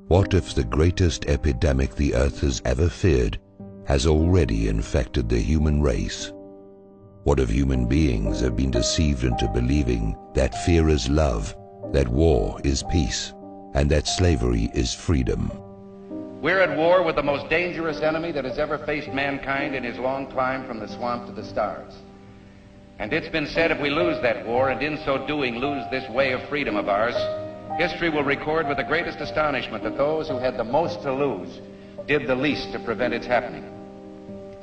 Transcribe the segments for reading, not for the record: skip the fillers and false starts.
What if the greatest epidemic the earth has ever feared has already infected the human race? What if human beings have been deceived into believing that fear is love, that war is peace, and that slavery is freedom? We're at war with the most dangerous enemy that has ever faced mankind in his long climb from the swamp to the stars. And it's been said if we lose that war, and in so doing lose this way of freedom of ours, history will record with the greatest astonishment that those who had the most to lose did the least to prevent its happening.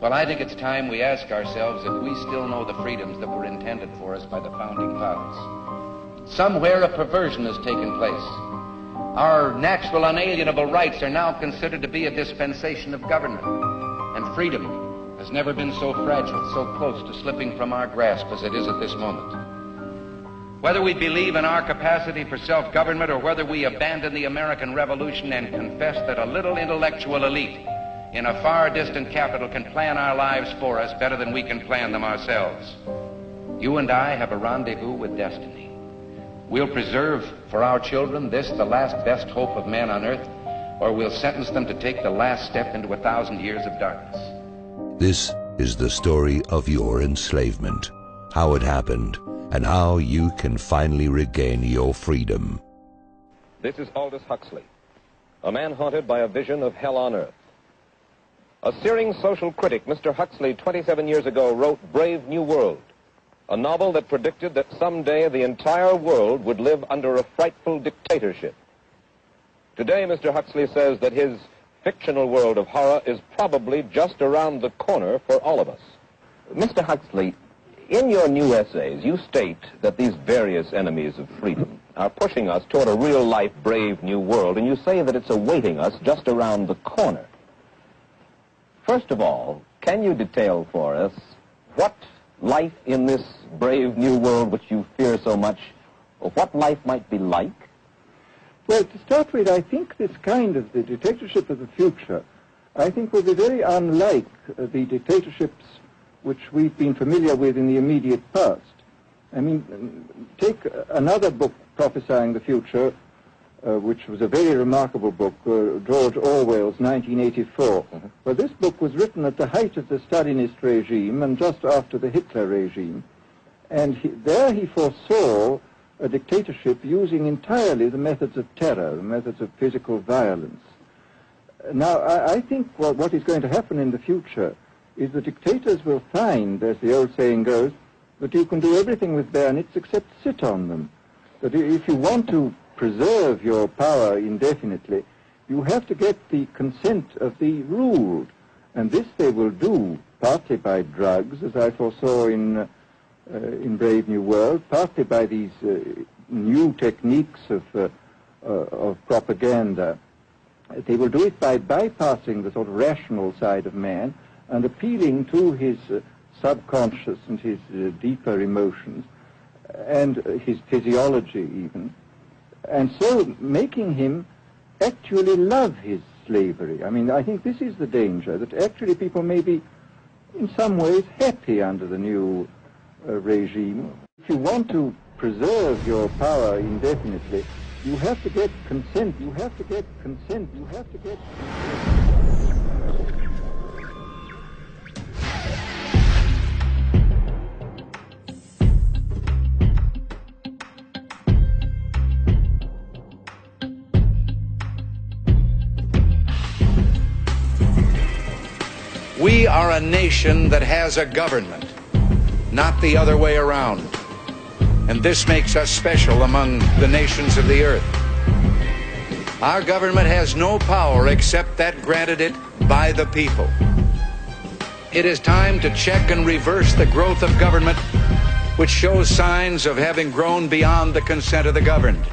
Well, I think it's time we ask ourselves if we still know the freedoms that were intended for us by the founding fathers. Somewhere a perversion has taken place. Our natural unalienable rights are now considered to be a dispensation of government, and freedom has never been so fragile, so close to slipping from our grasp as it is at this moment. Whether we believe in our capacity for self-government or whether we abandon the American Revolution and confess that a little intellectual elite in a far distant capital can plan our lives for us better than we can plan them ourselves, you and I have a rendezvous with destiny. We'll preserve for our children this, the last best hope of man on earth, or we'll sentence them to take the last step into 1,000 years of darkness. This is the story of your enslavement, how it happened, and how you can finally regain your freedom. This is Aldous Huxley, a man haunted by a vision of hell on earth. A searing social critic, Mr. Huxley, 27 years ago, wrote Brave New World, a novel that predicted that someday the entire world would live under a frightful dictatorship. Today, Mr. Huxley says that his fictional world of horror is probably just around the corner for all of us. Mr. Huxley, in your new essays, you state that these various enemies of freedom are pushing us toward a real-life brave new world, and you say that it's awaiting us just around the corner. First of all, can you detail for us what life in this brave new world which you fear so much, or what life might be like? Well, to start with, I think this kind of the dictatorship of the future, I think will be very unlike the dictatorships which we've been familiar with in the immediate past. I mean, take another book prophesying the future, which was a very remarkable book, George Orwell's 1984. Well, this book was written at the height of the Stalinist regime and just after the Hitler regime. And there he foresaw a dictatorship using entirely the methods of terror, the methods of physical violence. Now, I think what is going to happen in the future is the dictators will find, as the old saying goes, that you can do everything with bayonets except sit on them. That if you want to preserve your power indefinitely, you have to get the consent of the ruled. And this they will do partly by drugs, as I foresaw in Brave New World, partly by these new techniques of propaganda. They will do it by bypassing the sort of rational side of man and appealing to his subconscious and his deeper emotions and his physiology even, and so making him actually love his slavery. I mean, I think this is the danger, that actually people may be in some ways happy under the new regime. If you want to preserve your power indefinitely, you have to get consent. You have to get consent. You have to get consent. We are a nation that has a government, not the other way around. And this makes us special among the nations of the earth. Our government has no power except that granted it by the people. It is time to check and reverse the growth of government, which shows signs of having grown beyond the consent of the governed.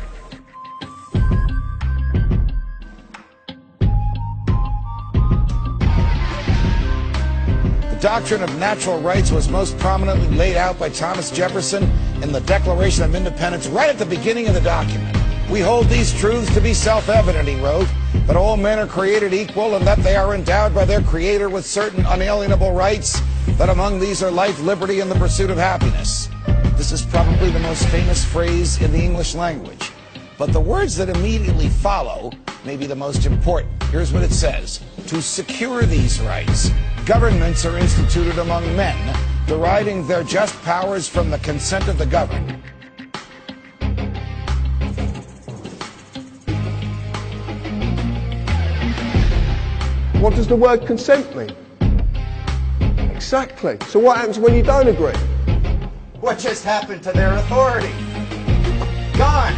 The doctrine of natural rights was most prominently laid out by Thomas Jefferson in the Declaration of Independence right at the beginning of the document. We hold these truths to be self-evident, he wrote, that all men are created equal and that they are endowed by their Creator with certain unalienable rights, that among these are life, liberty, and the pursuit of happiness. This is probably the most famous phrase in the English language. But the words that immediately follow may be the most important. Here's what it says. To secure these rights, governments are instituted among men, deriving their just powers from the consent of the governed. What does the word consent mean? Exactly. So what happens when you don't agree? What just happened to their authority? Gone.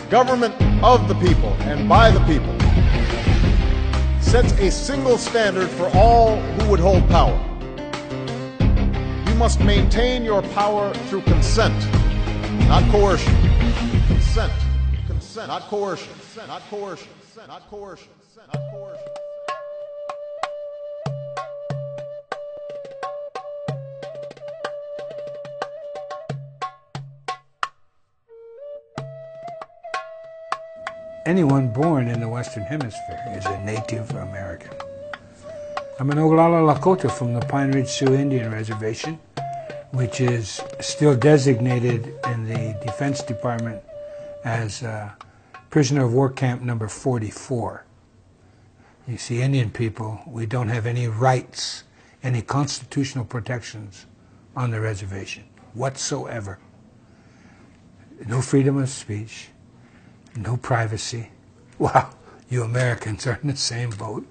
Government of the people and by the people sets a single standard for all who would hold power. You must maintain your power through consent, not coercion. Consent, consent, not coercion, not coercion, not coercion, not coercion. Anyone born in the Western Hemisphere is a Native American. I'm an Oglala Lakota from the Pine Ridge Sioux Indian Reservation, which is still designated in the Defense Department as prisoner of war camp number 44. You see, Indian people, we don't have any rights, any constitutional protections on the reservation whatsoever. No freedom of speech. No privacy. Wow, you Americans are in the same boat.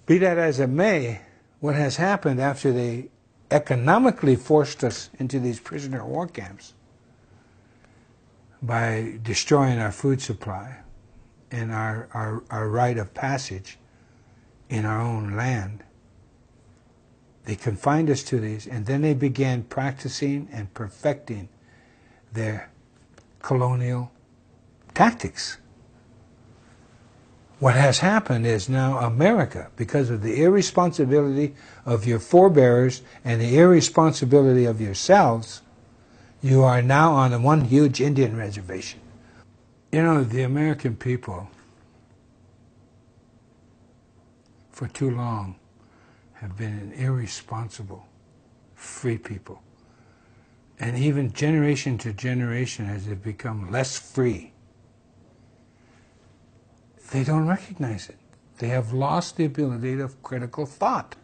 Be that as it may, what has happened after they economically forced us into these prisoner of war camps by destroying our food supply and our right of passage in our own land, they confined us to these, and then they began practicing and perfecting their colonial tactics. What has happened is now America, because of the irresponsibility of your forebears and the irresponsibility of yourselves, you are now on one huge Indian reservation. You know, the American people, for too long, have been an irresponsible, free people. And even generation to generation, as they've become less free, they don't recognize it. They have lost the ability of critical thought.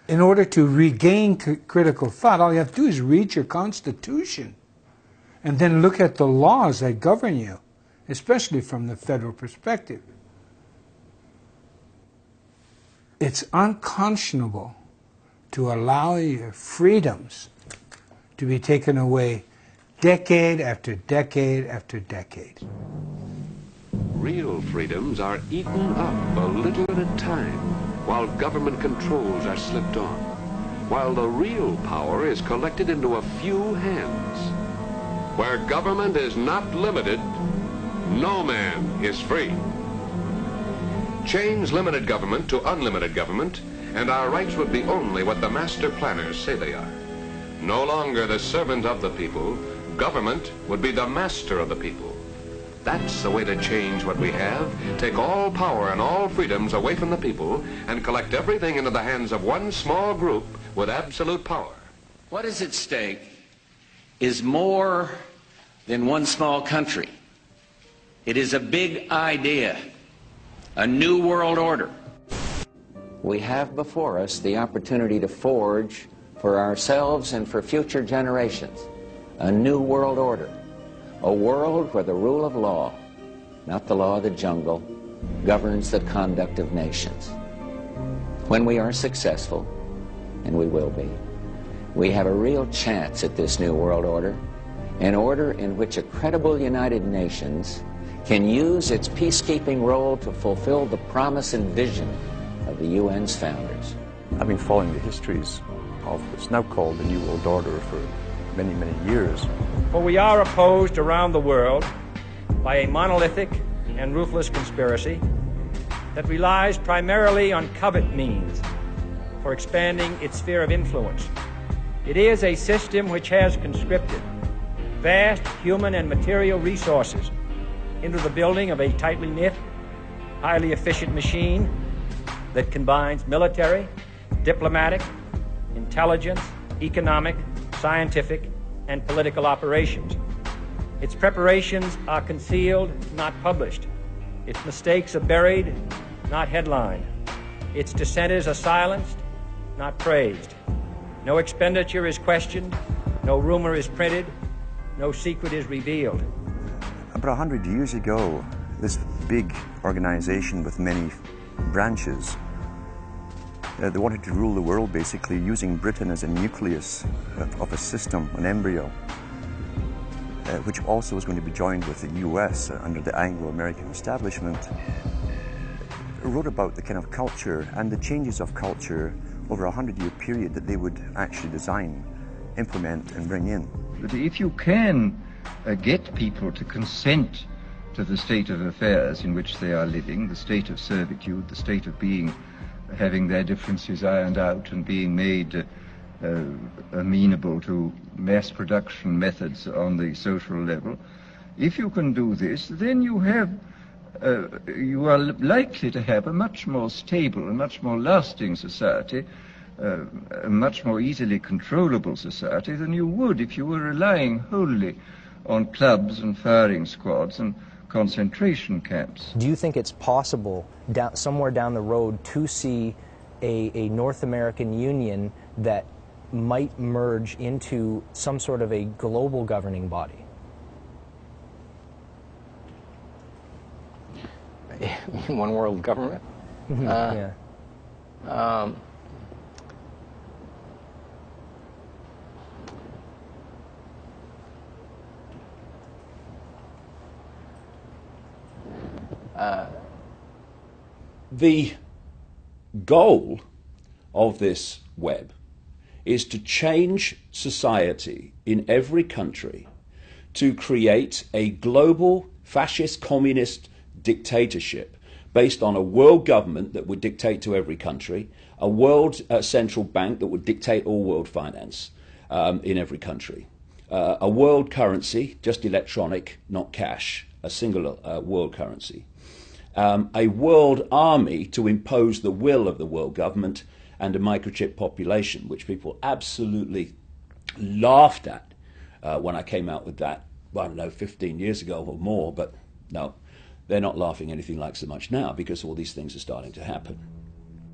In order to regain critical thought, all you have to do is read your Constitution and then look at the laws that govern you, especially from the federal perspective. It's unconscionable to allow your freedoms to be taken away decade after decade after decade. Real freedoms are eaten up a little at a time, while government controls are slipped on, while the real power is collected into a few hands. Where government is not limited, no man is free. Change limited government to unlimited government, and our rights would be only what the master planners say they are. No longer the servant of the people, government would be the master of the people. That's the way to change what we have. Take all power and all freedoms away from the people and collect everything into the hands of one small group with absolute power. What is at stake is more than one small country. It is a big idea, a new world order. We have before us the opportunity to forge for ourselves and for future generations a new world order. A world where the rule of law, not the law of the jungle, governs the conduct of nations. When we are successful, and we will be, we have a real chance at this new world order, an order in which a credible United Nations can use its peacekeeping role to fulfill the promise and vision of the UN's founders. I've been following the histories of what's now called the New World Order for many, many years. For we are opposed around the world by a monolithic and ruthless conspiracy that relies primarily on covert means for expanding its sphere of influence. It is a system which has conscripted vast human and material resources into the building of a tightly knit, highly efficient machine that combines military, diplomatic, intelligence, economic, scientific, and political operations. Its preparations are concealed, not published. Its mistakes are buried, not headlined. Its dissenters are silenced, not praised. No expenditure is questioned, no rumor is printed, no secret is revealed. About 100 years ago, this big organization with many branches, they wanted to rule the world basically using Britain as a nucleus of a system, an embryo, which also was going to be joined with the US under the Anglo-American establishment. Wrote about the kind of culture and the changes of culture over a 100-year period that they would actually design, implement and bring in. But if you can get people to consent to the state of affairs in which they are living, the state of servitude, the state of being, having their differences ironed out and being made amenable to mass production methods on the social level, if you can do this, then you are likely to have a much more stable and much more lasting society, a much more easily controllable society than you would if you were relying wholly on clubs and firing squads and concentration camps. Do you think it's possible somewhere down the road to see a North American Union that might merge into some sort of a global governing body? One world government? Yeah. The goal of this web is to change society in every country to create a global fascist communist dictatorship based on a world government that would dictate to every country, a world central bank that would dictate all world finance in every country, a world currency, just electronic, not cash, a single world currency, a world army to impose the will of the world government, and a microchip population, which people absolutely laughed at when I came out with that, I don't know, 15 years ago or more, but no, they're not laughing anything like so much now because all these things are starting to happen.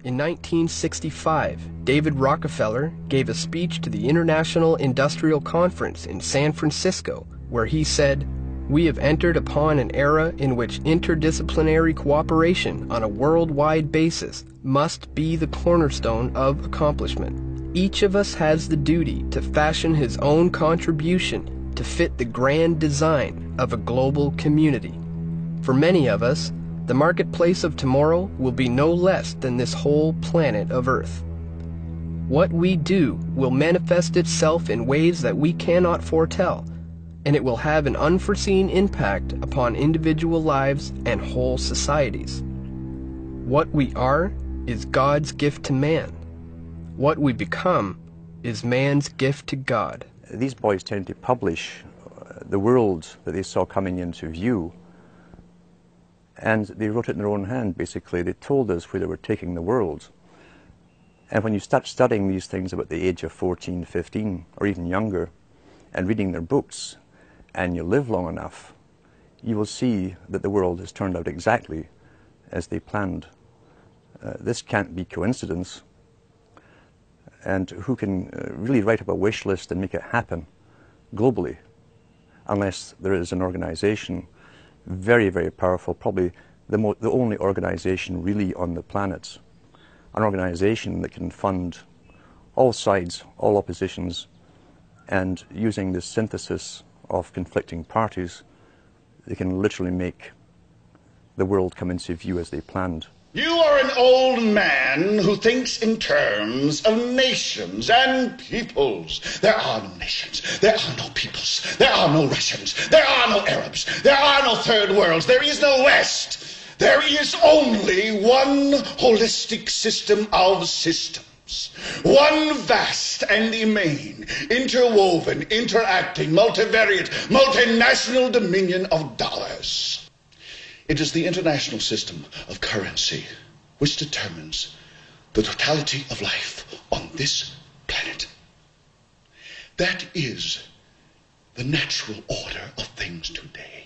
In 1965, David Rockefeller gave a speech to the International Industrial Conference in San Francisco, where he said, "We have entered upon an era in which interdisciplinary cooperation on a worldwide basis must be the cornerstone of accomplishment. Each of us has the duty to fashion his own contribution to fit the grand design of a global community. For many of us, the marketplace of tomorrow will be no less than this whole planet of Earth. What we do will manifest itself in ways that we cannot foretell, and it will have an unforeseen impact upon individual lives and whole societies. What we are is God's gift to man. What we become is man's gift to God." These boys tended to publish the world that they saw coming into view, and they wrote it in their own hand, basically. They told us where they were taking the world. And when you start studying these things about the age of 14, 15, or even younger, and reading their books, and you live long enough, you will see that the world has turned out exactly as they planned. This can't be coincidence. And who can really write up a wish list and make it happen globally, unless there is an organization very, very powerful, probably the only organization really on the planet, an organization that can fund all sides, all oppositions, and using this synthesis of conflicting parties, they can literally make the world come into view as they planned. You are an old man who thinks in terms of nations and peoples. There are no nations. There are no peoples. There are no Russians. There are no Arabs. There are no third worlds. There is no West. There is only one holistic system of systems. One vast and immane, interwoven, interacting, multivariate, multinational dominion of dollars. It is the international system of currency which determines the totality of life on this planet. That is the natural order of things today.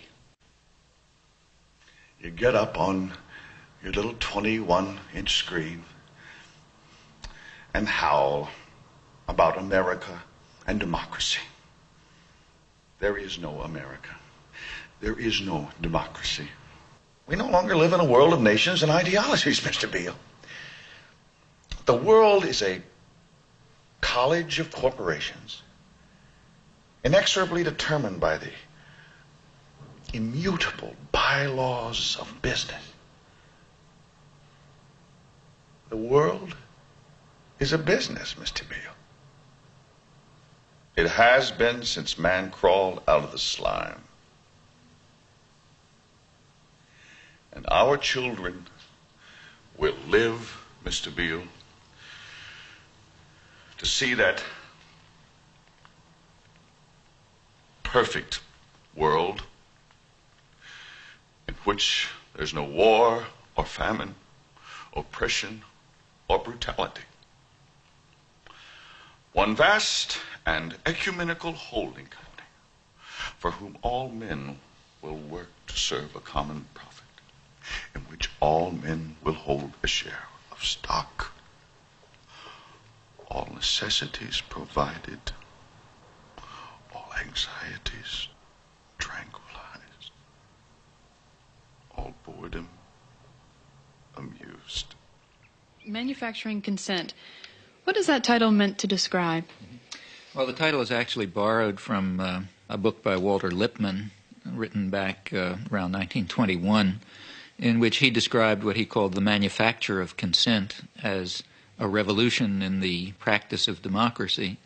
You get up on your little 21-inch screen and howl about America and democracy. There is no America. There is no democracy. We no longer live in a world of nations and ideologies, Mr. Beale. The world is a college of corporations, inexorably determined by the immutable bylaws of business. The world is a business, Mr. Beale. It has been since man crawled out of the slime. And our children will live, Mr. Beale, to see that perfect world in which there's no war or famine, oppression or brutality. One vast and ecumenical holding company for whom all men will work to serve a common profit, in which all men will hold a share of stock, all necessities provided, all anxieties tranquilized, all boredom amused. Manufacturing consent. What is that title meant to describe? Well, the title is actually borrowed from a book by Walter Lippmann, written back around 1921, in which he described what he called the manufacture of consent as a revolution in the practice of democracy.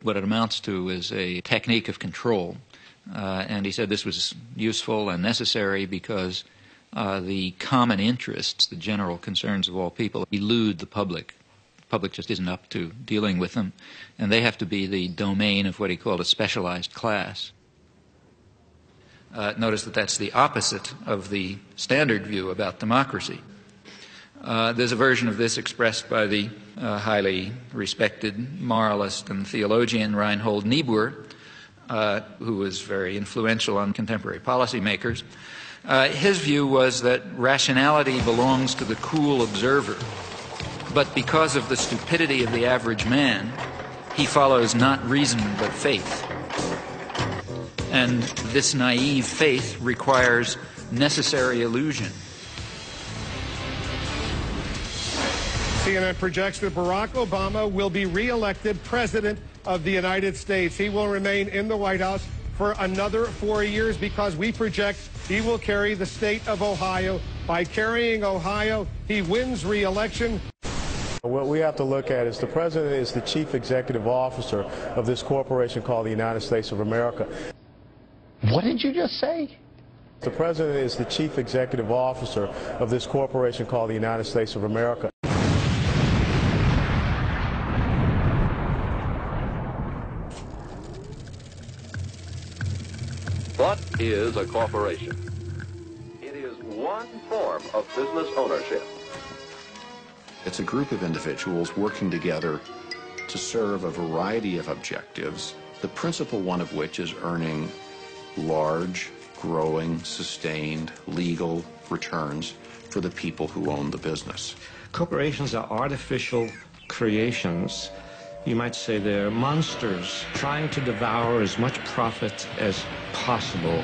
What it amounts to is a technique of control. And he said this was useful and necessary because the common interests, the general concerns of all people, elude the public. The public just isn't up to dealing with them, and they have to be the domain of what he called a specialized class. Notice that that's the opposite of the standard view about democracy. There's a version of this expressed by the highly respected moralist and theologian Reinhold Niebuhr, who was very influential on contemporary policymakers. His view was that rationality belongs to the cool observer, but because of the stupidity of the average man, he follows not reason but faith. And this naive faith requires necessary illusion. CNN projects that Barack Obama will be re-elected President of the United States. He will remain in the White House for another 4 years because we project he will carry the state of Ohio. By carrying Ohio, he wins re-election. What we have to look at is the president is the chief executive officer of this corporation called the United States of America. What did you just say? The president is the chief executive officer of this corporation called the United States of America. What is a corporation? It is one form of business ownership. It's a group of individuals working together to serve a variety of objectives, the principal one of which is earning large, growing, sustained, legal returns for the people who own the business. Corporations are artificial creations. You might say they're monsters trying to devour as much profit as possible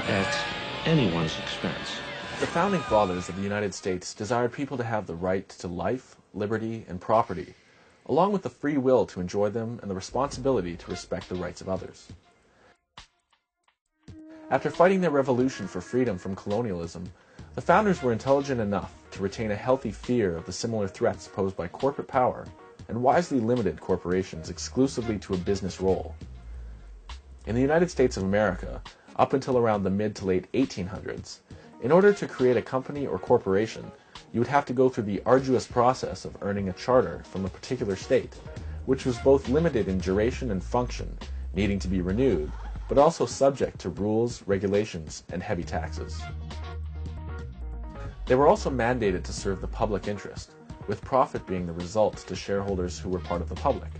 at anyone's expense. The Founding Fathers of the United States desired people to have the right to life, liberty, and property, along with the free will to enjoy them and the responsibility to respect the rights of others. After fighting their revolution for freedom from colonialism, the founders were intelligent enough to retain a healthy fear of the similar threats posed by corporate power and wisely limited corporations exclusively to a business role. In the United States of America, up until around the mid to late 1800s, in order to create a company or corporation, you would have to go through the arduous process of earning a charter from a particular state, which was both limited in duration and function, needing to be renewed, but also subject to rules, regulations, and heavy taxes. They were also mandated to serve the public interest, with profit being the result to shareholders who were part of the public.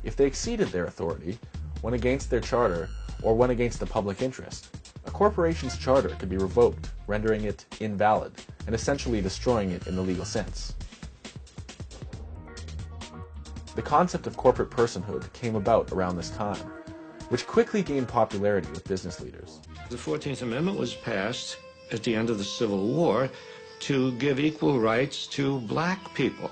If they exceeded their authority, went against their charter, or went against the public interest, a corporation's charter could be revoked, rendering it invalid, and essentially destroying it in the legal sense. The concept of corporate personhood came about around this time, which quickly gained popularity with business leaders. The 14th Amendment was passed at the end of the Civil War to give equal rights to black people.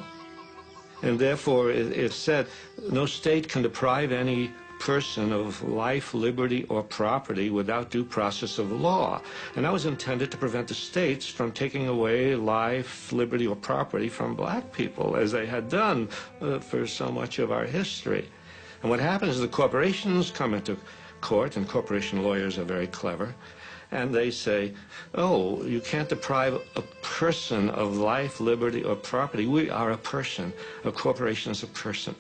And therefore, it said no state can deprive any person of life, liberty, or property without due process of law. And that was intended to prevent the states from taking away life, liberty, or property from black people, as they had done for so much of our history. And what happens is the corporations come into court, and corporation lawyers are very clever, and they say, oh, you can't deprive a person of life, liberty, or property. We are a person. A corporation is a person.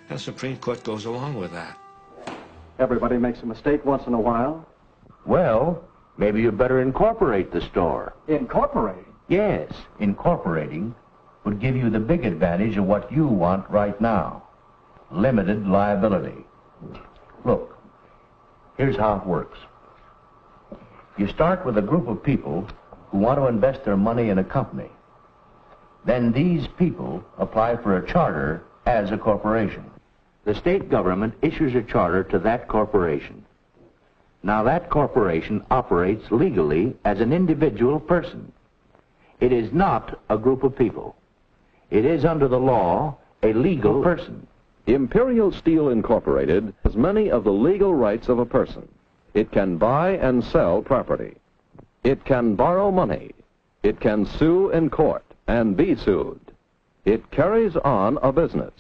And the Supreme Court goes along with that. Everybody makes a mistake once in a while. Well, maybe you better incorporate the store. Incorporate? Yes, incorporating would give you the big advantage of what you want right now. Limited liability. Look, here's how it works. You start with a group of people who want to invest their money in a company. Then these people apply for a charter as a corporation. The state government issues a charter to that corporation. Now that corporation operates legally as an individual person. It is not a group of people. It is under the law a legal person. Imperial Steel Incorporated has many of the legal rights of a person. It can buy and sell property. It can borrow money. It can sue in court and be sued. It carries on a business.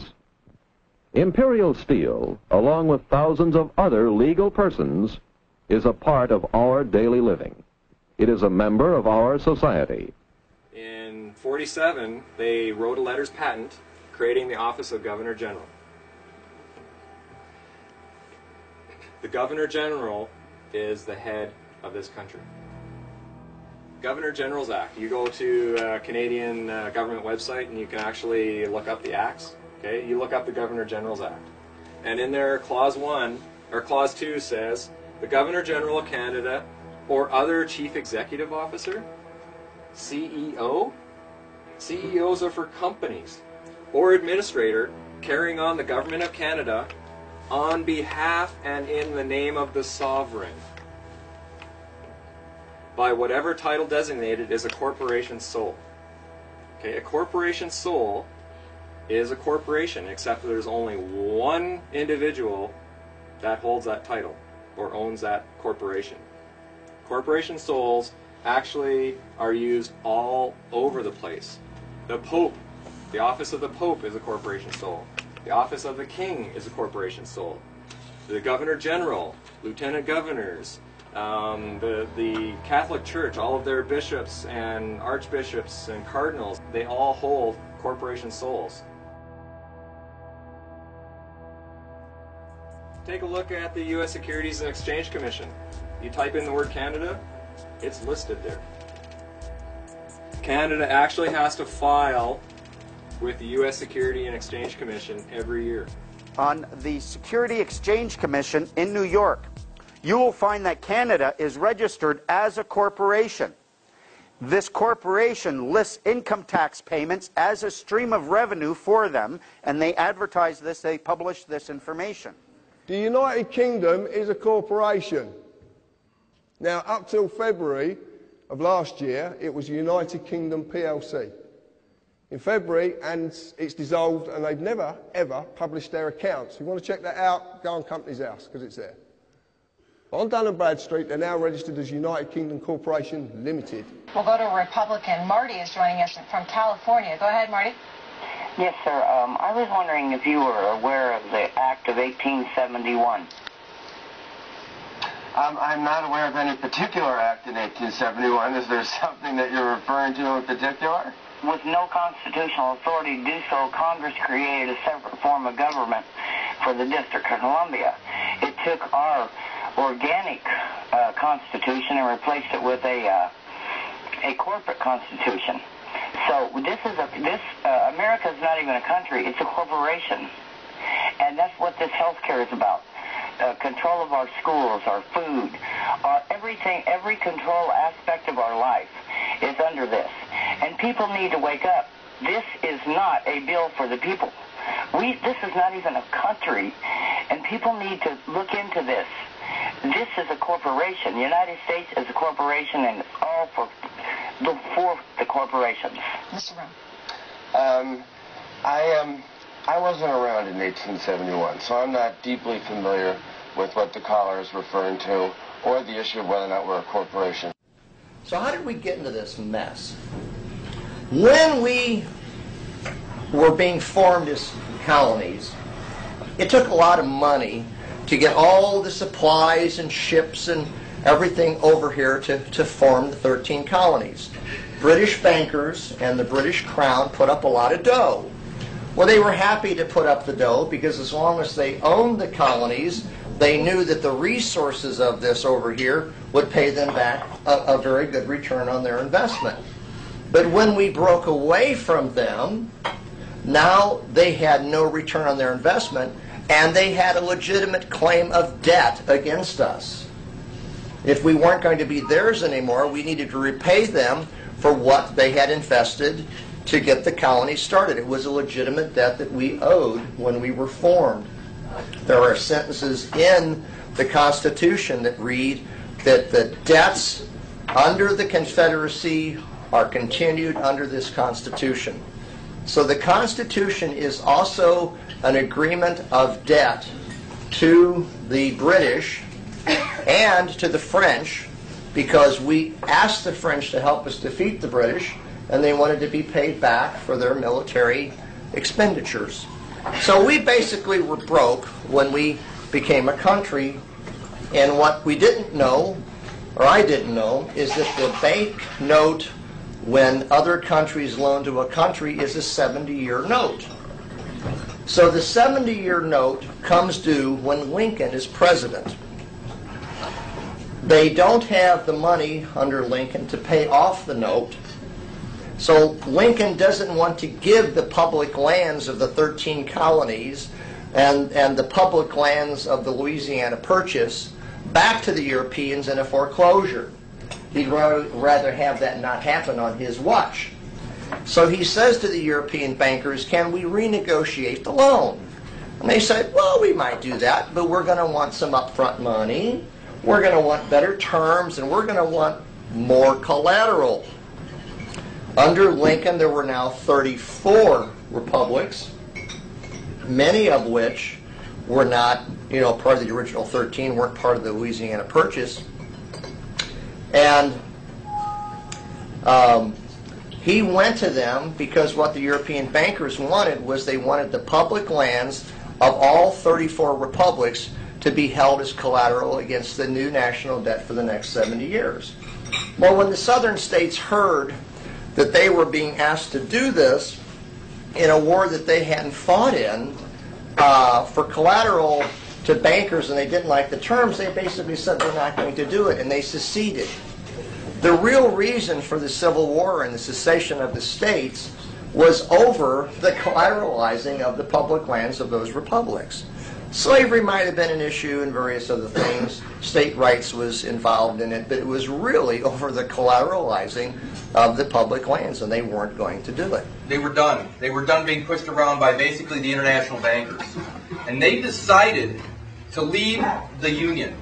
Imperial Steel, along with thousands of other legal persons, is a part of our daily living. It is a member of our society. In '47, they wrote a letters patent creating the Office of Governor General. The Governor General is the head of this country. Governor General's Act. You go to a Canadian government website and you can actually look up the acts. Okay, you look up the Governor General's Act. And in there, Clause 1, or Clause 2 says, the Governor General of Canada or other Chief Executive Officer, CEO, CEOs are for companies, or administrator carrying on the Government of Canada on behalf and in the name of the sovereign, by whatever title designated is a corporation sole. Okay, a corporation sole is a corporation, except there's only one individual that holds that title or owns that corporation. Corporation soles actually are used all over the place. The Pope, the office of the Pope is a corporation sole. The office of the King is a corporation sole. The Governor General, Lieutenant Governors, the Catholic Church, all of their bishops and archbishops and cardinals, they all hold corporation soles. Take a look at the U.S. Securities and Exchange Commission. You type in the word Canada, it's listed there. Canada actually has to file with the U.S. Securities and Exchange Commission every year. On the Security Exchange Commission in New York, you will find that Canada is registered as a corporation. This corporation lists income tax payments as a stream of revenue for them, and they advertise this, they publish this information. The United Kingdom is a corporation. Now, up till February of last year, it was United Kingdom PLC. In February, and it's dissolved, and they've never, ever published their accounts. If you want to check that out, go on Companies House, because it's there. On Dun & Bradstreet, they're now registered as United Kingdom Corporation Limited. We'll go to Republican. Marty is joining us from California. Go ahead, Marty. Yes, sir. I was wondering if you were aware of the Act of 1871. I'm not aware of any particular act in 1871. Is there something that you're referring to in particular? With no constitutional authority to do so, Congress created a separate form of government for the District of Columbia. It took our organic constitution and replaced it with a corporate constitution. So America is not even a country, it's a corporation. And that's what this health care is about. control of our schools, our food, everything, every control aspect of our life is under this. And people need to wake up. This is not a bill for the people. This is not even a country, and people need to look into this. This is a corporation. The United States is a corporation, and it's all for the corporations. Mr. Brown. I wasn't around in 1871, so I'm not deeply familiar with what the caller is referring to or the issue of whether or not we're a corporation. So how did we get into this mess? When we were being formed as colonies, it took a lot of money to get all the supplies and ships and everything over here to form the 13 colonies. British bankers and the British Crown put up a lot of dough. Well, they were happy to put up the dough because as long as they owned the colonies, they knew that the resources of this over here would pay them back a very good return on their investment. But when we broke away from them, now they had no return on their investment, and they had a legitimate claim of debt against us. If we weren't going to be theirs anymore, we needed to repay them for what they had invested to get the colony started. It was a legitimate debt that we owed when we were formed. There are sentences in the Constitution that read that the debts under the Confederacy are continued under this Constitution. So the Constitution is also an agreement of debt to the British and to the French, because we asked the French to help us defeat the British, and they wanted to be paid back for their military expenditures. So we basically were broke when we became a country, and what we didn't know, or I didn't know, is that the bank note when other countries loan to a country is a 70-year note. So the 70-year note comes due when Lincoln is president. They don't have the money under Lincoln to pay off the note. So Lincoln doesn't want to give the public lands of the 13 colonies and the public lands of the Louisiana Purchase back to the Europeans in a foreclosure. He'd rather have that not happen on his watch. So he says to the European bankers, can we renegotiate the loan? And they said, well, we might do that, but we're going to want some upfront money, we're going to want better terms, and we're going to want more collateral. Under Lincoln, there were now 34 republics, many of which were not, part of the original 13, weren't part of the Louisiana Purchase. And he went to them because what the European bankers wanted was they wanted the public lands of all 34 republics to be held as collateral against the new national debt for the next 70 years. Well, when the southern states heard that they were being asked to do this in a war that they hadn't fought in for collateral to bankers, and they didn't like the terms, they basically said they're not going to do it, and they seceded. The real reason for the Civil War and the secession of the states was over the collateralizing of the public lands of those republics. Slavery might have been an issue and various other things. State rights was involved in it, but it was really over the collateralizing of the public lands, and they weren't going to do it. They were done. They were done being pushed around by basically the international bankers. And they decided to leave the Union.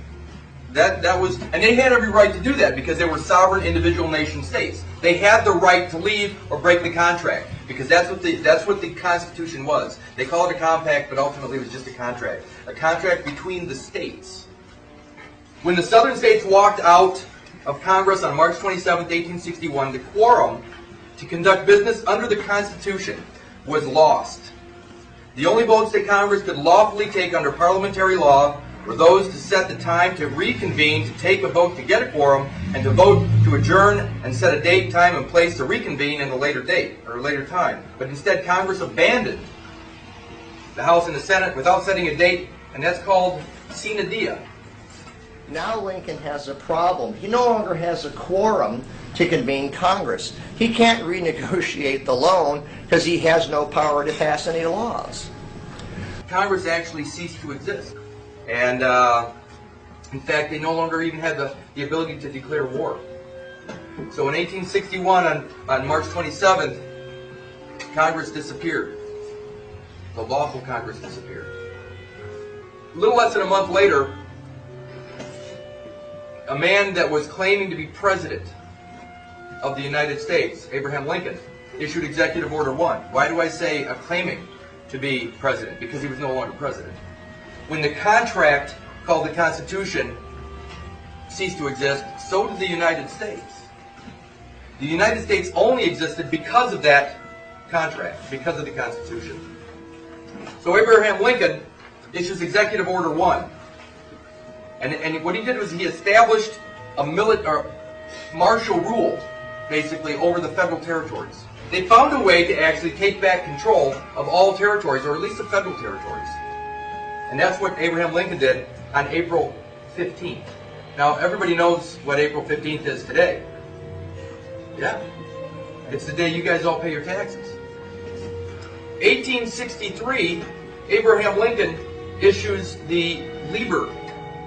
And they had every right to do that because they were sovereign individual nation states. They had the right to leave or break the contract because that's what the Constitution was. They call it a compact, but ultimately it was just a contract between the states. When the southern states walked out of Congress on March 27, 1861, the quorum to conduct business under the Constitution was lost. The only votes that Congress could lawfully take under parliamentary law were those to set the time to reconvene, to take a vote to get a quorum, and to vote to adjourn and set a date, time, and place to reconvene in a later date or a later time. But instead, Congress abandoned the House and the Senate without setting a date, and that's called sine die. Now Lincoln has a problem. He no longer has a quorum to convene Congress. He can't renegotiate the loan because he has no power to pass any laws. Congress actually ceased to exist. And in fact, they no longer even had the ability to declare war. So in 1861, on March 27th, Congress disappeared. The lawful Congress disappeared. A little less than a month later, a man that was claiming to be president of the United States, Abraham Lincoln, issued Executive Order 1. Why do I say claiming to be president? Because he was no longer president. When the contract called the Constitution ceased to exist, so did the United States. The United States only existed because of that contract, because of the Constitution. So Abraham Lincoln issues Executive Order 1. And what he did was he established a martial rule, basically, over the federal territories. They found a way to actually take back control of all territories, or at least the federal territories. And that's what Abraham Lincoln did on April 15th. Now, everybody knows what April 15th is today. Yeah. It's the day you guys all pay your taxes. 1863, Abraham Lincoln issues the Lieber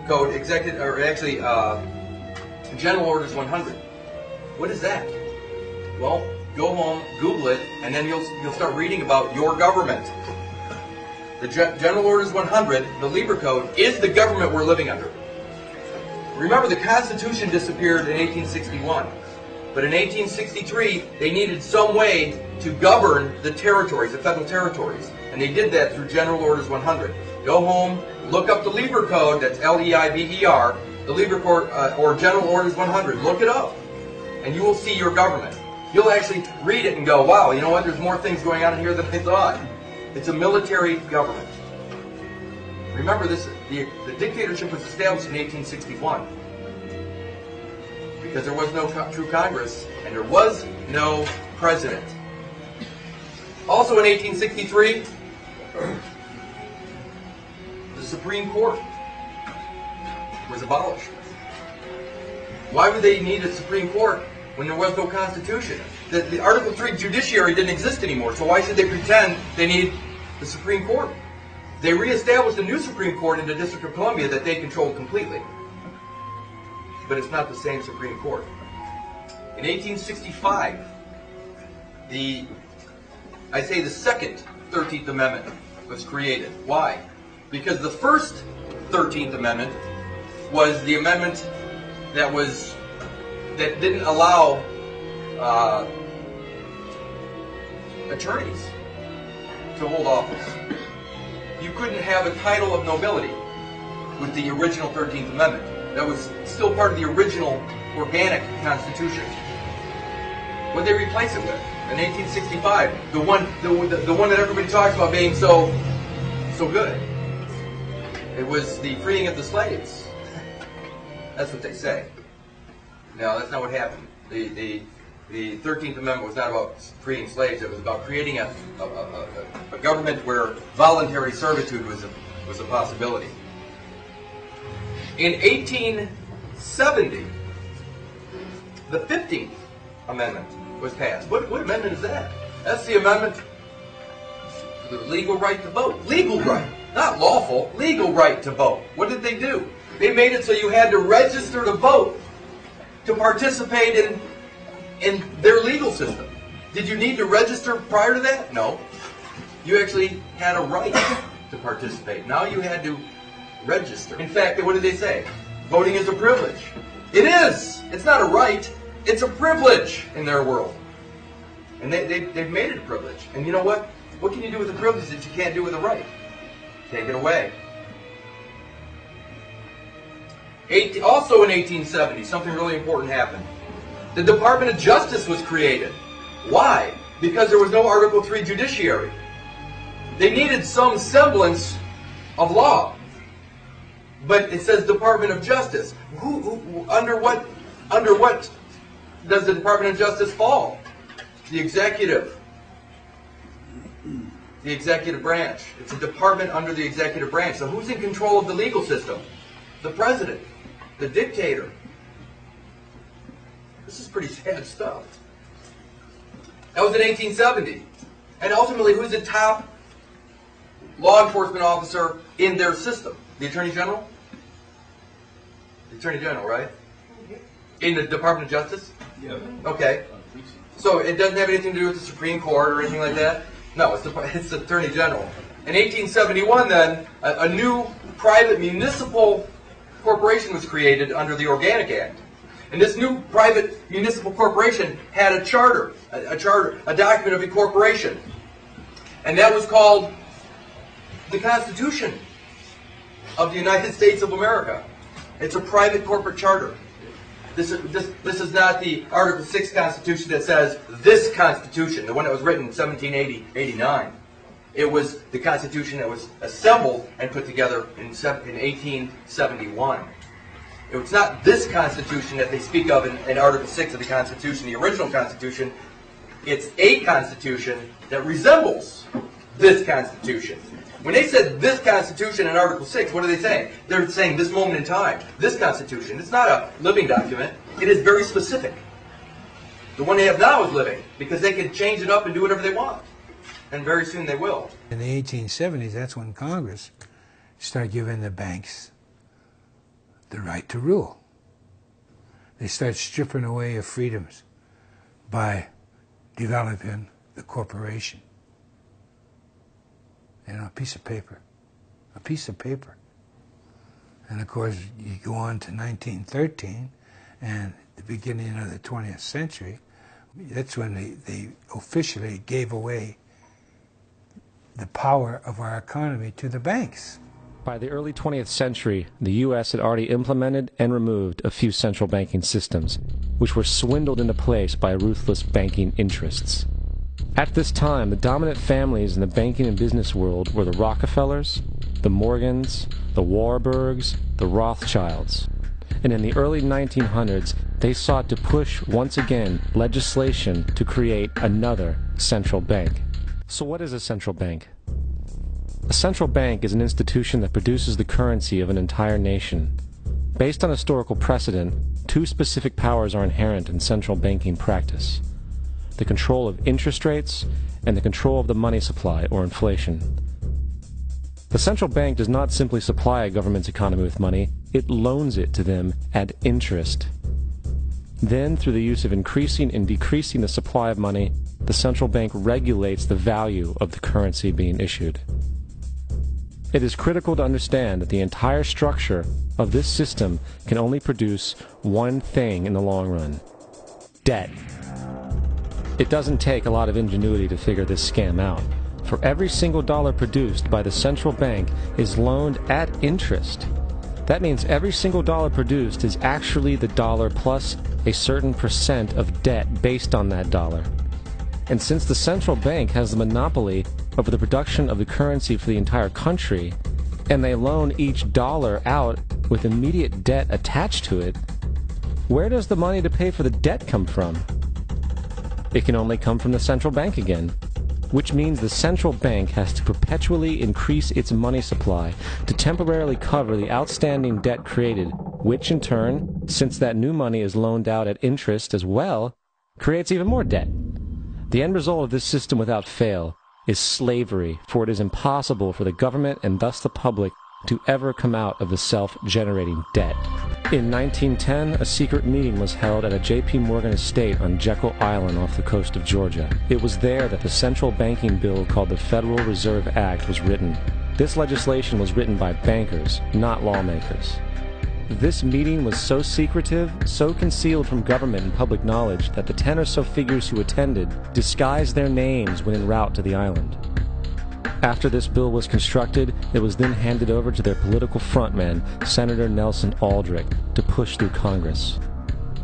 Code, General Orders 100. What is that? Well, go home, Google it, and then you'll start reading about your government. The General Orders 100, the Lieber Code, is the government we're living under. Remember, the Constitution disappeared in 1861. But in 1863, they needed some way to govern the territories, the federal territories. And they did that through General Orders 100. Go home, look up the Lieber Code, that's L-E-I-B-E-R, the Lieber Code, or General Orders 100. Look it up, and you will see your government. You'll actually read it and go, wow, you know what, there's more things going on in here than I thought. It's a military government. Remember this, the dictatorship was established in 1861. Because there was no true Congress, and there was no president. Also in 1863, the Supreme Court was abolished. Why would they need a Supreme Court when there was no Constitution? The Article 3 judiciary didn't exist anymore, so why should they pretend they need the Supreme Court? They reestablished a new Supreme Court in the District of Columbia that they controlled completely. But it's not the same Supreme Court. In 1865, the second 13th Amendment was created. Why? Because the first 13th Amendment was the amendment that didn't allow attorneys to hold office. You couldn't have a title of nobility with the original 13th Amendment. That was still part of the original organic Constitution. What did they replace it with? In 1865, the one that everybody talks about being so good. It was the freeing of the slaves. That's what they say. No, that's not what happened. The 13th Amendment was not about freeing slaves. It was about creating a government where voluntary servitude was a possibility. In 1870, the 15th Amendment was passed. What amendment is that? That's the amendment to the legal right to vote. Legal right, not lawful, legal right to vote. What did they do? They made it so you had to register to vote to participate in their legal system. Did you need to register prior to that? No. You actually had a right to participate. Now you had to register. In fact, what did they say? Voting is a privilege. It is. It's not a right. It's a privilege in their world. And they've made it a privilege. And you know what? What can you do with a privilege that you can't do with a right? Take it away. Also in 1870, something really important happened. The Department of Justice was created. Why? Because there was no Article 3 judiciary. They needed some semblance of law. But it says Department of Justice. Under what does the Department of Justice fall? The executive. The executive branch. It's a department under the executive branch. So who's in control of the legal system? The president. The dictator. This is pretty sad stuff. That was in 1870. And ultimately, who's the top law enforcement officer in their system? The Attorney General? The Attorney General, right? In the Department of Justice? Yeah. Okay. So it doesn't have anything to do with the Supreme Court or anything like that? No, it's the Attorney General. In 1871, then, a new private municipal corporation was created under the Organic Act. And this new private municipal corporation had a charter, a document of incorporation. And that was called the Constitution of the United States of America. It's a private corporate charter. This is not the Article 6 Constitution that says this Constitution, the one that was written in 1789. It was the Constitution that was assembled and put together in 1871. It's not this Constitution that they speak of in Article 6 of the Constitution, the original Constitution. It's a Constitution that resembles this Constitution. When they said this Constitution in Article 6, what are they saying? They're saying this moment in time, this Constitution. It's not a living document. It is very specific. The one they have now is living, because they can change it up and do whatever they want. And very soon they will. In the 1870s, that's when Congress started giving the banks the right to rule. They started stripping away your freedoms by developing the corporation. You know, a piece of paper. A piece of paper. And of course, you go on to 1913 and the beginning of the 20th century, that's when they officially gave away the power of our economy to the banks. By the early 20th century, the U.S. had already implemented and removed a few central banking systems, which were swindled into place by ruthless banking interests. At this time, the dominant families in the banking and business world were the Rockefellers, the Morgans, the Warburgs, the Rothschilds. And in the early 1900s, they sought to push, once again, legislation to create another central bank. So what is a central bank? A central bank is an institution that produces the currency of an entire nation. Based on historical precedent, two specific powers are inherent in central banking practice: the control of interest rates and the control of the money supply, or inflation. The central bank does not simply supply a government's economy with money, it loans it to them at interest. Then, through the use of increasing and decreasing the supply of money, the central bank regulates the value of the currency being issued. It is critical to understand that the entire structure of this system can only produce one thing in the long run: debt. It doesn't take a lot of ingenuity to figure this scam out. For every single dollar produced by the central bank is loaned at interest. That means every single dollar produced is actually the dollar plus a certain percent of debt based on that dollar. And since the central bank has the monopoly over the production of the currency for the entire country, and they loan each dollar out with immediate debt attached to it, where does the money to pay for the debt come from? It can only come from the central bank again, which means the central bank has to perpetually increase its money supply to temporarily cover the outstanding debt created, which in turn, since that new money is loaned out at interest as well, creates even more debt. The end result of this system without fail is slavery, for it is impossible for the government and thus the public to ever come out of the self-generating debt. In 1910, a secret meeting was held at a J.P. Morgan estate on Jekyll Island off the coast of Georgia. It was there that the central banking bill called the Federal Reserve Act was written. This legislation was written by bankers, not lawmakers. This meeting was so secretive, so concealed from government and public knowledge that the 10 or so figures who attended disguised their names when en route to the island. After this bill was constructed, it was then handed over to their political frontman, Senator Nelson Aldrich, to push through Congress.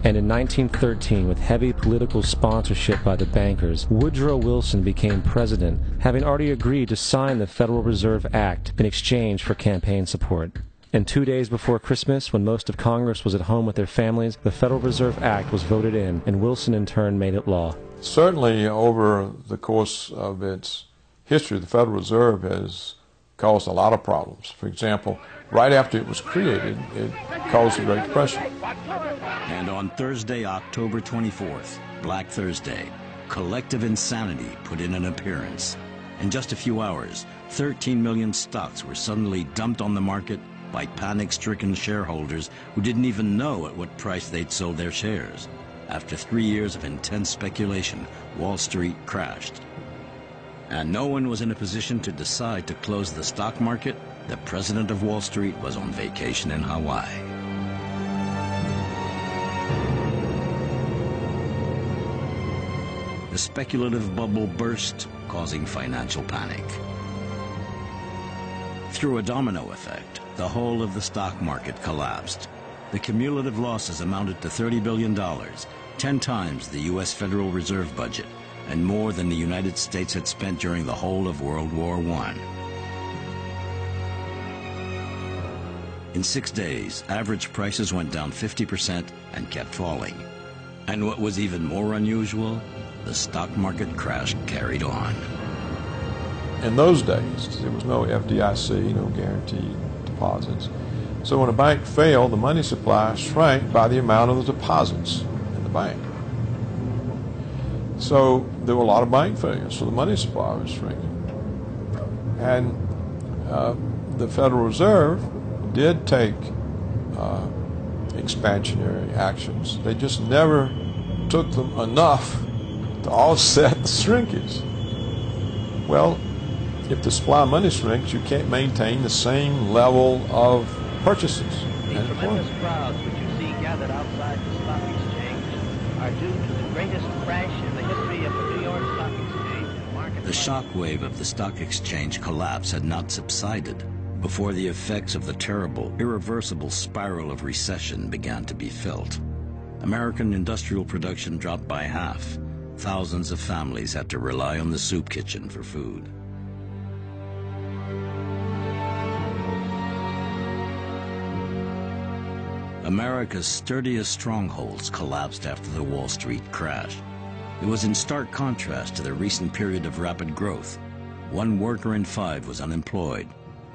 And in 1913, with heavy political sponsorship by the bankers, Woodrow Wilson became president, having already agreed to sign the Federal Reserve Act in exchange for campaign support. And 2 days before Christmas, when most of Congress was at home with their families, the Federal Reserve Act was voted in, and Wilson in turn made it law. Certainly, over the course of its history, the Federal Reserve has caused a lot of problems. For example, right after it was created, it caused the Great Depression. And on Thursday, October 24th, Black Thursday, collective insanity put in an appearance. In just a few hours, 13 million stocks were suddenly dumped on the market by panic-stricken shareholders who didn't even know at what price they'd sold their shares. After 3 years of intense speculation, Wall Street crashed. And no one was in a position to decide to close the stock market. The president of Wall Street was on vacation in Hawaii. The speculative bubble burst, causing financial panic. Through a domino effect, the whole of the stock market collapsed. The cumulative losses amounted to $30 billion, 10 times the U.S. Federal Reserve budget, and more than the United States had spent during the whole of World War I. In 6 days, average prices went down 50% and kept falling. And what was even more unusual, the stock market crash carried on. In those days, there was no FDIC, no guaranteed deposits. So when a bank failed, the money supply shrank by the amount of the deposits in the bank. So there were a lot of bank failures, so the money supply was shrinking. And the Federal Reserve did take expansionary actions. They just never took them enough to offset the shrinkage. Well, if the supply of money shrinks, you can't maintain the same level of purchases. The tremendous crowds which you see gathered outside the stock exchange are due to the greatest crash in the history of the New York Stock Exchange. The shock wave of the stock exchange collapse had not subsided before the effects of the terrible, irreversible spiral of recession began to be felt. American industrial production dropped by half. Thousands of families had to rely on the soup kitchen for food. America's sturdiest strongholds collapsed after the Wall Street crash. It was in stark contrast to the recent period of rapid growth. 1 worker in 5 was unemployed.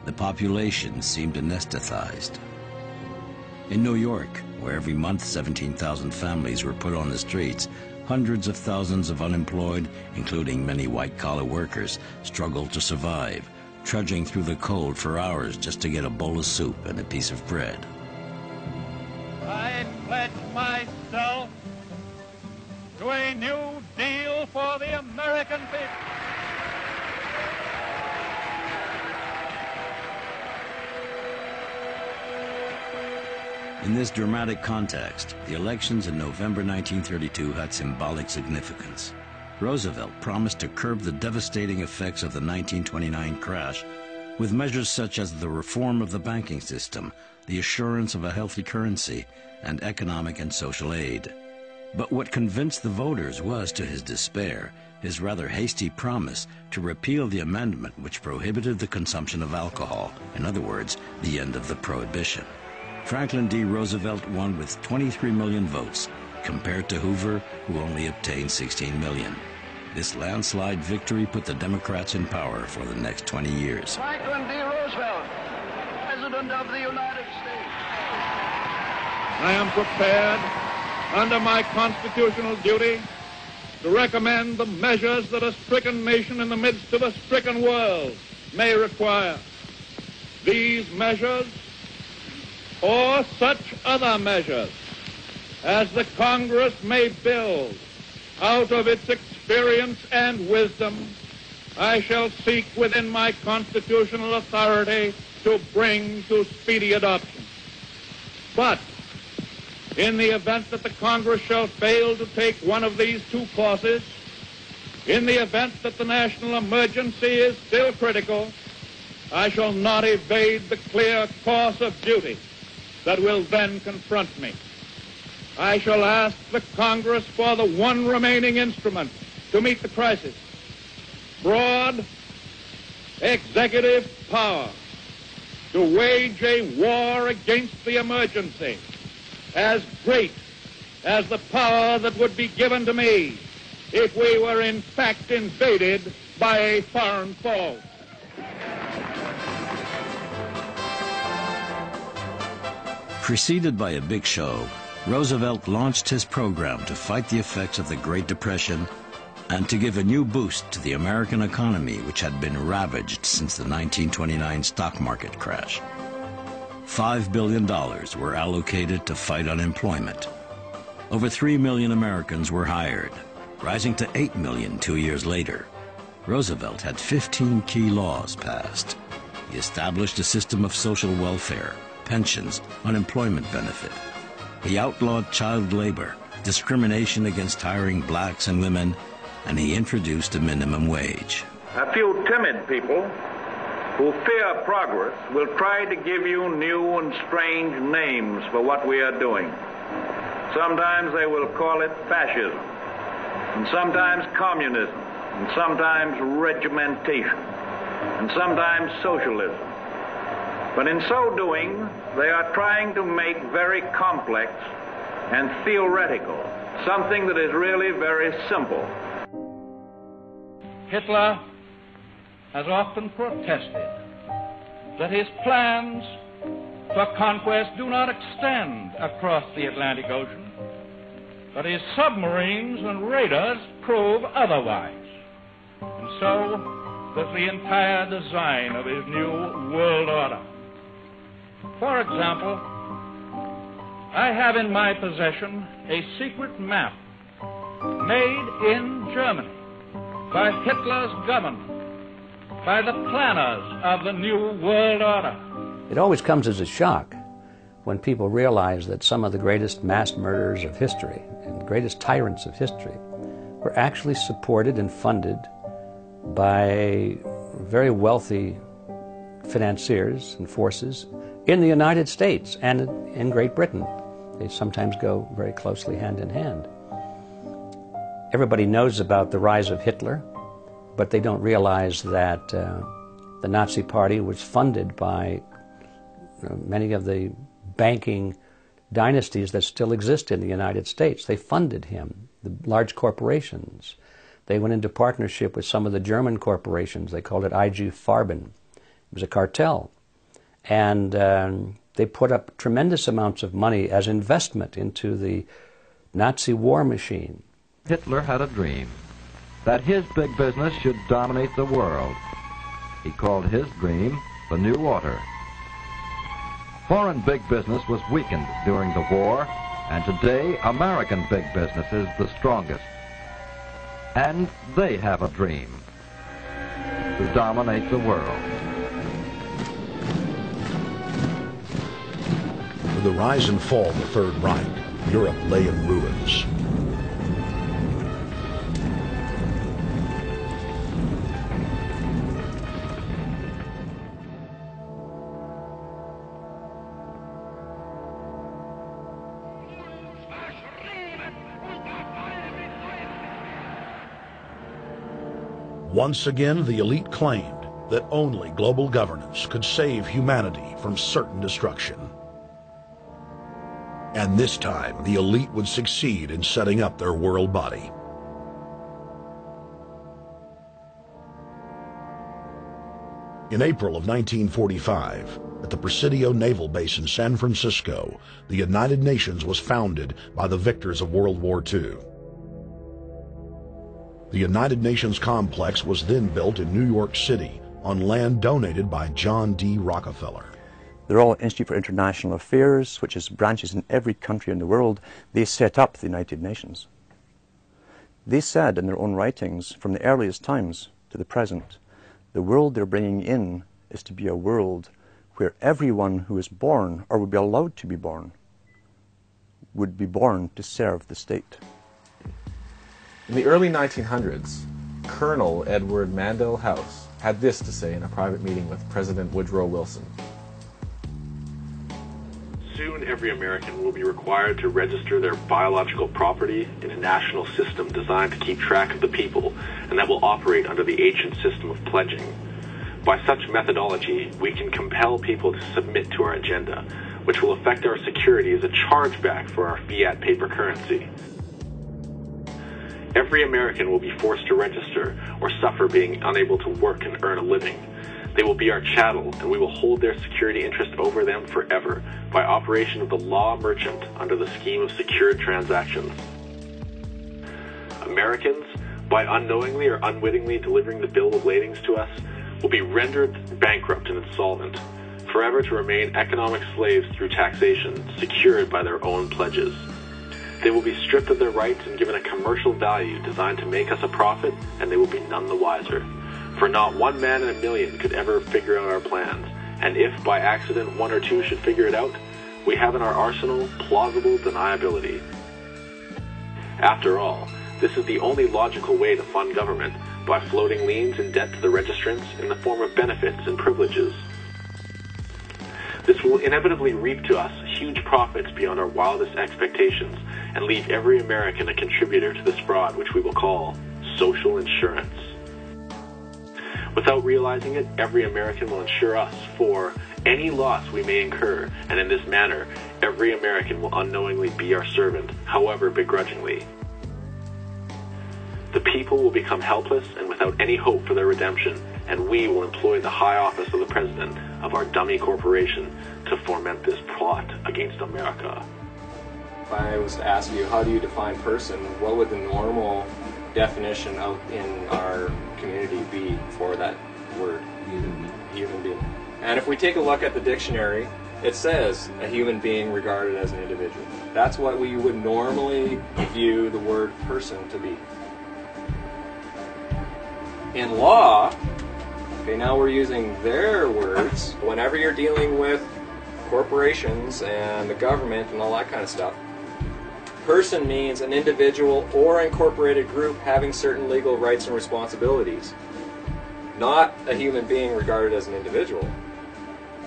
The population seemed anesthetized. In New York, where every month 17,000 families were put on the streets, hundreds of thousands of unemployed, including many white-collar workers, struggled to survive, trudging through the cold for hours just to get a bowl of soup and a piece of bread. I pledge myself to a new deal for the American people. In this dramatic context, the elections in November 1932 had symbolic significance. Roosevelt promised to curb the devastating effects of the 1929 crash with measures such as the reform of the banking system, the assurance of a healthy currency, and economic and social aid. But what convinced the voters was, to his despair, his rather hasty promise to repeal the amendment which prohibited the consumption of alcohol, in other words, the end of the prohibition. Franklin D. Roosevelt won with 23 million votes, compared to Hoover, who only obtained 16 million. This landslide victory put the Democrats in power for the next 20 years. Franklin D. Roosevelt, President of the United States. I am prepared, under my constitutional duty, to recommend the measures that a stricken nation in the midst of a stricken world may require. These measures, or such other measures as the Congress may build out of its experience and wisdom, I shall seek within my constitutional authority to bring to speedy adoption. But in the event that the Congress shall fail to take one of these 2 courses, in the event that the national emergency is still critical, I shall not evade the clear course of duty that will then confront me. I shall ask the Congress for the one remaining instrument to meet the crisis: broad executive power to wage a war against the emergency as great as the power that would be given to me if we were in fact invaded by a foreign foe. Preceded by a big show, Roosevelt launched his program to fight the effects of the Great Depression and to give a new boost to the American economy, which had been ravaged since the 1929 stock market crash. $5 billion were allocated to fight unemployment. Over 3 million Americans were hired, rising to 8 million 2 years later. Roosevelt had 15 key laws passed. He established a system of social welfare, pensions, unemployment benefit. He outlawed child labor, discrimination against hiring blacks and women, and he introduced a minimum wage. A few timid people who fear progress will try to give you new and strange names for what we are doing. Sometimes they will call it fascism, and sometimes communism, and sometimes regimentation, and sometimes socialism. But in so doing, they are trying to make very complex and theoretical something that is really very simple. Hitler has often protested that his plans for conquest do not extend across the Atlantic Ocean, but his submarines and raiders prove otherwise. And so does the entire design of his new world order. For example, I have in my possession a secret map made in Germany by Hitler's government, by the planners of the new world order. It always comes as a shock when people realize that some of the greatest mass murderers of history and the greatest tyrants of history were actually supported and funded by very wealthy financiers and forces in the United States and in Great Britain. They sometimes go very closely hand in hand. Everybody knows about the rise of Hitler, but they don't realize that the Nazi Party was funded by many of the banking dynasties that still exist in the United States. They funded him, the large corporations. They went into partnership with some of the German corporations. They called it IG Farben. It was a cartel. And they put up tremendous amounts of money as investment into the Nazi war machine. Hitler had a dream that his big business should dominate the world. He called his dream the New Order. Foreign big business was weakened during the war, and today American big business is the strongest. And they have a dream to dominate the world. With the rise and fall of the Third Reich, Europe lay in ruins. Once again, the elite claimed that only global governance could save humanity from certain destruction. And this time, the elite would succeed in setting up their world body. In April of 1945, at the Presidio Naval Base in San Francisco, the United Nations was founded by the victors of World War II. The United Nations complex was then built in New York City on land donated by John D. Rockefeller. The Royal Institute for International Affairs, which has branches in every country in the world, they set up the United Nations. They said in their own writings, from the earliest times to the present, the world they're bringing in is to be a world where everyone who is born, or would be allowed to be born, would be born to serve the state. In the early 1900s, Colonel Edward Mandell House had this to say in a private meeting with President Woodrow Wilson. Soon every American will be required to register their biological property in a national system designed to keep track of the people, and that will operate under the ancient system of pledging. By such methodology, we can compel people to submit to our agenda, which will affect our security as a chargeback for our fiat paper currency. Every American will be forced to register or suffer being unable to work and earn a living. They will be our chattel, and we will hold their security interest over them forever by operation of the law merchant under the scheme of secured transactions. Americans, by unknowingly or unwittingly delivering the bill of ladings to us, will be rendered bankrupt and insolvent. forever to remain economic slaves through taxation, secured by their own pledges. They will be stripped of their rights and given a commercial value designed to make us a profit, and they will be none the wiser. For not one man in a million could ever figure out our plans, and if by accident one or two should figure it out, we have in our arsenal plausible deniability. After all, this is the only logical way to fund government, by floating liens and debt to the registrants in the form of benefits and privileges. This will inevitably reap to us huge profits beyond our wildest expectations, and leave every American a contributor to this fraud, which we will call social insurance. Without realizing it, every American will insure us for any loss we may incur, and in this manner, every American will unknowingly be our servant, however begrudgingly. The people will become helpless and without any hope for their redemption, and we will employ the high office of the president of our dummy corporation to foment this plot against America. If I was to ask you, how do you define person, what would the normal definition out in our community be for that word? Human being. And if we take a look at the dictionary, it says a human being regarded as an individual. That's what we would normally view the word person to be. In law, okay, now we're using their words. Whenever you're dealing with corporations and the government and all that kind of stuff, person means an individual or incorporated group having certain legal rights and responsibilities. Not a human being regarded as an individual,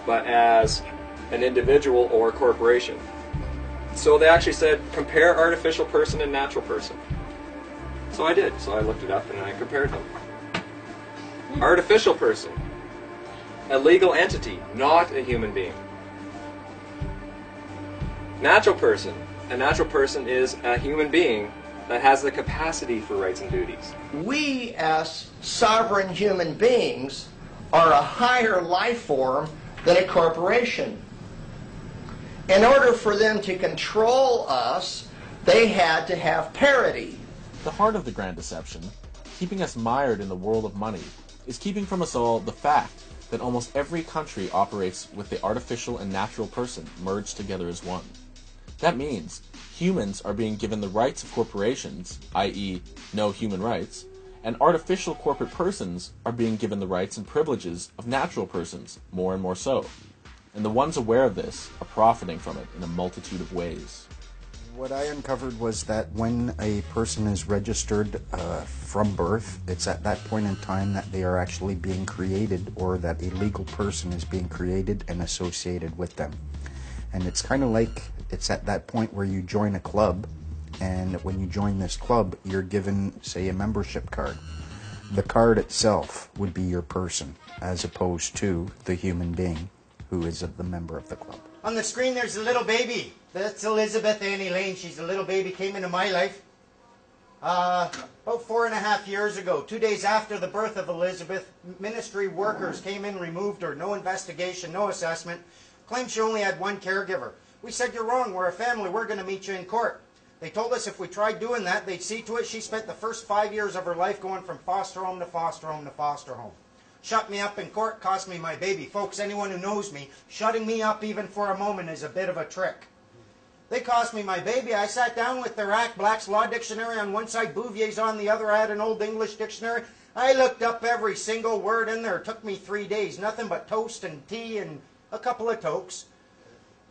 but as an individual or corporation. So they actually said, compare artificial person and natural person. So I did. So I looked it up and I compared them. Artificial person, a legal entity, not a human being. Natural person, a natural person is a human being that has the capacity for rights and duties. We, as sovereign human beings, are a higher life form than a corporation. In order for them to control us, they had to have parity. The heart of the grand deception, keeping us mired in the world of money, is keeping from us all the fact that almost every country operates with the artificial and natural person merged together as one. That means humans are being given the rights of corporations, i.e., no human rights, and artificial corporate persons are being given the rights and privileges of natural persons, more and more so. And the ones aware of this are profiting from it in a multitude of ways. What I uncovered was that when a person is registered from birth, it's at that point in time that they are actually being created, or that a legal person is being created and associated with them. And it's kind of like, it's at that point where you join a club, and when you join this club, you're given, say, a membership card. The card itself would be your person, as opposed to the human being who is the member of the club. On the screen there's a little baby. That's Elizabeth Annie Lane. She's a little baby, came into my life about 4.5 years ago. 2 days after the birth of Elizabeth, ministry workers came in, removed her. No investigation, no assessment. Claimed she only had one caregiver. We said, you're wrong, we're a family, we're going to meet you in court. They told us if we tried doing that, they'd see to it. She spent the first 5 years of her life going from foster home to foster home to foster home. Shut me up in court, cost me my baby. Folks, anyone who knows me, shutting me up even for a moment is a bit of a trick. They cost me my baby. I sat down with their Act Black's Law Dictionary on one side, Bouvier's on the other. I had an Old English dictionary. I looked up every single word in there. It took me 3 days. Nothing but toast and tea and a couple of tokes.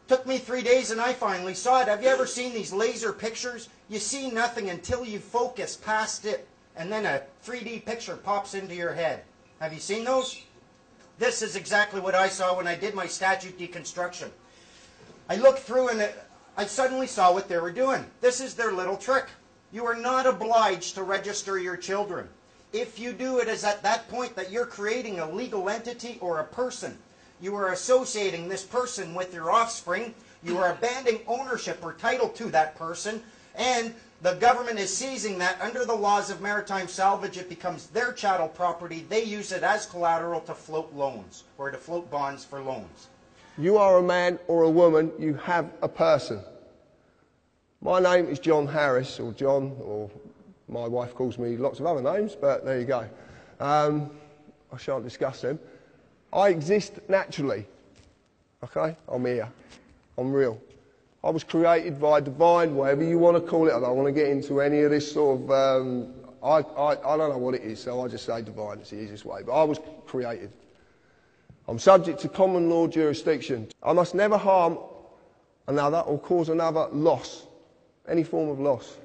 Took me 3 days and I finally saw it. Have you ever seen these laser pictures? You see nothing until you focus past it, and then a 3D picture pops into your head. Have you seen those? This is exactly what I saw when I did my statute deconstruction. I looked through and I suddenly saw what they were doing. This is their little trick. You are not obliged to register your children. If you do, it is at that point that you're creating a legal entity or a person. You are associating this person with your offspring. You are abandoning ownership or title to that person, and the government is seizing that. Under the laws of maritime salvage, it becomes their chattel property. They use it as collateral to float loans or to float bonds for loans. You are a man or a woman, you have a person. My name is John Harris, or John, or my wife calls me lots of other names, but there you go. I shan't discuss them. I exist naturally. Okay? I'm here. I'm real. I was created by divine, whatever you want to call it. I don't want to get into any of this sort of, I don't know what it is, so I just say divine. It's the easiest way. But I was created. I'm subject to common law jurisdiction. I must never harm another or cause another loss, any form of loss.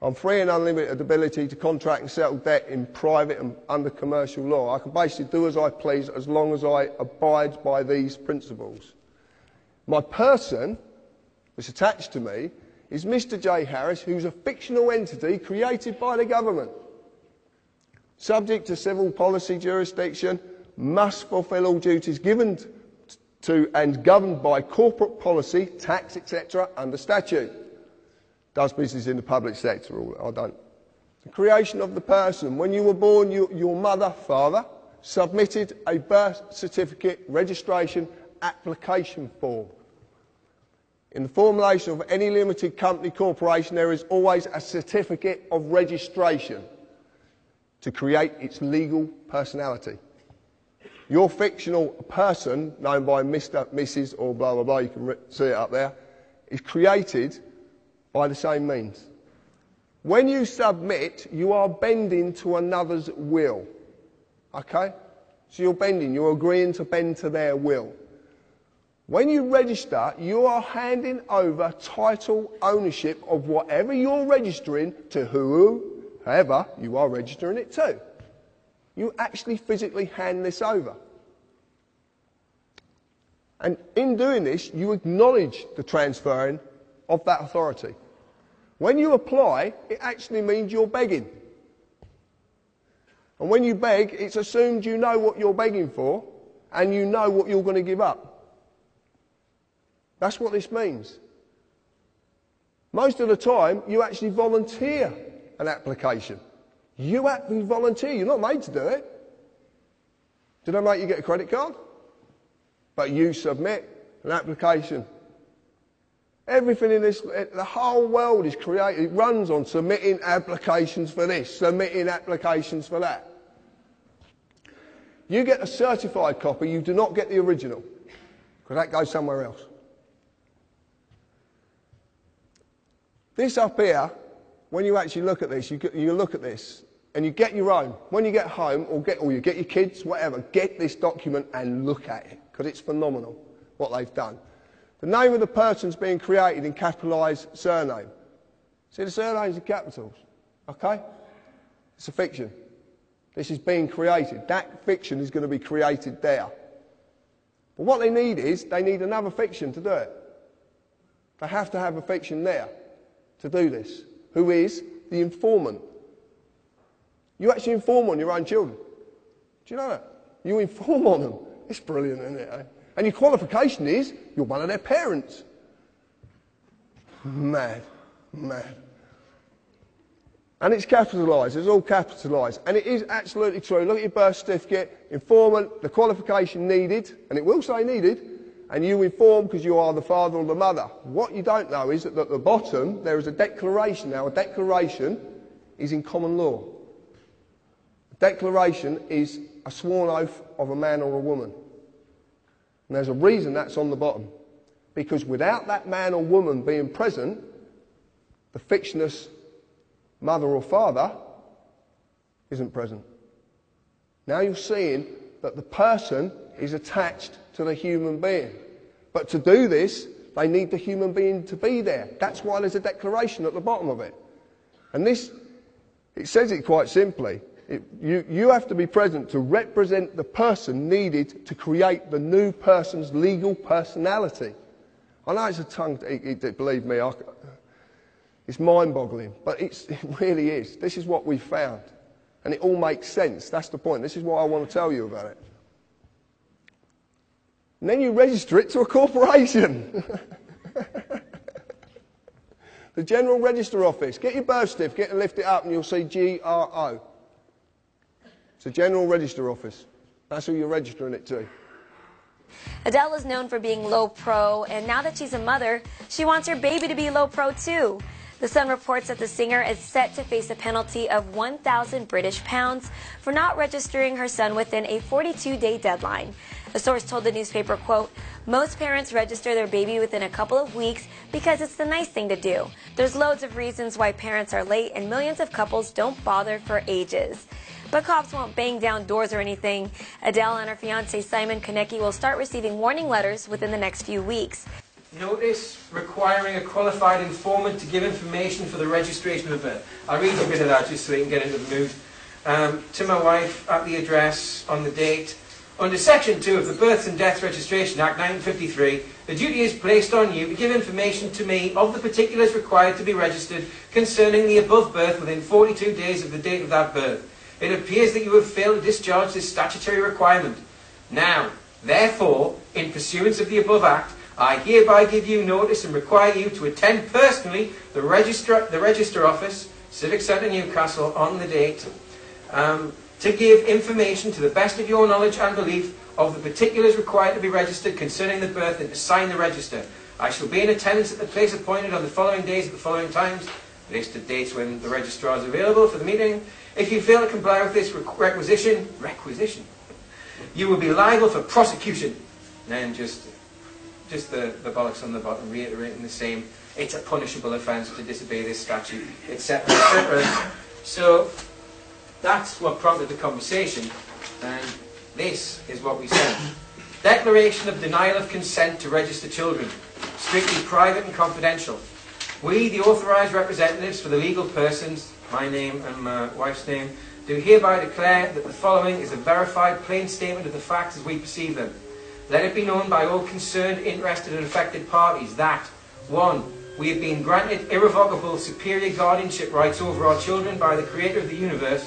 I'm free and unlimited ability to contract and settle debt in private and under commercial law. I can basically do as I please as long as I abide by these principles. My person, that's attached to me, is Mr. J. Harris, who's a fictional entity created by the government. Subject to civil policy jurisdiction, must fulfil all duties given to and governed by corporate policy, tax, etc., under statute. Does business in the public sector, or I don't. The creation of the person. When you were born, your mother, father, submitted a birth certificate registration application form. In the formulation of any limited company corporation, there is always a certificate of registration to create its legal personality. Your fictional person, known by Mr, Mrs, or blah, blah, blah, you can see it up there, is created by the same means. When you submit, you are bending to another's will. Okay? So you're bending, you're agreeing to bend to their will. When you register, you are handing over title ownership of whatever you're registering to whoever you are registering it to. You actually physically hand this over. And in doing this, you acknowledge the transferring of that authority. When you apply, it actually means you're begging. And when you beg, it's assumed you know what you're begging for and you know what you're going to give up. That's what this means. Most of the time, you actually volunteer an application. You actually volunteer. You're not made to do it. Did I make you get a credit card? But you submit an application. Everything in this, the whole world is created, it runs on submitting applications for this, submitting applications for that. You get a certified copy, you do not get the original, because that goes somewhere else. This up here, when you actually look at this, you look at this, and you get your own. When you get home, or you get your kids, whatever, get this document and look at it, because it's phenomenal what they've done. The name of the person's being created in capitalised surname. See, the surname's in capitals, okay? It's a fiction. This is being created. That fiction is going to be created there. But what they need is, they need another fiction to do it. They have to have a fiction there to do this, who is the informant. You actually inform on your own children. Do you know that? You inform on them. It's brilliant, isn't it? Eh? And your qualification is, you're one of their parents. Mad, mad. And it's capitalised, it's all capitalised. And it is absolutely true. Look at your birth certificate, informant, the qualification needed, and it will say needed, and you inform because you are the father or the mother. What you don't know is that at the bottom there is a declaration. Now, a declaration is in common law. A declaration is a sworn oath of a man or a woman. And there's a reason that's on the bottom. Because without that man or woman being present, the fictitious mother or father isn't present. Now you're seeing that the person is attached to the human being. But to do this, they need the human being to be there. That's why there's a declaration at the bottom of it. And this, it says it quite simply. You have to be present to represent the person needed to create the new person's legal personality. I know it's a tongue, believe me, it's mind-boggling, but it really is. This is what we found. And it all makes sense. That's the point. This is what I want to tell you about it. And then you register it to a corporation. The General Register Office. Get your birth certificate and lift it up and you'll see GRO. It's a General Register Office. That's who you're registering it to. Adele is known for being low pro, and now that she's a mother, she wants her baby to be low pro too. The Sun reports that the singer is set to face a penalty of 1,000 British pounds for not registering her son within a 42-day deadline. A source told the newspaper, quote, "Most parents register their baby within a couple of weeks because it's the nice thing to do. There's loads of reasons why parents are late and millions of couples don't bother for ages." But cops won't bang down doors or anything. Adele and her fiancé Simon Konecki will start receiving warning letters within the next few weeks. Notice requiring a qualified informant to give information for the registration of birth. I'll read you a bit of that just so you can get into the mood. To my wife, at the address, on the date. Under Section 2 of the Births and Deaths Registration Act 1953, the duty is placed on you to give information to me of the particulars required to be registered concerning the above birth within 42 days of the date of that birth. It appears that you have failed to discharge this statutory requirement. Now, therefore, in pursuance of the above Act, I hereby give you notice and require you to attend personally the Register Office, Civic Centre, Newcastle, on the date, to give information to the best of your knowledge and belief of the particulars required to be registered concerning the birth and to sign the register. I shall be in attendance at the place appointed on the following days at the following times. List of dates when the registrar is available for the meeting. If you fail to comply with this requisition, you will be liable for prosecution. And then just the bollocks on the bottom, reiterating the same. It's a punishable offence to disobey this statute, etc., etc. So that's what prompted the conversation, and this is what we said. Declaration of denial of consent to register children. Strictly private and confidential. We, the authorised representatives for the legal persons, my name and my wife's name, do hereby declare that the following is a verified plain statement of the facts as we perceive them. Let it be known by all concerned, interested and affected parties that 1. We have been granted irrevocable superior guardianship rights over our children by the Creator of the universe.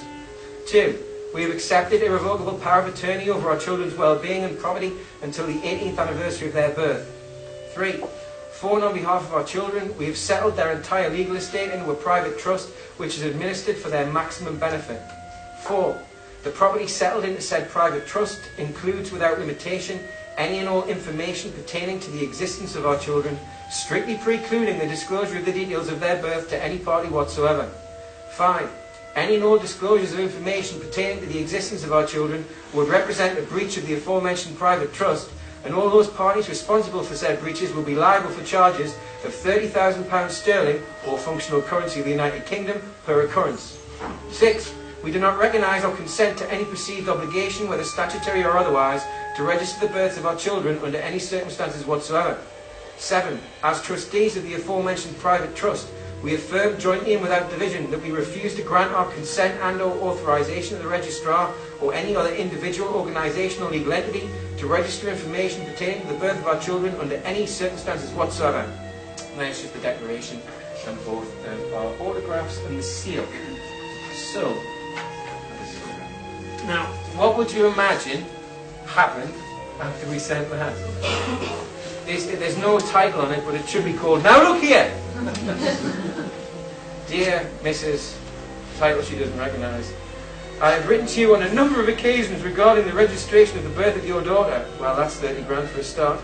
2. We have accepted irrevocable power of attorney over our children's well-being and property until the 18th anniversary of their birth. 3. For and on behalf of our children, we have settled their entire legal estate into a private trust which is administered for their maximum benefit. 4. The property settled into said private trust includes without limitation any and all information pertaining to the existence of our children, strictly precluding the disclosure of the details of their birth to any party whatsoever. 5. Any and all disclosures of information pertaining to the existence of our children would represent a breach of the aforementioned private trust, and all those parties responsible for said breaches will be liable for charges of £30,000 sterling or functional currency of the United Kingdom per occurrence. 6. We do not recognise or consent to any perceived obligation, whether statutory or otherwise, to register the births of our children under any circumstances whatsoever. 7. As trustees of the aforementioned private trust, we affirm jointly and without division that we refuse to grant our consent and or authorisation of the registrar or any other individual, organisation or legal entity to register information pertaining to the birth of our children under any circumstances whatsoever. And then it's just the declaration and both our autographs and the seal. So, now, what would you imagine happened after we sent that? There's no title on it, but it should be called, "Now Look Here!" Dear Mrs. Title she doesn't recognise. I have written to you on a number of occasions regarding the registration of the birth of your daughter. Well, that's 30 grand for a start.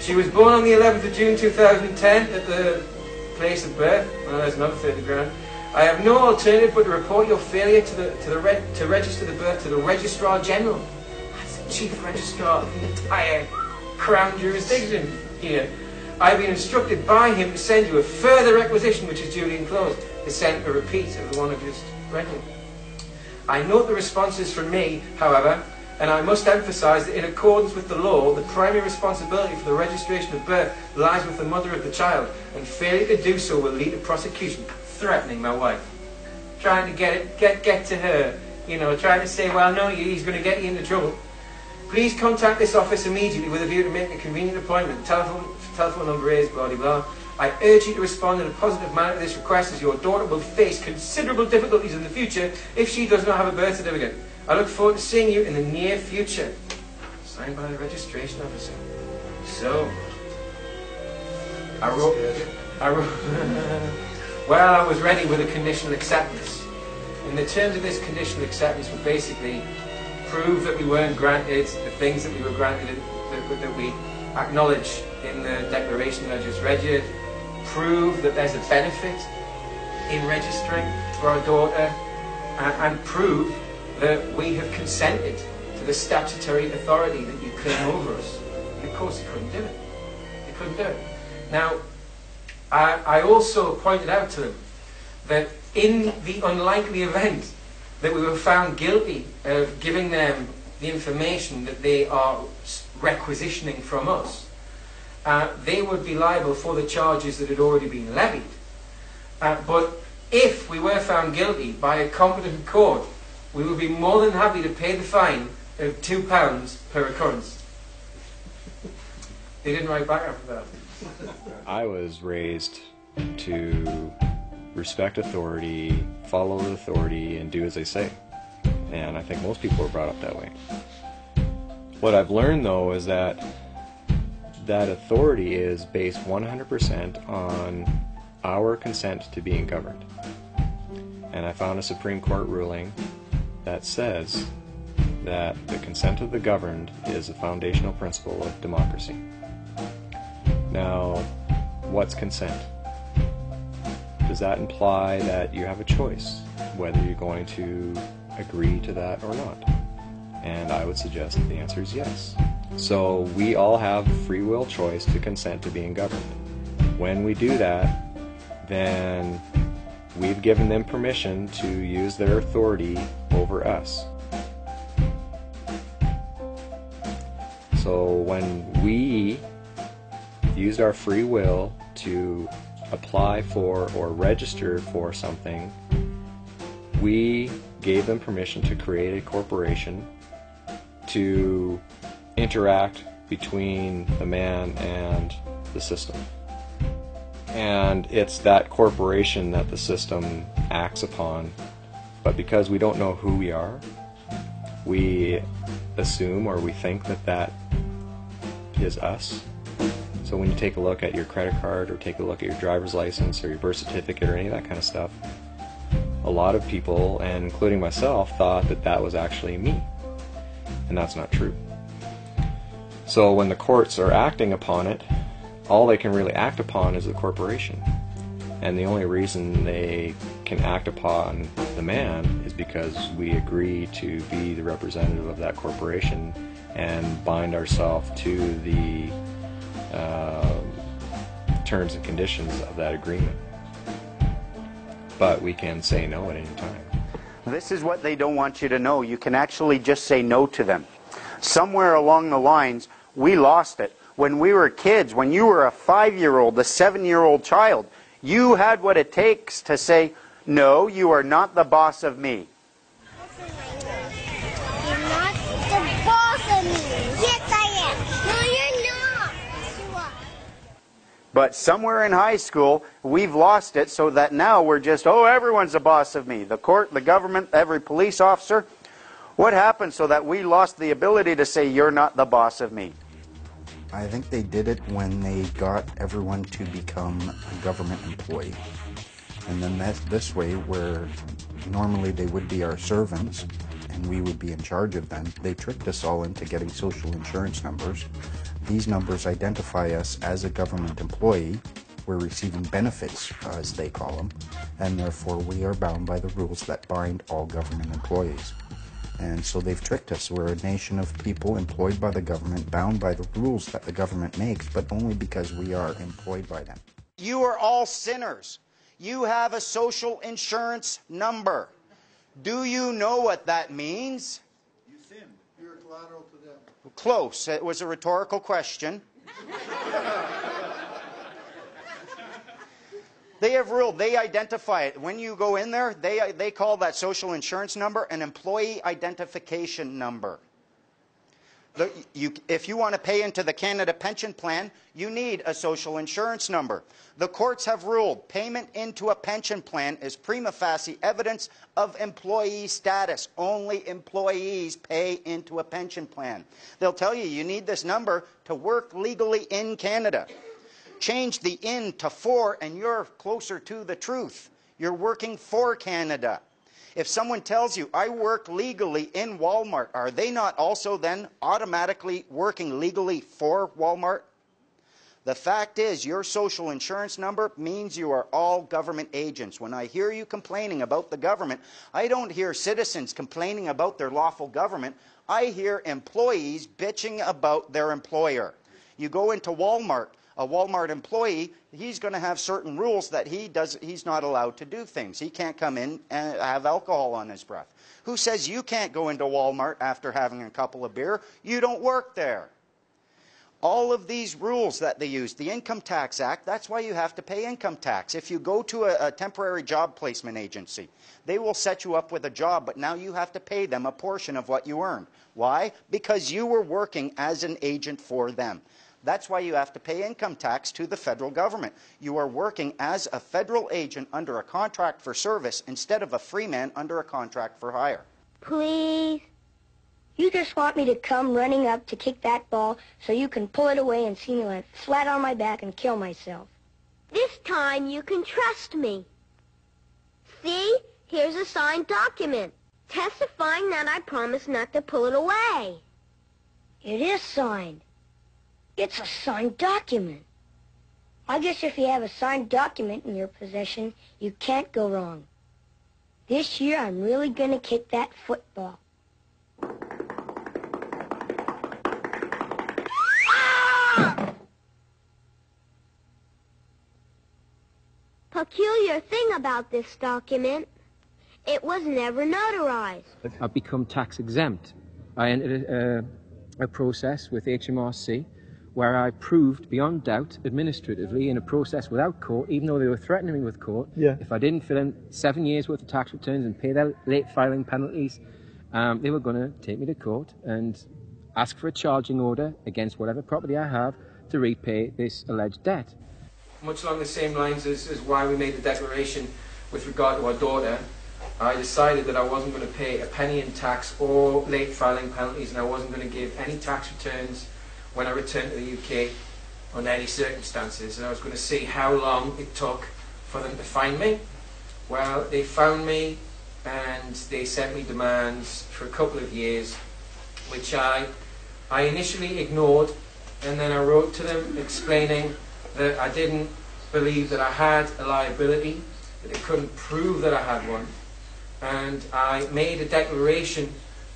She was born on the 11th of June 2010 at the place of birth. Well, there's another 30 grand. I have no alternative but to report your failure to register the birth to the Registrar General. That's the Chief Registrar of the entire Crown jurisdiction here. I have been instructed by him to send you a further requisition which is duly enclosed, to send a repeat of the one I've just read you. I note the responses from me, however, and I must emphasise that in accordance with the law, the primary responsibility for the registration of birth lies with the mother of the child, and failure to do so will lead to prosecution. Threatening my wife, trying to get to her, you know, trying to say, well, no, he's going to get you into trouble. Please contact this office immediately with a view to making a convenient appointment. Telephone number is blah blah blah. I urge you to respond in a positive manner to this request, as your daughter will face considerable difficulties in the future if she does not have a birth certificate. I look forward to seeing you in the near future. Signed by the registration officer. So, I wrote well, I was ready with a conditional acceptance. And the terms of this conditional acceptance were basically prove that we weren't granted the things that we were granted, that we acknowledge in the declaration that I just read you. Prove that there's a benefit in registering for our daughter, and prove that we have consented to for the statutory authority that you claim over us. And of course, they couldn't do it. They couldn't do it. Now, I also pointed out to them that in the unlikely event that we were found guilty of giving them the information that they are requisitioning from us, they would be liable for the charges that had already been levied. But if we were found guilty by a competent court, we would be more than happy to pay the fine of £2 per occurrence. They didn't write back after that. I was raised to respect authority, follow the authority, and do as they say. And I think most people are brought up that way. What I've learned, though, is that that authority is based 100% on our consent to being governed. And I found a Supreme Court ruling that says that the consent of the governed is a foundational principle of democracy. Now, what's consent? Does that imply that you have a choice whether you're going to agree to that or not? And I would suggest that the answer is yes. So we all have free will choice to consent to being governed. When we do that, then we've given them permission to use their authority over us. So when we used our free will to apply for or register for something, we gave them permission to create a corporation to interact between the man and the system. And it's that corporation that the system acts upon. But because we don't know who we are, we assume or we think that that is us. So when you take a look at your credit card or take a look at your driver's license or your birth certificate or any of that kind of stuff, a lot of people, and including myself, thought that that was actually me. And that's not true. So when the courts are acting upon it, all they can really act upon is the corporation. And the only reason they can act upon the man is because we agree to be the representative of that corporation and bind ourselves to the terms and conditions of that agreement. But we can say no at any time. This is what they don't want you to know. You can actually just say no to them. Somewhere along the lines, we lost it. When we were kids, when you were a 5-year-old, a 7-year-old child, you had what it takes to say, no, you are not the boss of me. You're not the boss of me. Yes, I am. No, you're not. Yes, you are. But somewhere in high school, we've lost it so that now we're just, oh, everyone's the boss of me. The court, the government, every police officer. What happened so that we lost the ability to say, you're not the boss of me? I think they did it when they got everyone to become a government employee. And then this way, where normally they would be our servants and we would be in charge of them, they tricked us all into getting social insurance numbers. These numbers identify us as a government employee. We're receiving benefits, as they call them, and therefore we are bound by the rules that bind all government employees. And so they've tricked us. We're a nation of people employed by the government, bound by the rules that the government makes, but only because we are employed by them. You are all sinners. You have a social insurance number. Do you know what that means? You sin. You're collateral to them. Close. It was a rhetorical question. They have ruled, they identify it. When you go in there, they call that social insurance number an employee identification number. If you want to pay into the Canada Pension Plan, you need a social insurance number. The courts have ruled payment into a pension plan is prima facie evidence of employee status. Only employees pay into a pension plan. They'll tell you you need this number to work legally in Canada. Change the in to for and you're closer to the truth. You're working for Canada. If someone tells you, I work legally in Walmart, are they not also then automatically working legally for Walmart? The fact is, your social insurance number means you are all government agents. When I hear you complaining about the government, I don't hear citizens complaining about their lawful government. I hear employees bitching about their employer. You go into Walmart, a Walmart employee, he's going to have certain rules that he's not allowed to do things. He can't come in and have alcohol on his breath. Who says you can't go into Walmart after having a couple of beer? You don't work there. All of these rules that they use, the Income Tax Act, that's why you have to pay income tax. If you go to a temporary job placement agency, they will set you up with a job, but now you have to pay them a portion of what you earned. Why? Because you were working as an agent for them. That's why you have to pay income tax to the federal government. You are working as a federal agent under a contract for service instead of a free man under a contract for hire. Please? You just want me to come running up to kick that ball so you can pull it away and see me land flat on my back and kill myself. This time you can trust me. See? Here's a signed document testifying that I promise not to pull it away. It is signed. It's a signed document. I guess if you have a signed document in your possession, you can't go wrong. This year I'm really going to kick that football. Peculiar thing about this document, it was never notarized. I've become tax exempt. I entered a process with HMRC where I proved beyond doubt administratively in a process without court, even though they were threatening me with court, if I didn't fill in 7 years worth of tax returns and pay their late filing penalties, they were going to take me to court and ask for a charging order against whatever property I have to repay this alleged debt. Much along the same lines as why we made the declaration with regard to our daughter, I decided that I wasn't going to pay a penny in tax or late filing penalties, and I wasn't going to give any tax returns when I returned to the UK under any circumstances. And I was going to see how long it took for them to find me. Well, they found me and they sent me demands for a couple of years, which I initially ignored, and then I wrote to them explaining that I didn't believe that I had a liability, that they couldn't prove that I had one, and I made a declaration,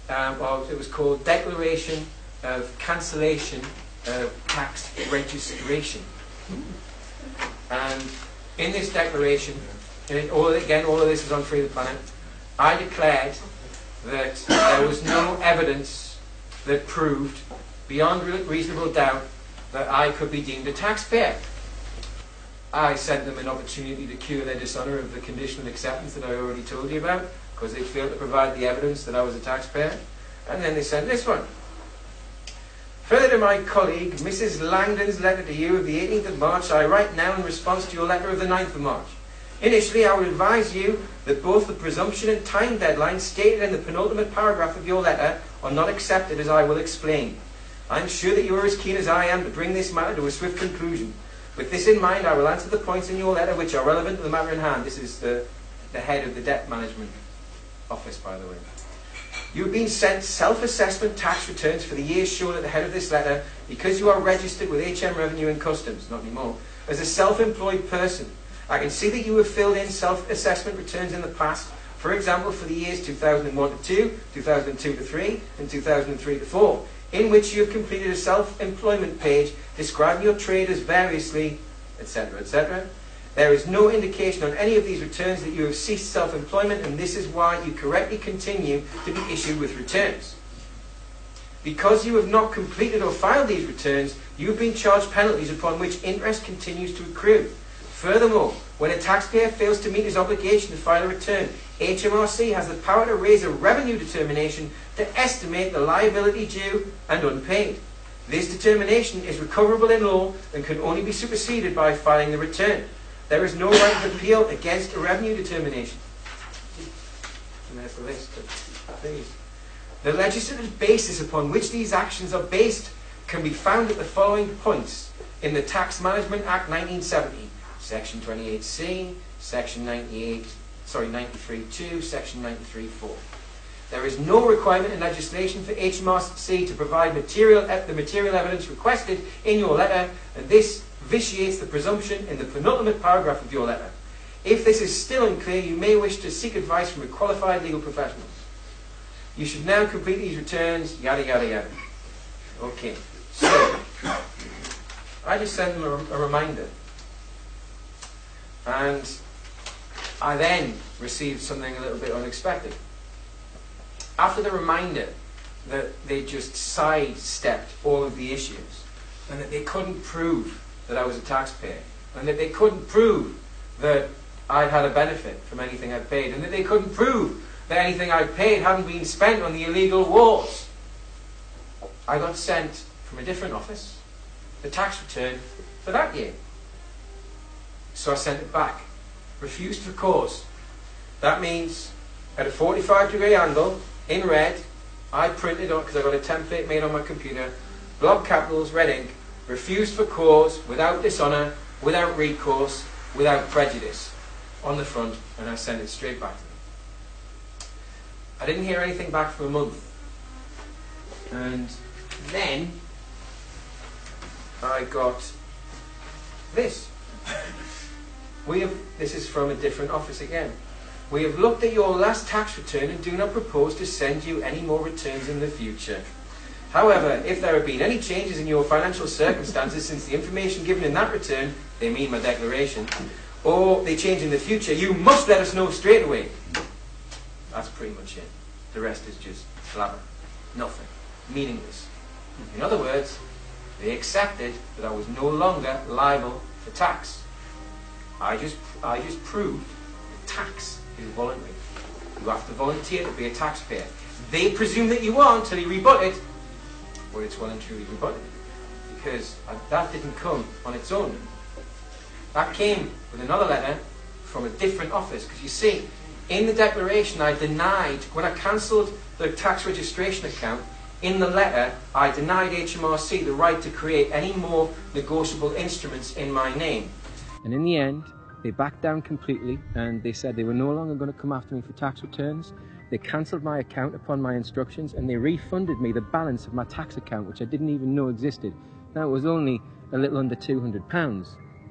it was called Declaration of Cancellation of Tax Registration. And in this declaration, and all of this is on Free the Planet, I declared that there was no evidence that proved beyond reasonable doubt that I could be deemed a taxpayer. I sent them an opportunity to cure their dishonour of the conditional acceptance that I already told you about, because they failed to provide the evidence that I was a taxpayer. And then they sent this one. Further to my colleague, Mrs. Langdon's letter to you of the 18th of March, I write now in response to your letter of the 9th of March. Initially, I would advise you that both the presumption and time deadline stated in the penultimate paragraph of your letter are not accepted, as I will explain. I am sure that you are as keen as I am to bring this matter to a swift conclusion. With this in mind, I will answer the points in your letter which are relevant to the matter in hand. This is the head of the Debt Management Office, by the way. You have been sent self-assessment tax returns for the years shown at the head of this letter because you are registered with HM Revenue and Customs, not anymore, as a self-employed person. I can see that you have filled in self-assessment returns in the past, for example, for the years 2001 to 2, 2002 to 3, and 2003 to 4, in which you have completed a self-employment page describing your trade as variously, etc., etc. There is no indication on any of these returns that you have ceased self-employment, and this is why you correctly continue to be issued with returns. Because you have not completed or filed these returns, you have been charged penalties upon which interest continues to accrue. Furthermore, when a taxpayer fails to meet his obligation to file a return, HMRC has the power to raise a revenue determination to estimate the liability due and unpaid. This determination is recoverable in law and can only be superseded by filing the return. There is no right of appeal against a revenue determination. And there's the list of these. The legislative basis upon which these actions are based can be found at the following points in the Tax Management Act 1970, Section 28C, Section 93.2, Section 93.4. There is no requirement in legislation for HMRC to provide the material evidence requested in your letter, and this vitiates the presumption in the penultimate paragraph of your letter. If this is still unclear, you may wish to seek advice from a qualified legal professional. You should now complete these returns, yada yada yada. Okay, so I just sent them a reminder. And I then received something a little bit unexpected. After the reminder that they just sidestepped all of the issues, and that they couldn't prove that I was a taxpayer, and that they couldn't prove that I'd had a benefit from anything I'd paid, and that they couldn't prove that anything I'd paid hadn't been spent on the illegal wars, I got sent from a different office the tax return for that year. So I sent it back. Refused for cause. That means at a 45-degree angle, in red, I printed on, because I got a template made on my computer, block capitals, red ink, refused for cause, without dishonour, without recourse, without prejudice, on the front, and I sent it straight back to them. I didn't hear anything back for a month. And then I got this. This is from a different office again. We have looked at your last tax return and do not propose to send you any more returns in the future. However, if there have been any changes in your financial circumstances since the information given in that return, they mean my declaration, or they change in the future, you must let us know straight away. That's pretty much it. The rest is just flabber. Nothing. Meaningless. In other words, they accepted that I was no longer liable for tax. I just proved that tax is voluntary. You have to volunteer to be a taxpayer. They presume that you are until you rebut it, or it's well and truly rebutted. Because that didn't come on its own. That came with another letter from a different office. Because you see, in the declaration I denied, when I cancelled the tax registration account, in the letter I denied HMRC the right to create any more negotiable instruments in my name. And in the end, they backed down completely and they said they were no longer going to come after me for tax returns. They cancelled my account upon my instructions and they refunded me the balance of my tax account, which I didn't even know existed. Now, it was only a little under £200,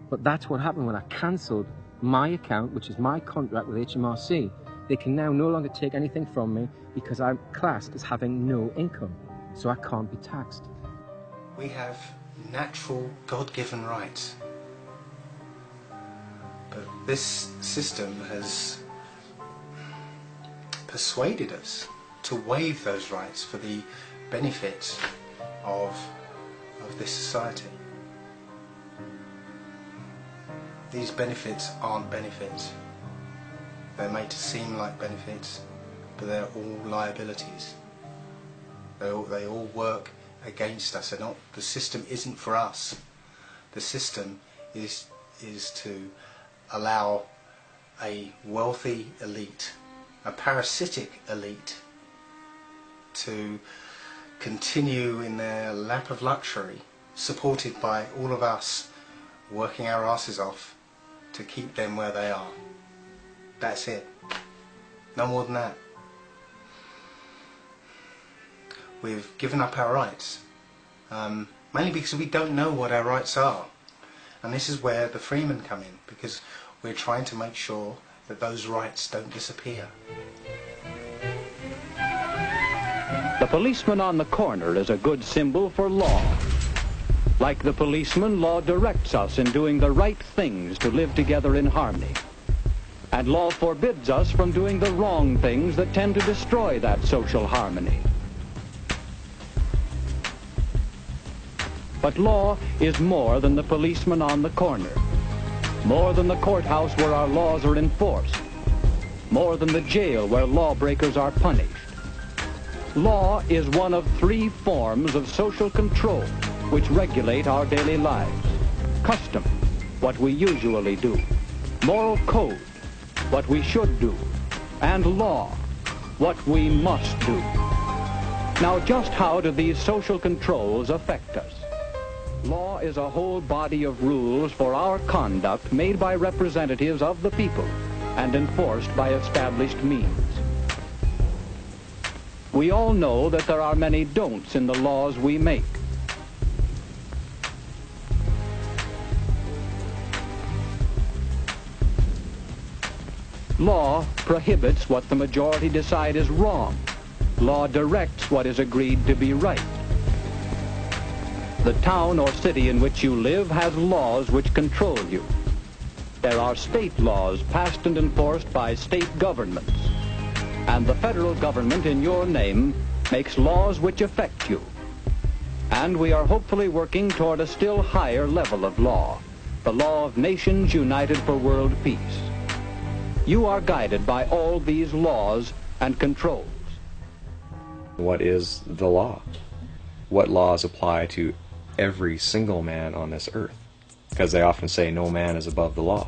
but that's what happened when I cancelled my account, which is my contract with HMRC. They can now no longer take anything from me because I'm classed as having no income, so I can't be taxed. We have natural, God-given rights. But this system has persuaded us to waive those rights for the benefit of this society. These benefits aren't benefits. They're made to seem like benefits, but they're all liabilities. They all work against us. The system isn't for us. The system is to allow a wealthy elite, a parasitic elite, to continue in their lap of luxury, supported by all of us working our asses off to keep them where they are. That's it. No more than that. We've given up our rights, mainly because we don't know what our rights are. And this is where the freemen come in, because we're trying to make sure that those rights don't disappear. The policeman on the corner is a good symbol for law. Like the policeman, law directs us in doing the right things to live together in harmony. And law forbids us from doing the wrong things that tend to destroy that social harmony. But law is more than the policeman on the corner, more than the courthouse where our laws are enforced, more than the jail where lawbreakers are punished. Law is one of three forms of social control which regulate our daily lives. Custom, what we usually do. Moral code, what we should do. And law, what we must do. Now, just how do these social controls affect us? Law is a whole body of rules for our conduct made by representatives of the people and enforced by established means. We all know that there are many don'ts in the laws we make. Law prohibits what the majority decide is wrong. Law directs what is agreed to be right. The town or city in which you live has laws which control you. There are state laws passed and enforced by state governments. And the federal government in your name makes laws which affect you. And we are hopefully working toward a still higher level of law, the law of nations united for world peace. You are guided by all these laws and controls. What is the law? What laws apply to every single man on this earth? Because they often say no man is above the law.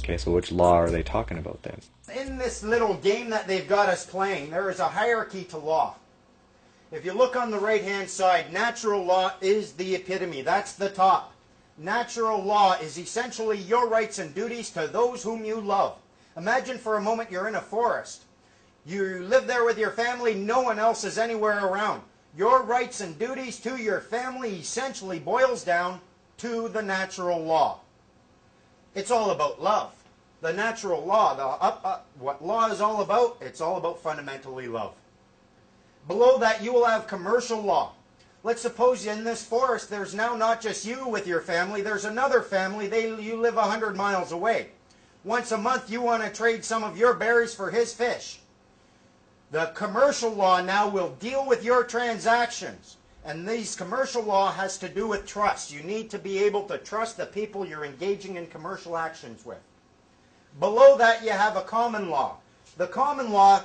Okay, so which law are they talking about then? In this little game that they've got us playing, there is a hierarchy to law. If you look on the right-hand side, natural law is the epitome. That's the top. Natural law is essentially your rights and duties to those whom you love. Imagine for a moment you're in a forest. You live there with your family, no one else is anywhere around. Your rights and duties to your family essentially boils down to the natural law. It's all about love. The natural law, what law is all about, it's all about fundamentally love. Below that you will have commercial law. Let's suppose in this forest there's now not just you with your family, there's another family, you live 100 miles away. Once a month you want to trade some of your berries for his fish. The commercial law now will deal with your transactions. And these commercial law has to do with trust. You need to be able to trust the people you're engaging in commercial actions with. Below that you have a common law. The common law,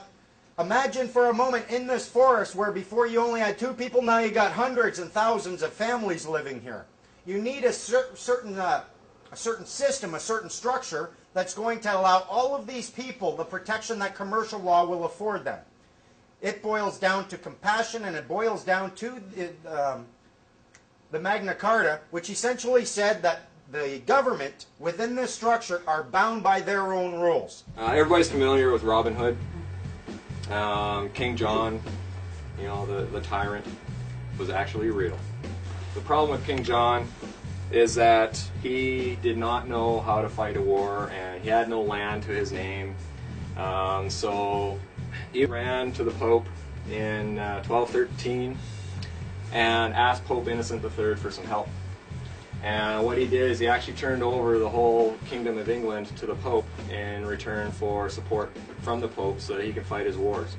imagine for a moment in this forest where before you only had 2 people, now you got hundreds and thousands of families living here. You need a certain system, a certain structure that's going to allow all of these people the protection that commercial law will afford them. It boils down to compassion, and it boils down to the Magna Carta, which essentially said that the government within this structure are bound by their own rules. Everybody's familiar with Robin Hood. King John, you know, the tyrant, was actually real. The problem with King John is that he did not know how to fight a war, and he had no land to his name. So he ran to the Pope in 1213 and asked Pope Innocent III for some help. And what he did is he actually turned over the whole Kingdom of England to the Pope in return for support from the Pope so that he could fight his wars.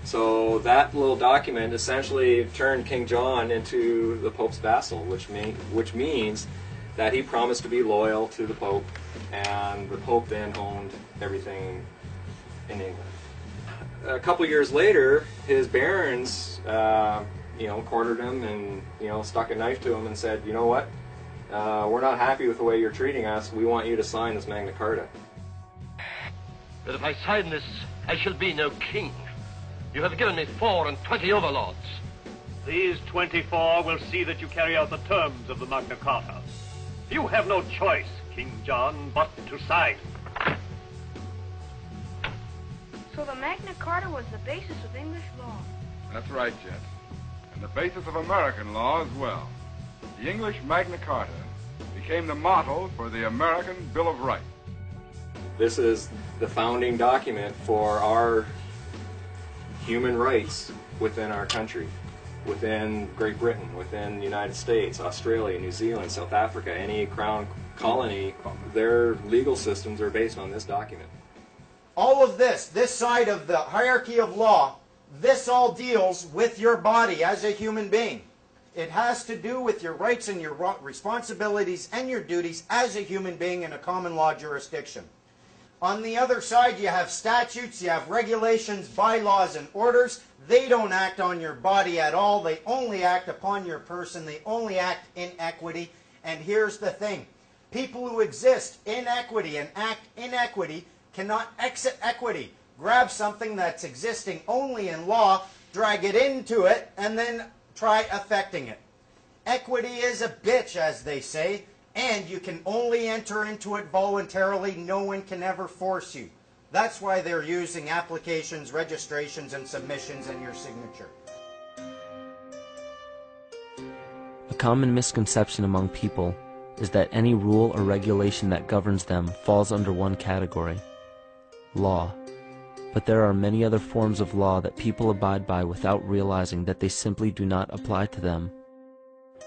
So that little document essentially turned King John into the Pope's vassal, which means that he promised to be loyal to the Pope, and the Pope then owned everything in England. A couple years later, his barons cornered him and stuck a knife to him and said, you know what, we're not happy with the way you're treating us, we want you to sign this Magna Carta. But if I sign this, I shall be no king. You have given me 24 overlords. These 24 will see that you carry out the terms of the Magna Carta. You have no choice, King John, but to sign. So the Magna Carta was the basis of English law. That's right, Jet. And the basis of American law as well. The English Magna Carta became the model for the American Bill of Rights. This is the founding document for our human rights within our country, within Great Britain, within the United States, Australia, New Zealand, South Africa, any crown colony, their legal systems are based on this document. All of this side of the hierarchy of law, this all deals with your body as a human being. It has to do with your rights and your responsibilities and your duties as a human being in a common law jurisdiction. On the other side, you have statutes, you have regulations, bylaws, and orders. They don't act on your body at all. They only act upon your person. They only act in equity. And here's the thing. People who exist in equity and act in equity cannot exit equity. Grab something that's existing only in law, drag it into it, and then try affecting it. Equity is a bitch, as they say, and you can only enter into it voluntarily. No one can ever force you. That's why they're using applications, registrations, and submissions and your signature. A common misconception among people is that any rule or regulation that governs them falls under one category, law. But there are many other forms of law that people abide by without realizing that they simply do not apply to them.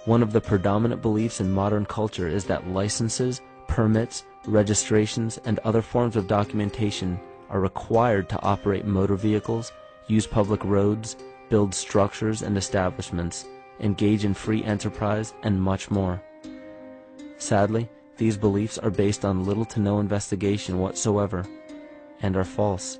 One of the predominant beliefs in modern culture is that licenses, permits, registrations, and other forms of documentation are required to operate motor vehicles, use public roads, build structures and establishments, engage in free enterprise, and much more. Sadly, these beliefs are based on little to no investigation whatsoever, and are false.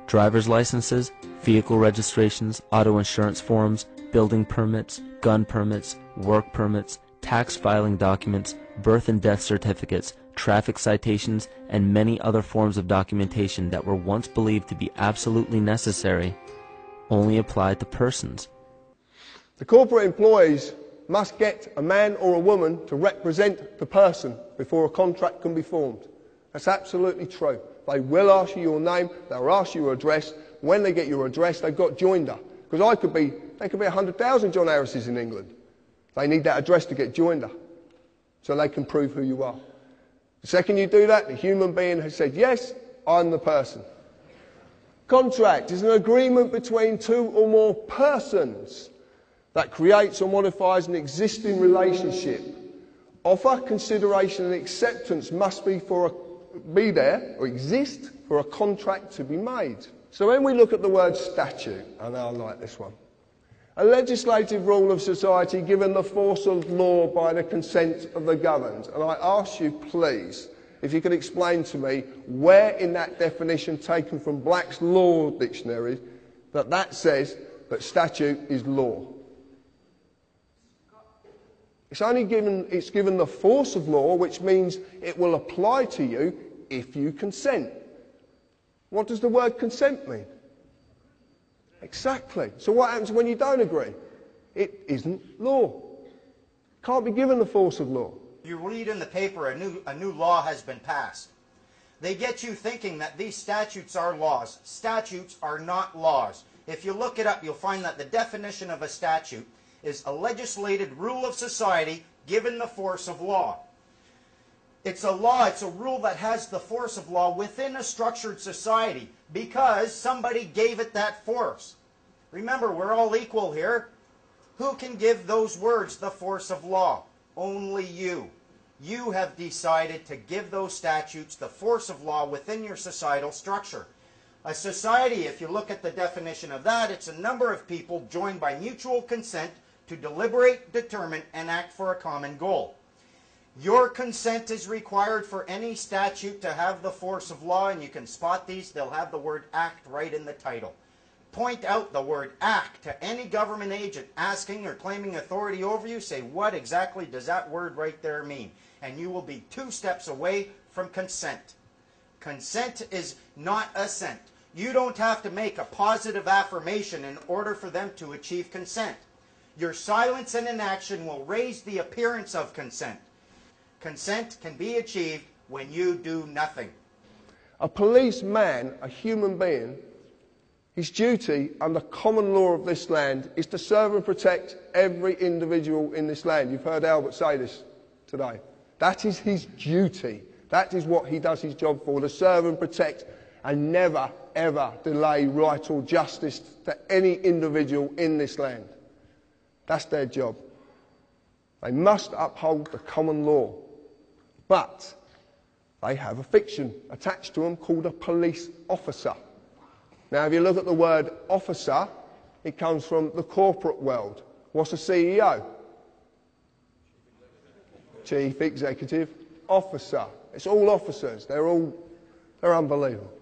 Driver's licenses, vehicle registrations, auto insurance forms, building permits, gun permits, work permits, tax filing documents, birth and death certificates, traffic citations, and many other forms of documentation that were once believed to be absolutely necessary only apply to persons. The corporate employees must get a man or a woman to represent the person before a contract can be formed. That's absolutely true. They will ask you your name, they'll ask you your address. When they get your address, they've got joinder. Because there could be 100,000 John Harrises in England. They need that address to get joinder, so they can prove who you are. The second you do that, the human being has said, yes, I'm the person. Contract is an agreement between two or more persons that creates or modifies an existing relationship. Offer, consideration and acceptance must be there or exist for a contract to be made. So when we look at the word statute, and I like this one, a legislative rule of society given the force of law by the consent of the governed. And I ask you, please, if you could explain to me where in that definition taken from Black's Law Dictionary that says that statute is law. It's given the force of law, which means it will apply to you if you consent. What does the word consent mean? Exactly. So what happens when you don't agree? It isn't law. Can't be given the force of law. You read in the paper a new law has been passed. They get you thinking that these statutes are laws. Statutes are not laws. If you look it up, you'll find that the definition of a statute is a legislated rule of society given the force of law. It's a law, it's a rule that has the force of law within a structured society because somebody gave it that force. Remember, we're all equal here. Who can give those words the force of law? Only you. You have decided to give those statutes the force of law within your societal structure. A society, if you look at the definition of that, it's a number of people joined by mutual consent to deliberate, determine, and act for a common goal. Your consent is required for any statute to have the force of law, and you can spot these. They'll have the word act right in the title. Point out the word act to any government agent asking or claiming authority over you. Say, what exactly does that word right there mean? And you will be 2 steps away from consent. Consent is not assent. You don't have to make a positive affirmation in order for them to achieve consent. Your silence and inaction will raise the appearance of consent. Consent can be achieved when you do nothing. A policeman, a human being, his duty under common law of this land is to serve and protect every individual in this land. You've heard Albert say this today. That is his duty. That is what he does his job for, to serve and protect and never, ever delay right or justice to any individual in this land. That's their job. They must uphold the common law. But they have a fiction attached to them called a police officer. Now, if you look at the word officer, it comes from the corporate world. What's a CEO? Chief Executive Officer. It's all officers. They're unbelievable.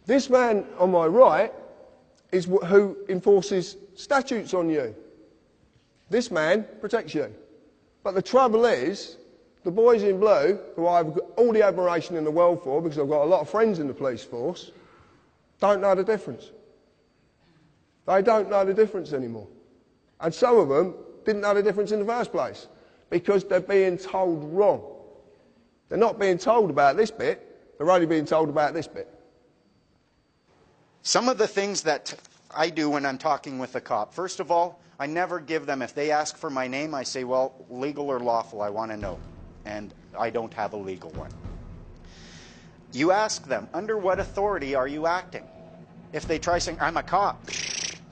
This man on my right is who enforces statutes on you. This man protects you. But the trouble is, the boys in blue, who I've got all the admiration in the world for, because I've got a lot of friends in the police force, don't know the difference. They don't know the difference anymore. And some of them didn't know the difference in the first place, because they're being told wrong. They're not being told about this bit, they're only being told about this bit. Some of the things that I do when I'm talking with a cop, first of all, I never give them, if they ask for my name, I say, well, legal or lawful, I want to know. And I don't have a legal one. You ask them, under what authority are you acting? If they try saying, I'm a cop,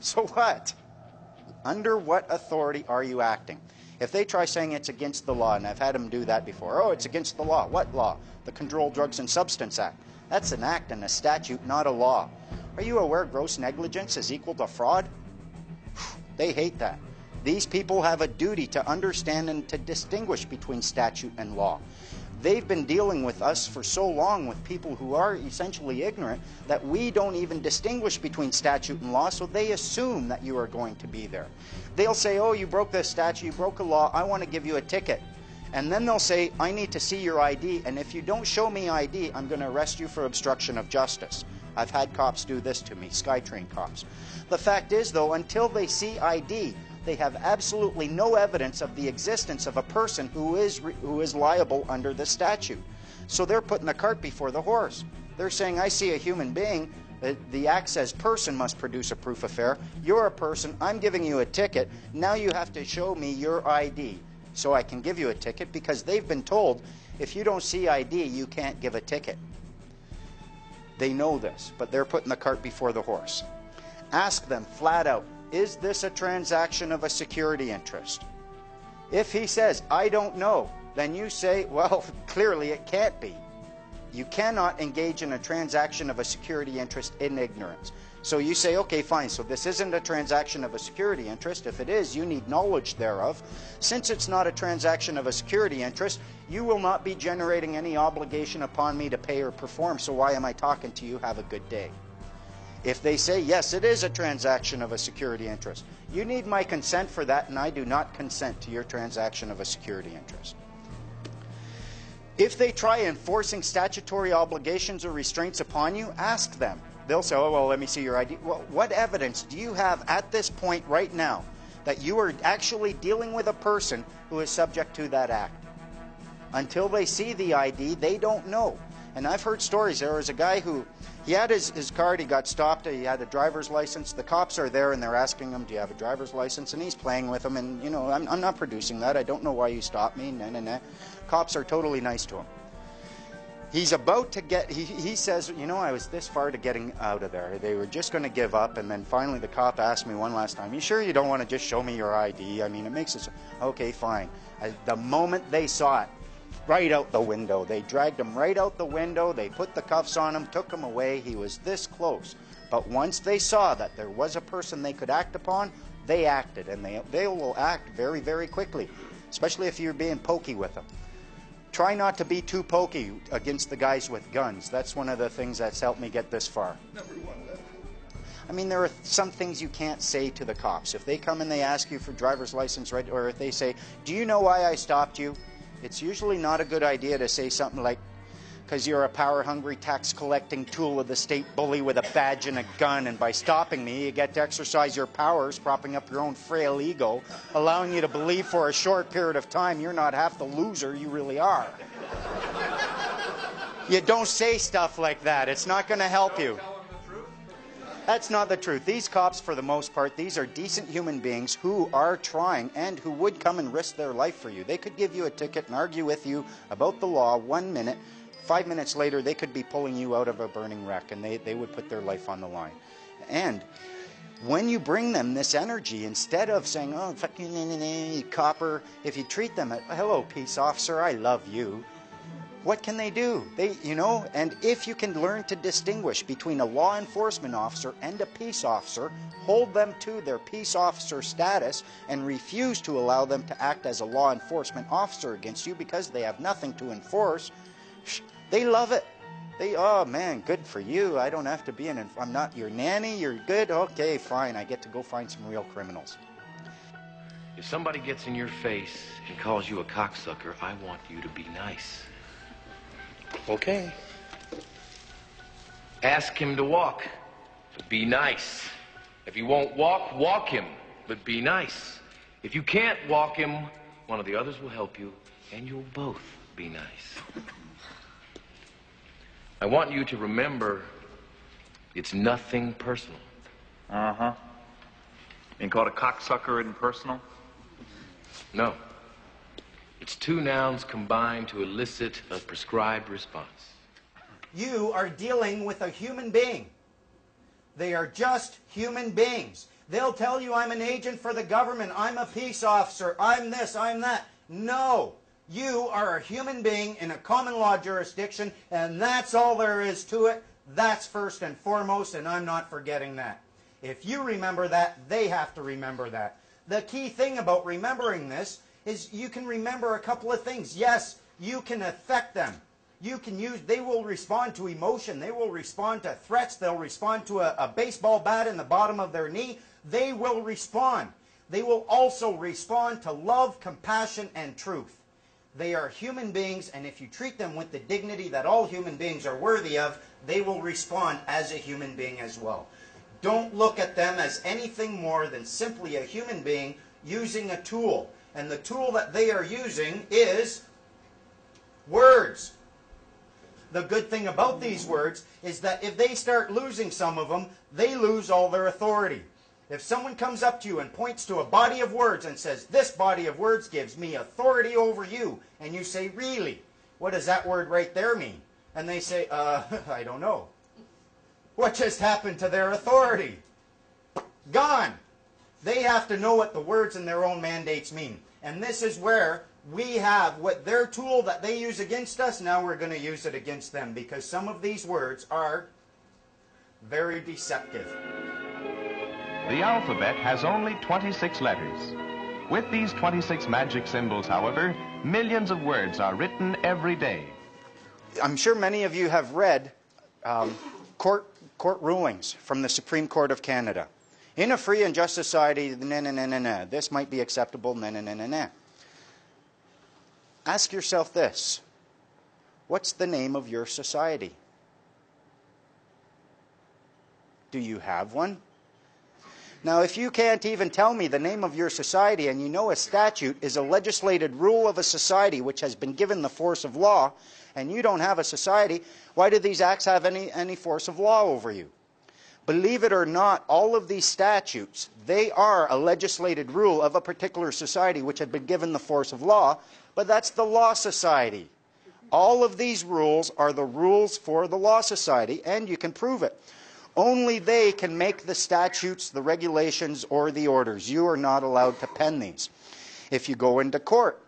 so what? Under what authority are you acting? If they try saying it's against the law, and I've had them do that before, oh, it's against the law. What law? The Controlled Drugs and Substance Act. That's an act and a statute, not a law. Are you aware gross negligence is equal to fraud? They hate that. These people have a duty to understand and to distinguish between statute and law. They've been dealing with us for so long with people who are essentially ignorant that we don't even distinguish between statute and law, so they assume that you are going to be there. They'll say, oh, you broke the statute, you broke a law, I want to give you a ticket. And then they'll say, I need to see your ID, and if you don't show me ID, I'm going to arrest you for obstruction of justice. I've had cops do this to me, SkyTrain cops. The fact is, though, until they see ID, they have absolutely no evidence of the existence of a person who is liable under the statute. So they're putting the cart before the horse. They're saying, I see a human being. The Act says person must produce a proof of fare. You're a person. I'm giving you a ticket. Now you have to show me your ID so I can give you a ticket, because they've been told if you don't see ID, you can't give a ticket. They know this, but they're putting the cart before the horse. Ask them flat out, is this a transaction of a security interest? If he says, I don't know, then you say, well, clearly it can't be. You cannot engage in a transaction of a security interest in ignorance. So you say, okay, fine, so this isn't a transaction of a security interest. If it is, you need knowledge thereof. Since it's not a transaction of a security interest, you will not be generating any obligation upon me to pay or perform, so why am I talking to you? Have a good day. If they say, yes, it is a transaction of a security interest, you need my consent for that, and I do not consent to your transaction of a security interest. If they try enforcing statutory obligations or restraints upon you, ask them. They'll say, oh, well, let me see your ID. Well, what evidence do you have at this point right now that you are actually dealing with a person who is subject to that act? Until they see the ID, they don't know. And I've heard stories. There was a guy who, he had his card, he got stopped, he had a driver's license. The cops are there and they're asking him, do you have a driver's license? And he's playing with them, and, you know, I'm not producing that. I don't know why you stopped me. Nah, nah, nah. Cops are totally nice to him. He's about to get, he says, you know, I was this far to getting out of there. They were just going to give up, and then finally the cop asked me one last time, you sure you don't want to just show me your ID? I mean, it makes it so, okay, fine. The moment they saw it, right out the window. They dragged him right out the window. They put the cuffs on him, took him away. He was this close. But once they saw that there was a person they could act upon, they acted, and they will act very, very quickly, especially if you're being pokey with them. Try not to be too pokey against the guys with guns. That's one of the things that's helped me get this far. I mean, there are some things you can't say to the cops. If they come and they ask you for driver's license, right, or if they say, do you know why I stopped you? It's usually not a good idea to say something like, because you're a power-hungry, tax-collecting tool of the state bully with a badge and a gun, and by stopping me, you get to exercise your powers, propping up your own frail ego, allowing you to believe for a short period of time you're not half the loser you really are. You don't say stuff like that. It's not going to help you. That's not the truth. These cops, for the most part, these are decent human beings who are trying and who would come and risk their life for you. They could give you a ticket and argue with you about the law 1 minute. 5 minutes later, they could be pulling you out of a burning wreck, and they would put their life on the line. And when you bring them this energy, instead of saying, oh, fucking copper, if you treat them, hello, peace officer, I love you, what can they do? You know, and if you can learn to distinguish between a law enforcement officer and a peace officer, hold them to their peace officer status and refuse to allow them to act as a law enforcement officer against you because they have nothing to enforce, they love it. Oh man, good for you. I don't have to be I'm not your nanny. You're good. Okay, fine. I get to go find some real criminals. If somebody gets in your face and calls you a cocksucker, I want you to be nice. Okay. Ask him to walk, but be nice. If he won't walk, walk him, but be nice. If you can't walk him, one of the others will help you, and you'll both be nice. I want you to remember it's nothing personal. Uh-huh. Being called a cocksucker isn't personal? No. It's two nouns combined to elicit a prescribed response. You are dealing with a human being. They are just human beings. They'll tell you, I'm an agent for the government, I'm a peace officer, I'm this, I'm that. No. You are a human being in a common law jurisdiction, and that's all there is to it. That's first and foremost, and I'm not forgetting that. If you remember that, they have to remember that. The key thing about remembering this is you can remember a couple of things. Yes, you can affect them. You can use, they will respond to emotion. They will respond to threats. They'll respond to a baseball bat in the bottom of their knee. They will respond. They will also respond to love, compassion, and truth. They are human beings, and if you treat them with the dignity that all human beings are worthy of, they will respond as a human being as well. Don't look at them as anything more than simply a human being using a tool. And the tool that they are using is words. The good thing about these words is that if they start losing some of them, they lose all their authority. If someone comes up to you and points to a body of words and says, this body of words gives me authority over you, and you say, really? What does that word right there mean? And they say, I don't know. What just happened to their authority? Gone. They have to know what the words in their own mandates mean. And this is where we have what their tool that they use against us, now we're going to use it against them, because some of these words are very deceptive. The alphabet has only 26 letters. With these 26 magic symbols, however, millions of words are written every day. I'm sure many of you have read court rulings from the Supreme Court of Canada. In a free and just society, this might be acceptable, Ask yourself this. What's the name of your society? Do you have one? Now, if you can't even tell me the name of your society, and you know a statute is a legislated rule of a society which has been given the force of law, and you don't have a society, why do these acts have any force of law over you? Believe it or not, all of these statutes, they are a legislated rule of a particular society which had been given the force of law, but that's the law society. All of these rules are the rules for the law society, and you can prove it. Only they can make the statutes, the regulations, or the orders. You are not allowed to pen these. If you go into court,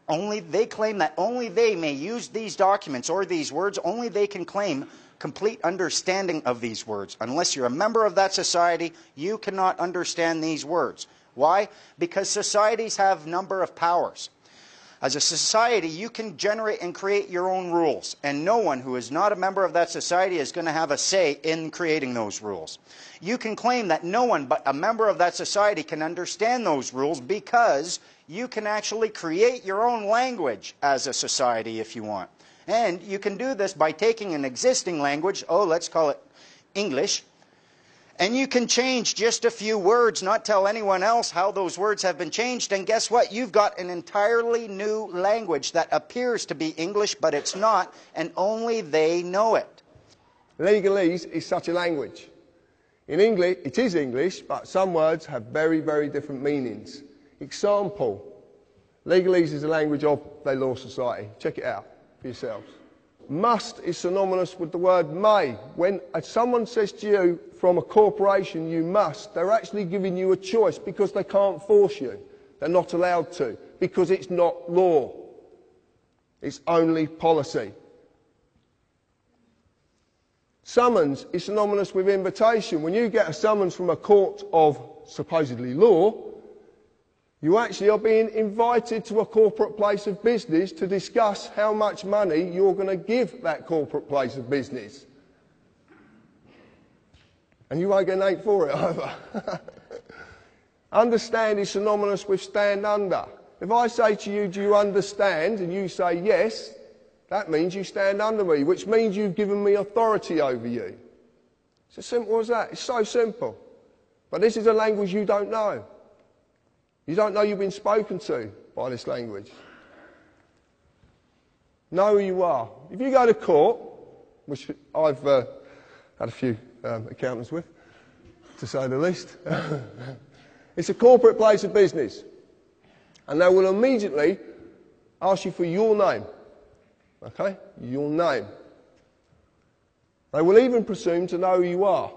they claim that only they may use these documents or these words, only they can claim complete understanding of these words. Unless you're a member of that society, you cannot understand these words. Why? Because societies have a number of powers. As a society, you can generate and create your own rules, and no one who is not a member of that society is going to have a say in creating those rules. You can claim that no one but a member of that society can understand those rules because you can actually create your own language as a society if you want. And you can do this by taking an existing language, let's call it English, and you can change just a few words, not tell anyone else how those words have been changed, and guess what? You've got an entirely new language that appears to be English, but it's not, and only they know it. Legalese is such a language. In English, it is English, but some words have very, very different meanings. Example, legalese is a language of the Law Society. Check it out for yourselves. Must is synonymous with the word may. When someone says to you from a corporation, you must, they're actually giving you a choice because they can't force you. They're not allowed to because it's not law. It's only policy. Summons is synonymous with invitation. When you get a summons from a court of supposedly law, you actually are being invited to a corporate place of business to discuss how much money you're going to give that corporate place of business. And you won't get an 8 for it either. Understand is synonymous with stand under. If I say to you, do you understand? And you say yes, that means you stand under me, which means you've given me authority over you. It's as simple as that. It's so simple. But this is a language you don't know. You don't know you've been spoken to by this language. Know who you are. If you go to court, which I've had a few accountants with, to say the least, it's a corporate place of business. And they will immediately ask you for your name. Okay? Your name. They will even presume to know who you are,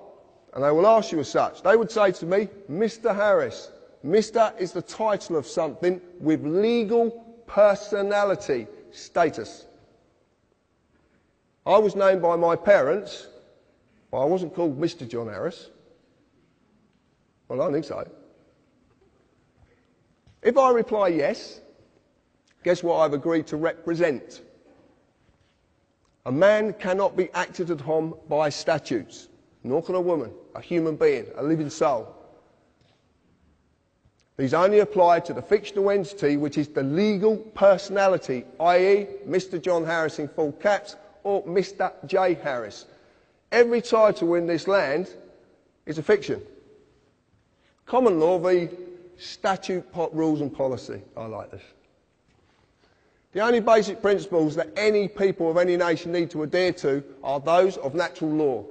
and they will ask you as such. They would say to me, Mr. Harris. Mr. is the title of something with legal personality status. I was named by my parents, but I wasn't called Mr. John Harris. Well, I don't think so. If I reply yes, guess what I've agreed to represent? A man cannot be acted upon by statutes, nor can a woman, a human being, a living soul. These only apply to the fictional entity which is the legal personality, i.e. Mr. John Harris in full caps or Mr. J. Harris. Every title in this land is a fiction. Common law v. statute, rules and policy. I like this. The only basic principles that any people of any nation need to adhere to are those of natural law,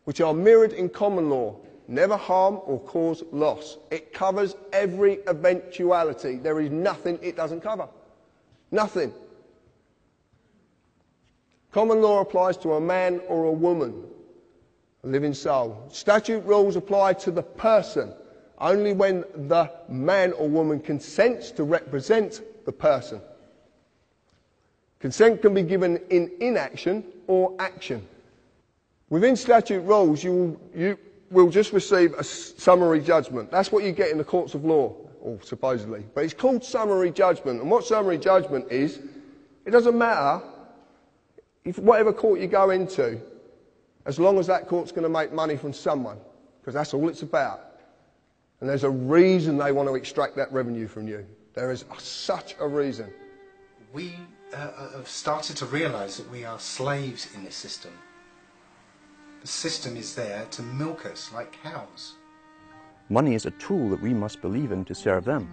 which are mirrored in common law. Never harm or cause loss. It covers every eventuality. There is nothing it doesn't cover. Nothing. Common law applies to a man or a woman, a living soul. Statute rules apply to the person only when the man or woman consents to represent the person. Consent can be given in inaction or action. Within statute rules, you will just receive a summary judgment. That's what you get in the courts of law, or supposedly. But it's called summary judgment. And what summary judgment is, it doesn't matter if whatever court you go into, as long as that court's going to make money from someone, because that's all it's about. And there's a reason they want to extract that revenue from you. There is such a reason. We have started to realise that we are slaves in this system. The system is there to milk us like cows. Money is a tool that we must believe in to serve them.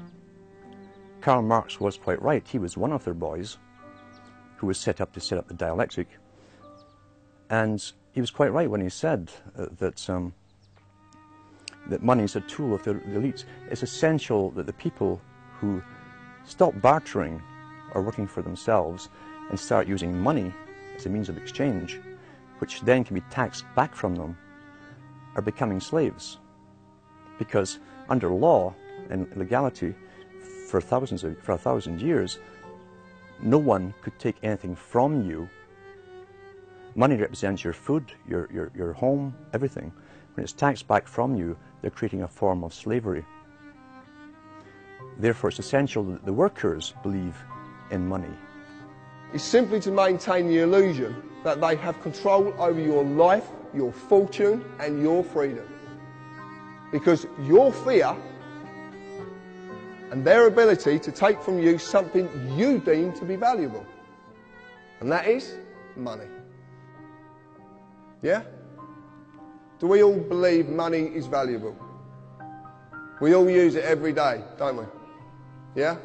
Karl Marx was quite right. He was one of their boys who was set up to set up the dialectic. And he was quite right when he said that money is a tool of the elites. It's essential that the people who stop bartering or working for themselves and start using money as a means of exchange, which then can be taxed back from them, are becoming slaves. Because under law and legality, for 1,000 years, no one could take anything from you. Money represents your food, your home, everything. When it's taxed back from you, they're creating a form of slavery. Therefore, it's essential that the workers believe in money. It's simply to maintain the illusion that they have control over your life, your fortune and your freedom. Because your fear and their ability to take from you something you deem to be valuable. And that is money. Yeah? Do we all believe money is valuable? We all use it every day, don't we? Yeah?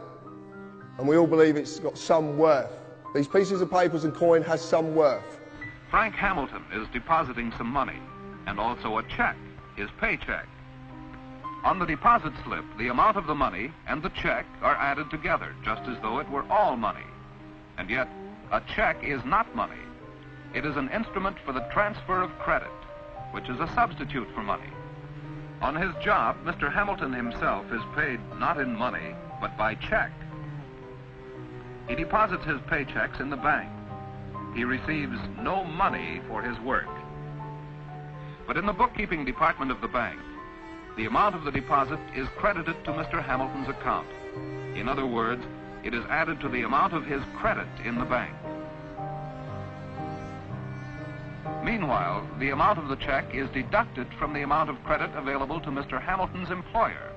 And we all believe it's got some worth. These pieces of papers and coin has some worth. Frank Hamilton is depositing some money, and also a check, his paycheck. On the deposit slip, the amount of the money and the check are added together, just as though it were all money. And yet, a check is not money. It is an instrument for the transfer of credit, which is a substitute for money. On his job, Mr. Hamilton himself is paid not in money, but by check. He deposits his paychecks in the bank. He receives no money for his work. But in the bookkeeping department of the bank, the amount of the deposit is credited to Mr. Hamilton's account. In other words, it is added to the amount of his credit in the bank. Meanwhile, the amount of the check is deducted from the amount of credit available to Mr. Hamilton's employer.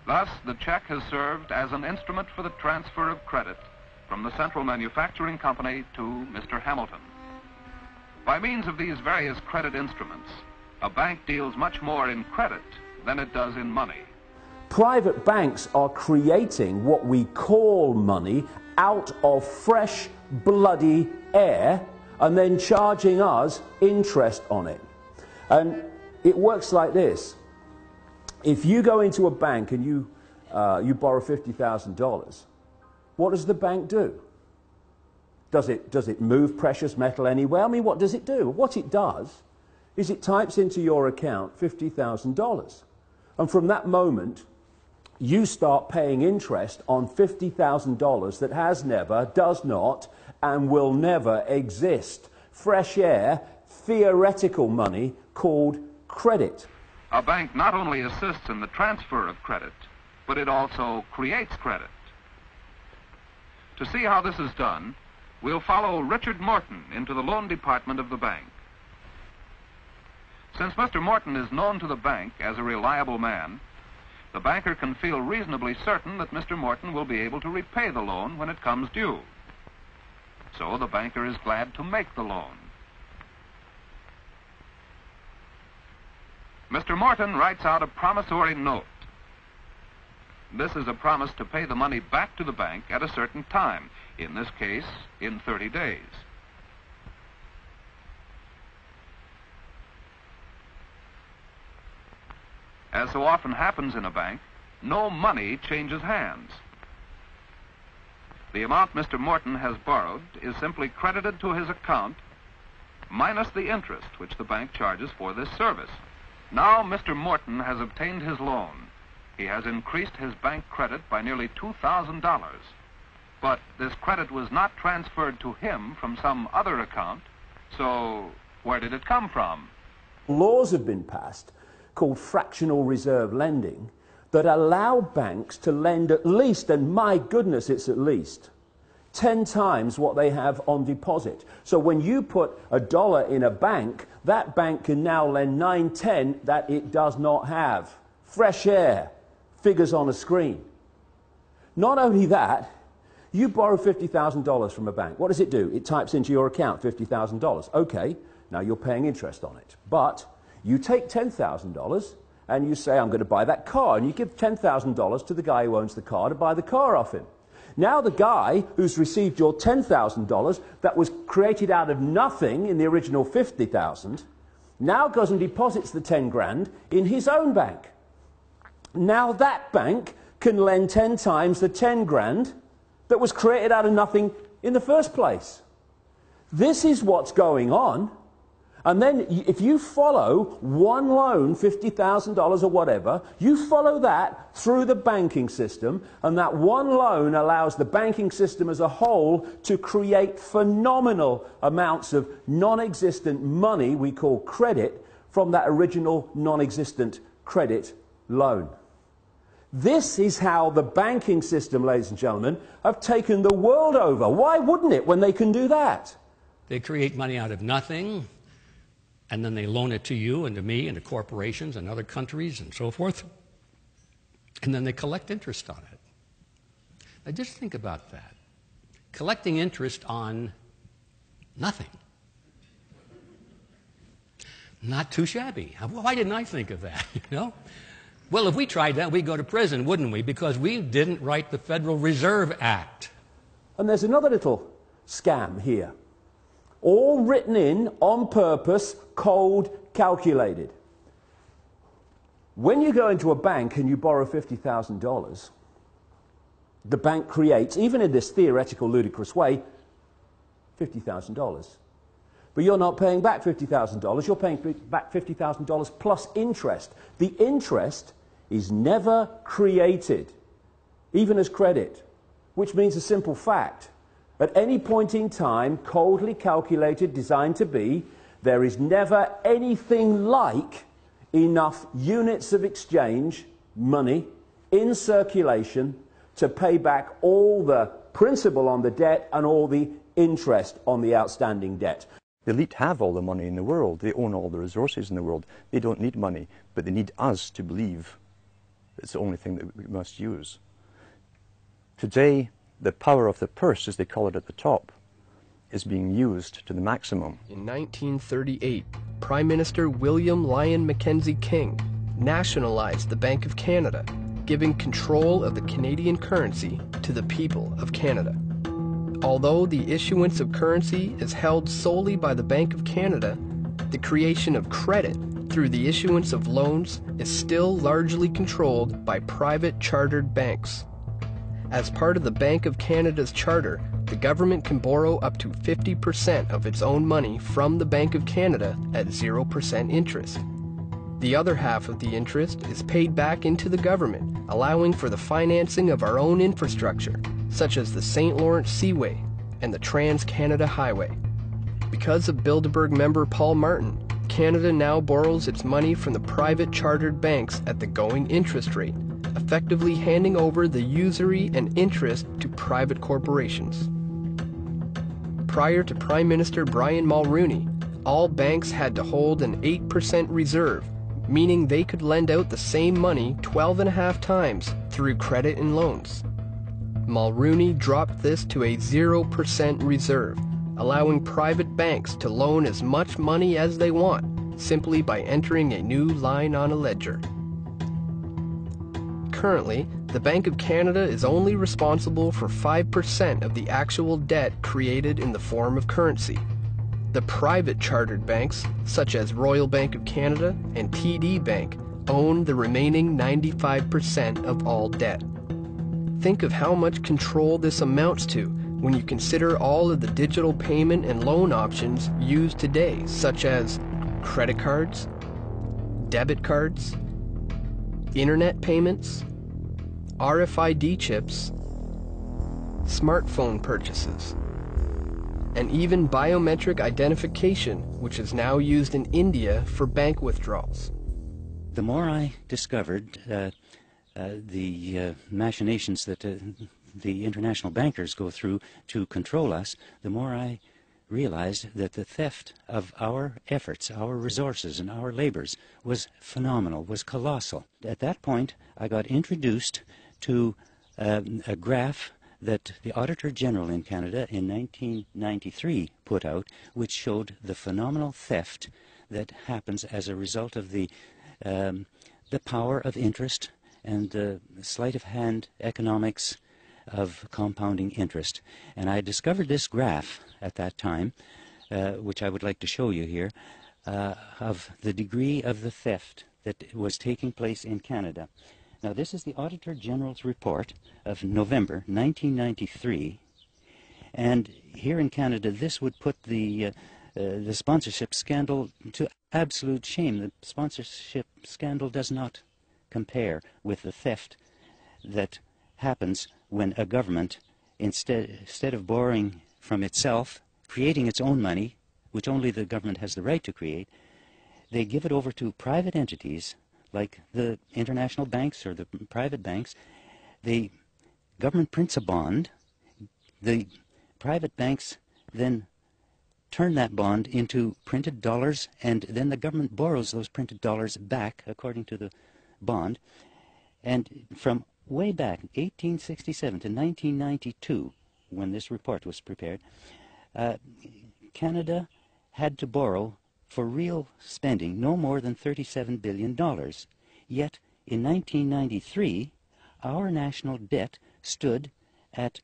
Thus, the check has served as an instrument for the transfer of credit from the Central Manufacturing Company to Mr. Hamilton. By means of these various credit instruments, a bank deals much more in credit than it does in money. Private banks are creating what we call money out of fresh, bloody air and then charging us interest on it. And it works like this. If you go into a bank and you borrow $50,000, what does the bank do? Does it move precious metal anywhere? I mean, what does it do? What it does is it types into your account $50,000. And from that moment, you start paying interest on $50,000 that has never, does not, and will never exist. Fresh air, theoretical money called credit. A bank not only assists in the transfer of credit, but it also creates credit. To see how this is done, we'll follow Richard Morton into the loan department of the bank. Since Mr. Morton is known to the bank as a reliable man, the banker can feel reasonably certain that Mr. Morton will be able to repay the loan when it comes due. So the banker is glad to make the loan. Mr. Morton writes out a promissory note. This is a promise to pay the money back to the bank at a certain time, in this case, in 30 days. As so often happens in a bank, no money changes hands. The amount Mr. Morton has borrowed is simply credited to his account, minus the interest which the bank charges for this service. Now Mr. Morton has obtained his loan. He has increased his bank credit by nearly $2,000. But this credit was not transferred to him from some other account, so where did it come from? Laws have been passed called fractional reserve lending that allow banks to lend at least, and my goodness, it's at least 10 times what they have on deposit. So when you put $1 in a bank, that bank can now lend 9/10 that it does not have. Fresh air, figures on a screen. Not only that, you borrow $50,000 from a bank. What does it do? It types into your account $50,000. Okay, now you're paying interest on it. But you take $10,000 and you say, I'm going to buy that car, and you give $10,000 to the guy who owns the car to buy the car off him. Now the guy who's received your $10,000 that was created out of nothing in the original $50,000 now goes and deposits the 10 grand in his own bank. Now that bank can lend 10 times the 10 grand that was created out of nothing in the first place. This is what's going on. And then if you follow one loan, $50,000 or whatever, you follow that through the banking system, and that one loan allows the banking system as a whole to create phenomenal amounts of non-existent money we call credit from that original non-existent credit loan. This is how the banking system, ladies and gentlemen, have taken the world over. Why wouldn't it when they can do that? They create money out of nothing, and then they loan it to you and to me and to corporations and other countries and so forth. And then they collect interest on it. Now just think about that. Collecting interest on nothing. Not too shabby. Why didn't I think of that, you know? Well, if we tried that, we'd go to prison, wouldn't we? Because we didn't write the Federal Reserve Act. And there's another little scam here. All written in on purpose, cold, calculated. When you go into a bank and you borrow $50,000, the bank creates, even in this theoretical, ludicrous way, $50,000. But you're not paying back $50,000, you're paying back $50,000 plus interest. The interest is never created, even as credit, which means a simple fact. At any point in time, coldly calculated, designed to be, there is never anything like enough units of exchange, money, in circulation to pay back all the principal on the debt and all the interest on the outstanding debt. The elite have all the money in the world. They own all the resources in the world. They don't need money, but they need us to believe it's the only thing that we must use. Today, the power of the purse, as they call it at the top, is being used to the maximum. In 1938, Prime Minister William Lyon Mackenzie King nationalized the Bank of Canada, giving control of the Canadian currency to the people of Canada. Although the issuance of currency is held solely by the Bank of Canada, the creation of credit through the issuance of loans is still largely controlled by private chartered banks. As part of the Bank of Canada's charter, the government can borrow up to 50% of its own money from the Bank of Canada at 0% interest. The other half of the interest is paid back into the government, allowing for the financing of our own infrastructure, such as the St. Lawrence Seaway and the Trans-Canada Highway. Because of Bilderberg member Paul Martin, Canada now borrows its money from the private chartered banks at the going interest rate, effectively handing over the usury and interest to private corporations. Prior to Prime Minister Brian Mulroney, all banks had to hold an 8% reserve, meaning they could lend out the same money 12.5 times through credit and loans. Mulroney dropped this to a 0% reserve, allowing private banks to loan as much money as they want, simply by entering a new line on a ledger. Currently, the Bank of Canada is only responsible for 5% of the actual debt created in the form of currency. The private chartered banks, such as Royal Bank of Canada and TD Bank, own the remaining 95% of all debt. Think of how much control this amounts to when you consider all of the digital payment and loan options used today, such as credit cards, debit cards, internet payments, RFID chips, smartphone purchases, and even biometric identification, which is now used in India for bank withdrawals. The more I discovered the machinations that the international bankers go through to control us, the more I realized that the theft of our efforts, our resources, and our labors was phenomenal, was colossal. At that point, I got introduced to a graph that the Auditor General in Canada in 1993 put out, which showed the phenomenal theft that happens as a result of the power of interest and the sleight of hand economics of compounding interest. And I discovered this graph at that time, which I would like to show you here, of the degree of the theft that was taking place in Canada. Now, this is the Auditor General's report of November 1993, and here in Canada, this would put the sponsorship scandal to absolute shame. The sponsorship scandal does not compare with the theft that happens when a government, instead of borrowing from itself, creating its own money, which only the government has the right to create, they give it over to private entities like the international banks or the private banks. The government prints a bond. The private banks then turn that bond into printed dollars, and then the government borrows those printed dollars back according to the bond. And from way back, 1867 to 1992, when this report was prepared, Canada had to borrow for real spending no more than $37 billion. Yet, in 1993, our national debt stood at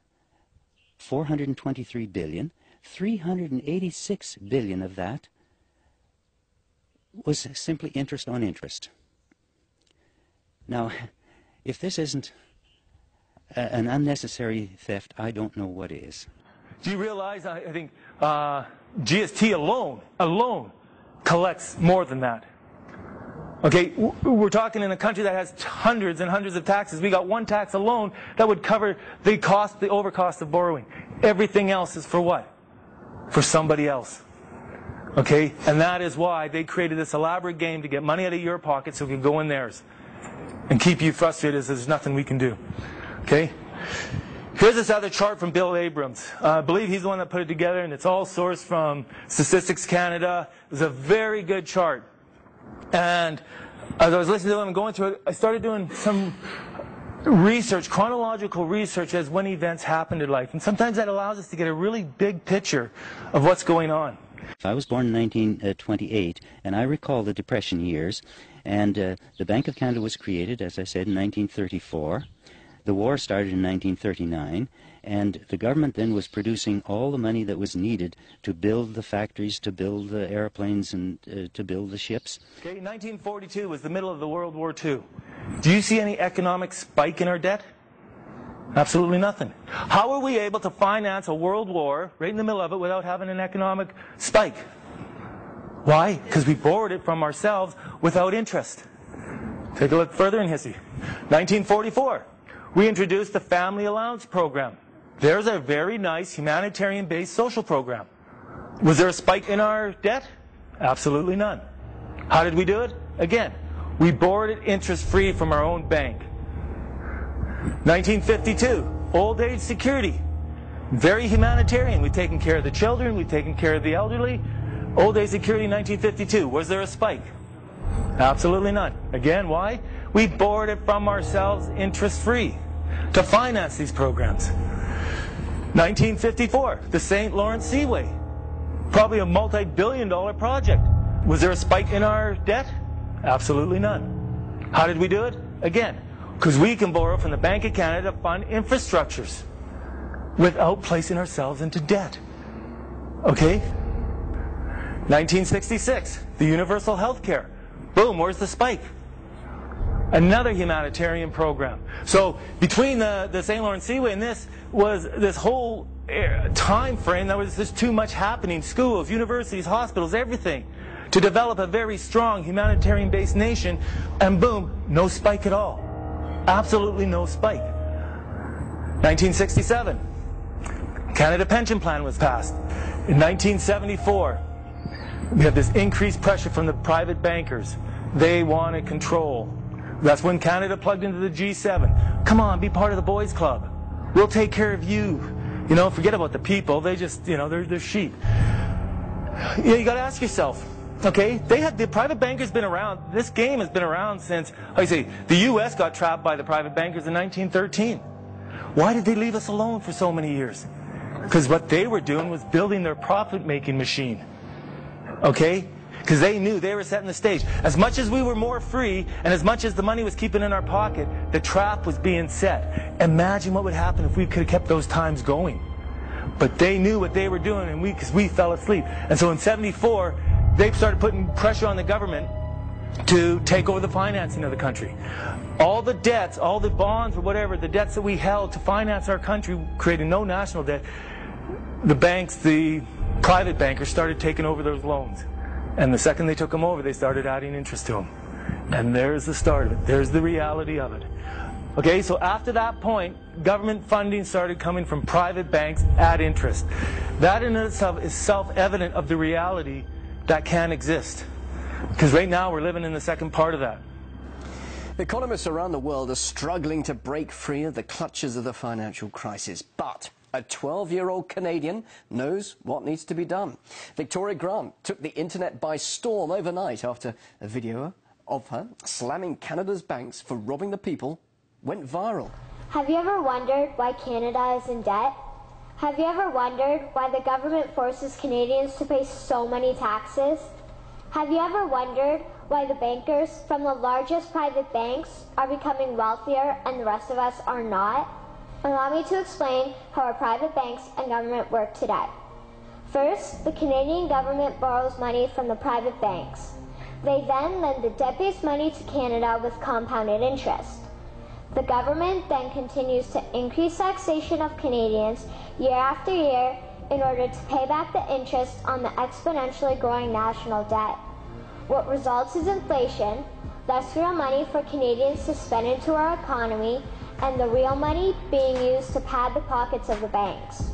$423 billion. $386 billion of that was simply interest on interest. Now, if this isn't an unnecessary theft, I don't know what is. Do you realize, I think, GST alone collects more than that? Okay, we're talking in a country that has hundreds and hundreds of taxes. We got one tax alone that would cover the cost, the overcost of borrowing. Everything else is for what? For somebody else. Okay, and that is why they created this elaborate game to get money out of your pocket so it can go in theirs and keep you frustrated as there's nothing we can do. Okay? Here's this other chart from Bill Abrams. I believe he's the one that put it together, and it's all sourced from Statistics Canada. It was a very good chart. And as I was listening to him and going through it, I started doing some research, chronological research as when events happened in life. And sometimes that allows us to get a really big picture of what's going on. I was born in 1928, and I recall the Depression years. And the Bank of Canada was created, as I said, in 1934. The war started in 1939, and the government then was producing all the money that was needed to build the factories, to build the airplanes, and to build the ships. Okay, 1942 was the middle of the World War II. Do you see any economic spike in our debt? Absolutely nothing. How are we able to finance a world war right in the middle of it without having an economic spike? Why? Because we borrowed it from ourselves without interest. Take a look further in history. 1944, we introduced the Family Allowance Program. There's a very nice humanitarian-based social program. Was there a spike in our debt? Absolutely none. How did we do it? Again, we borrowed it interest-free from our own bank. 1952, old age security. Very humanitarian. We've taken care of the children, we've taken care of the elderly. Old age security, 1952. Was there a spike? Absolutely none. Again, why? We borrowed it from ourselves interest-free to finance these programs. 1954, the St. Lawrence Seaway. Probably a multi-billion-dollar project. Was there a spike in our debt? Absolutely none. How did we do it? Again, because we can borrow from the Bank of Canada to fund infrastructures without placing ourselves into debt. Okay? 1966, the universal health care. Boom, where's the spike? Another humanitarian program. So between the St. Lawrence Seaway and this was this whole time frame, there was just too much happening. Schools, universities, hospitals, everything. To develop a very strong humanitarian-based nation, and boom, no spike at all. Absolutely no spike. 1967, Canada Pension Plan was passed. In 1974, we have this increased pressure from the private bankers. They wanted control. That's when Canada plugged into the G7. Come on, be part of the boys club. We'll take care of you. You know, forget about the people. They just, you know, they're sheep. You know, you got to ask yourself, okay, the private bankers been around. This game has been around since, I say, the U.S. got trapped by the private bankers in 1913. Why did they leave us alone for so many years? Because what they were doing was building their profit-making machine. Okay? Because they knew they were setting the stage. As much as we were more free, and as much as the money was keeping in our pocket, the trap was being set. Imagine what would happen if we could have kept those times going. But they knew what they were doing, and because we fell asleep. And so in '74, they started putting pressure on the government to take over the financing of the country. All the debts, all the bonds or whatever, the debts that we held to finance our country, creating no national debt, the banks, the private bankers started taking over those loans. And the second they took them over, they started adding interest to them. And there's the start of it. There's the reality of it. Okay, so after that point, government funding started coming from private banks at interest. That in itself is self-evident of the reality that can exist. Because right now we're living in the second part of that. Economists around the world are struggling to break free of the clutches of the financial crisis. But a 12-year-old Canadian knows what needs to be done. Victoria Grant took the internet by storm overnight after a video of her slamming Canada's banks for robbing the people went viral. Have you ever wondered why Canada is in debt? Have you ever wondered why the government forces Canadians to pay so many taxes? Have you ever wondered why the bankers from the largest private banks are becoming wealthier and the rest of us are not? Allow me to explain how our private banks and government work today. First, the Canadian government borrows money from the private banks. They then lend the debt-based money to Canada with compounded interest. The government then continues to increase taxation of Canadians year after year in order to pay back the interest on the exponentially growing national debt. What results is inflation, less real money for Canadians to spend into our economy, and the real money being used to pad the pockets of the banks.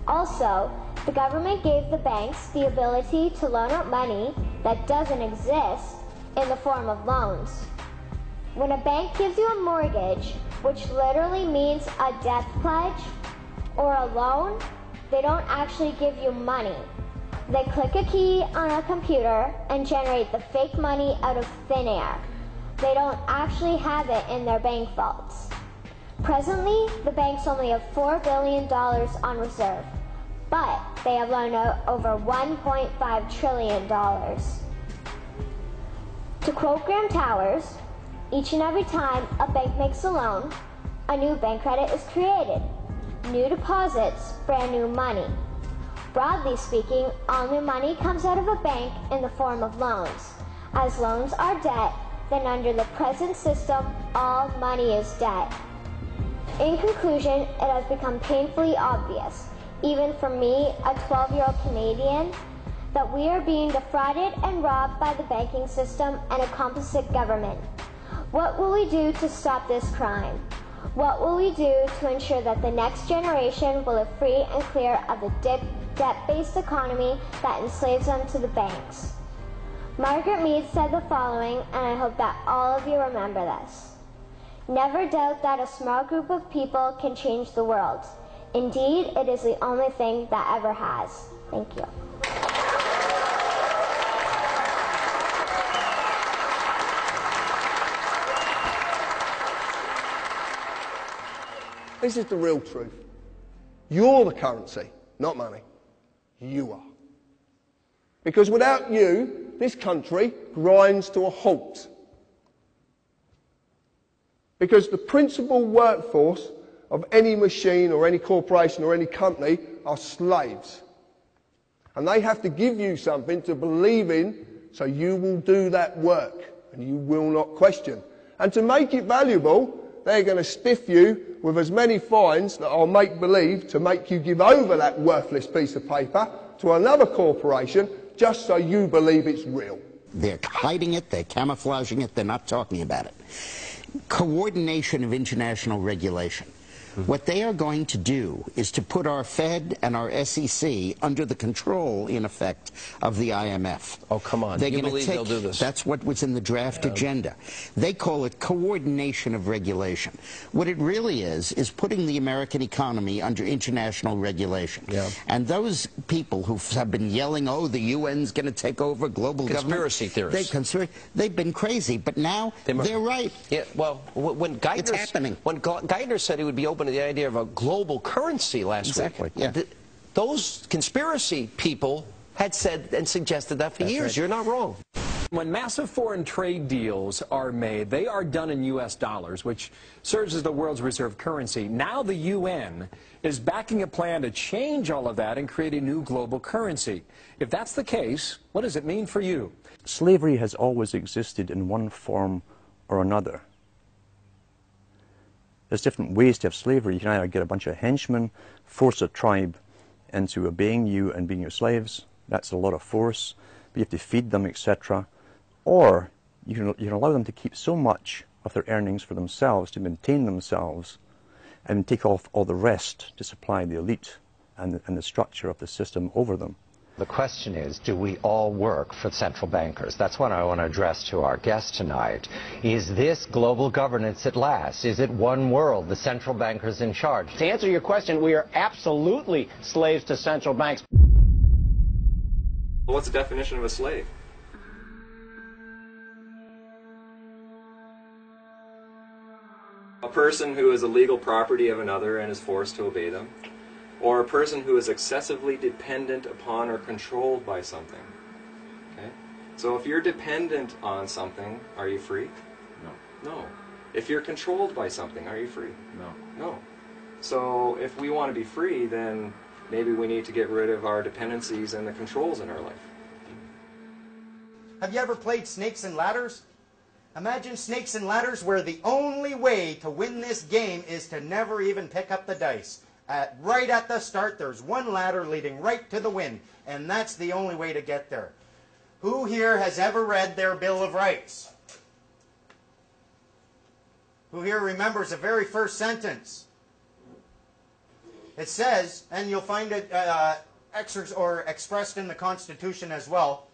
Also, the government gave the banks the ability to loan out money that doesn't exist in the form of loans. When a bank gives you a mortgage, which literally means a death pledge, or a loan, they don't actually give you money. They click a key on a computer and generate the fake money out of thin air. They don't actually have it in their bank vaults. Presently, the banks only have $4 billion on reserve, but they have loaned out over $1.5 trillion. To quote Graham Towers, each and every time a bank makes a loan, a new bank credit is created. New deposits, brand new money. Broadly speaking, all new money comes out of a bank in the form of loans. As loans are debt, then under the present system, all money is debt. In conclusion, it has become painfully obvious, even for me, a 12-year-old Canadian, that we are being defrauded and robbed by the banking system and a complicit government. What will we do to stop this crime? What will we do to ensure that the next generation will live free and clear of the debt-based economy that enslaves them to the banks? Margaret Mead said the following, and I hope that all of you remember this. Never doubt that a small group of people can change the world. Indeed, it is the only thing that ever has. Thank you. This is the real truth. You're the currency, not money. You are. Because without you, this country grinds to a halt. Because the principal workforce of any machine or any corporation or any company are slaves. And they have to give you something to believe in, so you will do that work and you will not question. And to make it valuable, they're going to stiff you with as many fines that are make-believe to make you give over that worthless piece of paper to another corporation just so you believe it's real. They're hiding it, they're camouflaging it, they're not talking about it. Coordination of international regulation. What they are going to do is to put our Fed and our SEC under the control, in effect, of the IMF. Oh, come on. You believe they'll do this? That's what was in the draft agenda. They call it coordination of regulation. What it really is putting the American economy under international regulation. Yeah. And those people who have been yelling, oh, the UN's going to take over global Conspiracy government. theorists. They've been crazy, but now they're right. Yeah, well, when It's happening. When Geithner said he would be open to the idea of a global currency last week, yeah. Those conspiracy people had said and suggested that for years. right. You're not wrong. When massive foreign trade deals are made, they are done in U.S. dollars, which serves as the world's reserve currency. Now the UN is backing a plan to change all of that and create a new global currency. If that's the case, what does it mean for you? Slavery has always existed in one form or another. There's different ways to have slavery. You can either get a bunch of henchmen, force a tribe into obeying you and being your slaves. That's a lot of force. But you have to feed them, etc. Or you can allow them to keep so much of their earnings for themselves, to maintain themselves, and take off all the rest to supply the elite and the structure of the system over them. The question is, do we all work for central bankers? That's what I want to address to our guest tonight. Is this global governance at last? Is it one world, the central bankers in charge? To answer your question, we are absolutely slaves to central banks. What's the definition of a slave? A person who is a legal property of another and is forced to obey them. Or a person who is excessively dependent upon or controlled by something. Okay? So if you're dependent on something, are you free? No. No. If you're controlled by something, are you free? No. No. So if we want to be free, then maybe we need to get rid of our dependencies and the controls in our life. Have you ever played Snakes and Ladders? Imagine Snakes and Ladders where the only way to win this game is to never even pick up the dice. Right at the start, there's one ladder leading right to the win, and that's the only way to get there. Who here has ever read their Bill of Rights? Who here remembers the very first sentence? It says, and you'll find it expressed in the Constitution as well,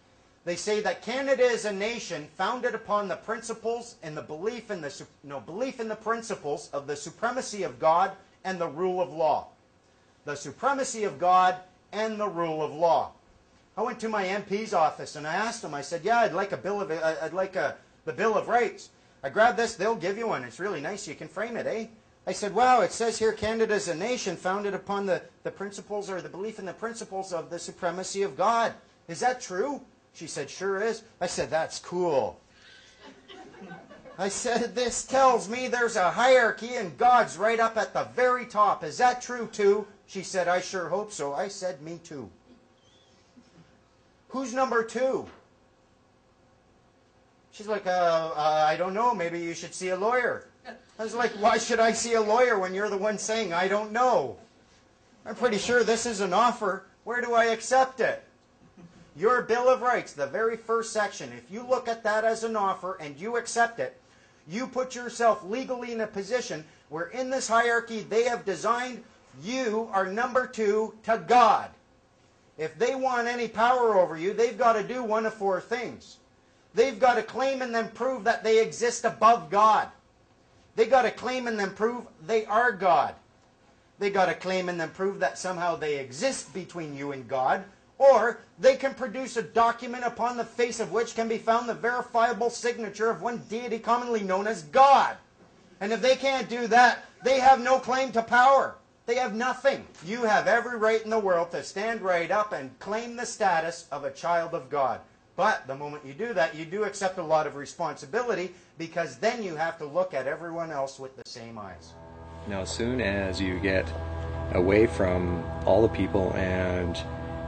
they say that Canada is a nation founded upon the principles and the belief in the principles of the supremacy of God and the rule of law. The supremacy of God and the rule of law. I went to my MP's office and I asked him, I said, yeah, I'd like the Bill of Rights. I grabbed this, they'll give you one. It's really nice, you can frame it, eh? I said, wow, it says here Canada is a nation founded upon the principles or the belief in the principles of the supremacy of God. Is that true? She said, sure is. I said, that's cool. I said, this tells me there's a hierarchy and God's right up at the very top. Is that true too? She said, I sure hope so. I said, me too. Who's number two? She's like, I don't know. Maybe you should see a lawyer. I was like, why should I see a lawyer when you're the one saying, I don't know? I'm pretty sure this is an offer. Where do I accept it? Your Bill of Rights, the very first section, if you look at that as an offer and you accept it, you put yourself legally in a position where in this hierarchy they have designed you are number 2 to God. If they want any power over you, they've got to do one of 4 things. They've got to claim and then prove that they exist above God. They've got to claim and then prove they are God. They've got to claim and then prove that somehow they exist between you and God. Or they can produce a document upon the face of which can be found the verifiable signature of one deity commonly known as God. And if they can't do that, they have no claim to power. They have nothing. You have every right in the world to stand right up and claim the status of a child of God. But the moment you do that, you do accept a lot of responsibility, because then you have to look at everyone else with the same eyes. Now, as soon as you get away from all the people and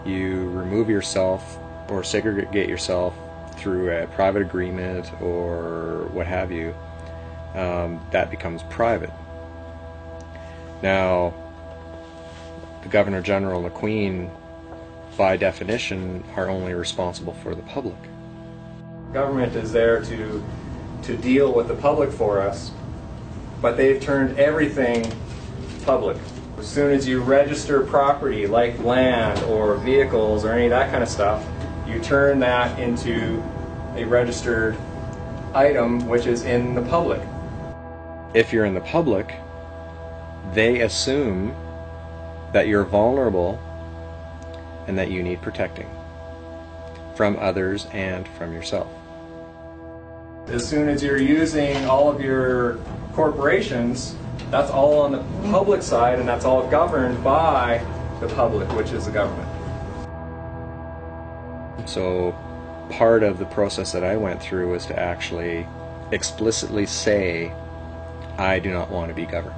you remove yourself or segregate yourself through a private agreement or what have you, that becomes private. Now, the Governor General and the Queen, by definition, are only responsible for the public. Government is there to deal with the public for us, but they've turned everything public. As soon as you register property like land or vehicles or any of that kind of stuff, you turn that into a registered item which is in the public. If you're in the public, they assume that you're vulnerable and that you need protecting from others and from yourself. As soon as you're using all of your corporations, that's all on the public side, and that's all governed by the public, which is the government. So part of the process that I went through was to actually explicitly say, I do not want to be governed.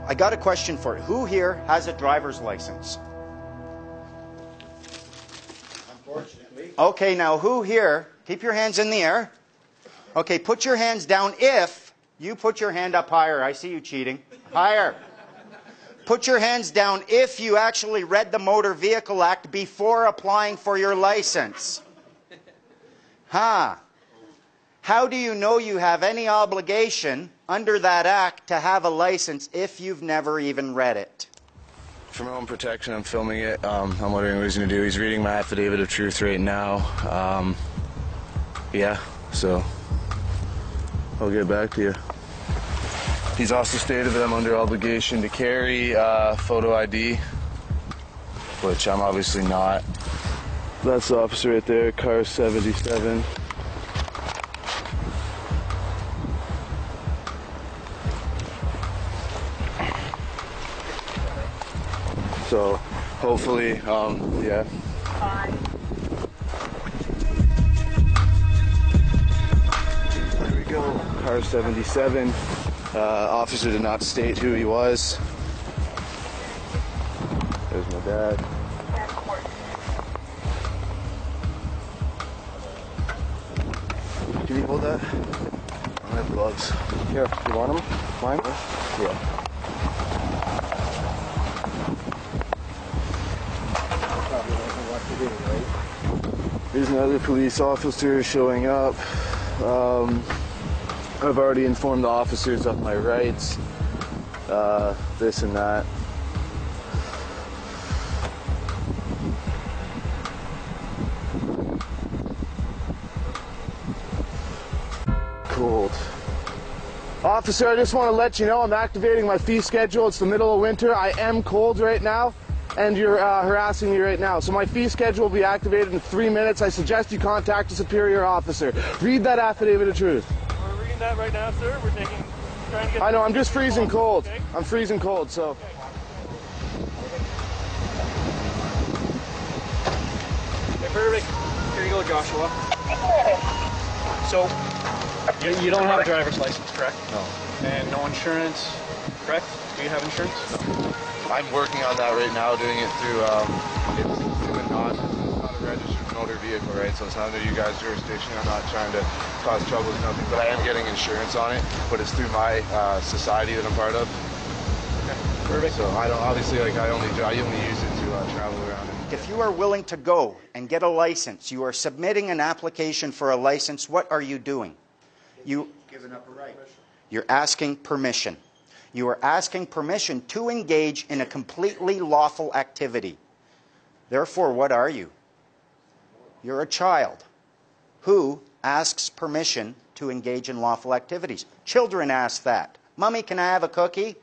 I got a question for you. Who here has a driver's license? Unfortunately. Okay, now who here, keep your hands in the air. Okay, put your hands down if you put your hand up higher. I see you cheating. Higher. Put your hands down if you actually read the Motor Vehicle Act before applying for your license. Huh. How do you know you have any obligation under that act to have a license if you've never even read it? For my own protection, I'm filming it. I'm wondering what he's going to do. He's reading my affidavit of truth right now. Yeah, so I'll get back to you. He's also stated that I'm under obligation to carry photo ID, which I'm obviously not. That's the officer right there, car 77. So hopefully, yeah. There we go, car 77. Officer did not state who he was. There's my dad. Can you hold that? I have gloves. Here, you want them? Mine? Yeah. There's another police officer showing up. I've already informed the officers of my rights, this and that. Cold. Officer, I just want to let you know I'm activating my fee schedule. It's the middle of winter. I am cold right now, and you're harassing me right now. So my fee schedule will be activated in 3 minutes. I suggest you contact a superior officer. Read that affidavit of truth. We're reading that right now, sir. We're trying to get... I know, I'm just freezing cold. Okay. I'm freezing cold, so... Okay. Hey, perfect. Here you go, Joshua. So, you don't have a driver's license, correct? No. And no insurance, correct? Do you have insurance? No. I'm working on that right now, doing it through, it's not a registered motor vehicle, right? So it's under you guys' jurisdiction. I'm not trying to cause trouble with nothing, but I am getting insurance on it. But it's through my society that I'm part of. Okay, perfect. So I don't obviously I only use it to travel around. If you are willing to go and get a license, you are submitting an application for a license. What are you doing? Giving up a right. You're asking permission. You are asking permission to engage in a completely lawful activity. Therefore, what are you? You're a child who asks permission to engage in lawful activities. Children ask that. Mommy, can I have a cookie?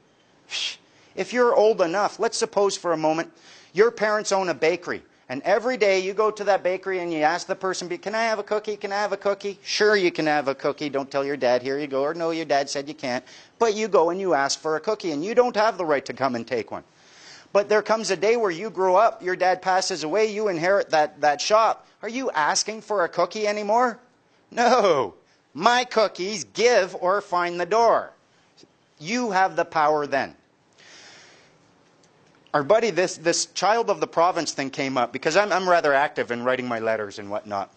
If you're old enough, let's suppose for a moment, your parents own a bakery. And every day you go to that bakery and you ask the person, can I have a cookie? Can I have a cookie? Sure, you can have a cookie. Don't tell your dad, here you go. Or no, your dad said you can't. But you go and you ask for a cookie and you don't have the right to come and take one. But there comes a day where you grow up, your dad passes away, you inherit that shop. Are you asking for a cookie anymore? No. My cookies, give or find the door. You have the power then. Our buddy, this child of the province thing came up because I'm rather active in writing my letters and whatnot.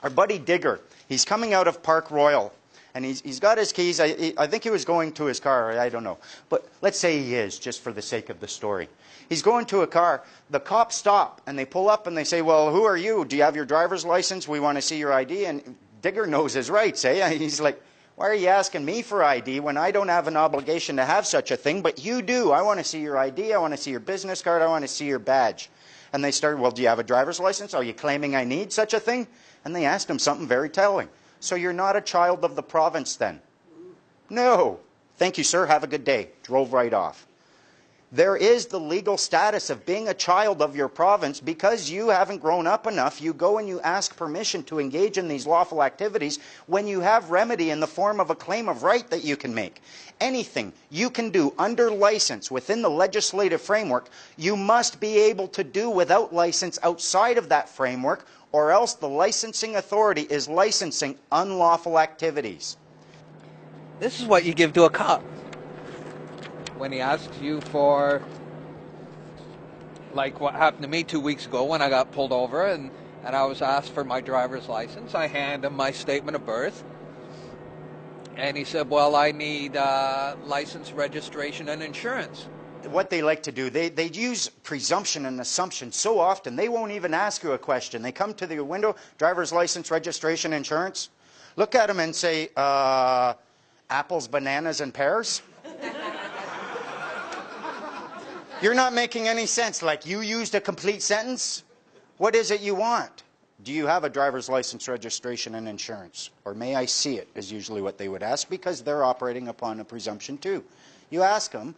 Our buddy Digger, he's coming out of Park Royal and he's got his keys. I think he was going to his car. I don't know. But let's say he is, just for the sake of the story. He's going to a car. The cops stop and they pull up and they say, well, who are you? Do you have your driver's license? We want to see your ID. And Digger knows his rights, eh? He's like, why are you asking me for ID when I don't have an obligation to have such a thing, but you do? I want to see your ID, I want to see your business card, I want to see your badge. And they start, well, do you have a driver's license? Are you claiming I need such a thing? And they asked him something very telling. So you're not a child of the province then? No. Thank you, sir. Have a good day. Drove right off. There is the legal status of being a child of your province because you haven't grown up enough. You go and you ask permission to engage in these lawful activities when you have remedy in the form of a claim of right that you can make. Anything you can do under license within the legislative framework, you must be able to do without license outside of that framework, or else the licensing authority is licensing unlawful activities. This is what you give to a cop when he asks you for, like what happened to me 2 weeks ago when I got pulled over and I was asked for my driver's license. I hand him my statement of birth. And he said, well, I need license, registration, and insurance. What they like to do, they use presumption and assumption so often, they won't even ask you a question. They come to the window, driver's license, registration, insurance. Look at them and say, apples, bananas, and pears? You're not making any sense. Like, you used a complete sentence? What is it you want? Do you have a driver's license, registration, and insurance? Or may I see it, is usually what they would ask, because they're operating upon a presumption too. You ask them,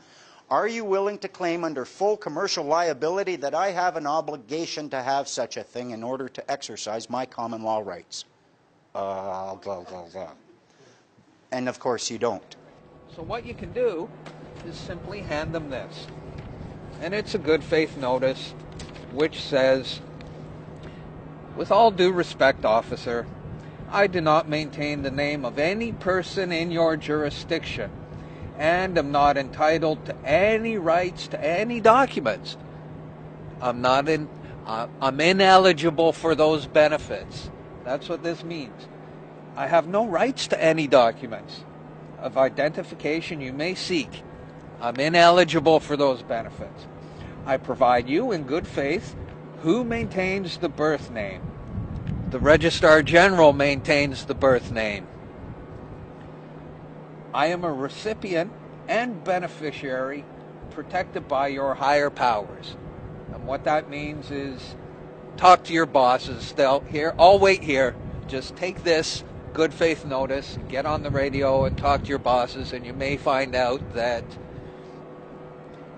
are you willing to claim under full commercial liability that I have an obligation to have such a thing in order to exercise my common law rights? Blah, blah, blah. And of course you don't. So what you can do is simply hand them this. And it's a good faith notice which says, with all due respect, officer, I do not maintain the name of any person in your jurisdiction and am not entitled to any rights to any documents. I'm ineligible for those benefits. That's what this means. I have no rights to any documents of identification you may seek. I'm ineligible for those benefits. I provide you in good faith who maintains the birth name. The Registrar General maintains the birth name. I am a recipient and beneficiary protected by your higher powers. And what that means is talk to your bosses. I'll wait here. Just take this good faith notice, get on the radio and talk to your bosses, and you may find out that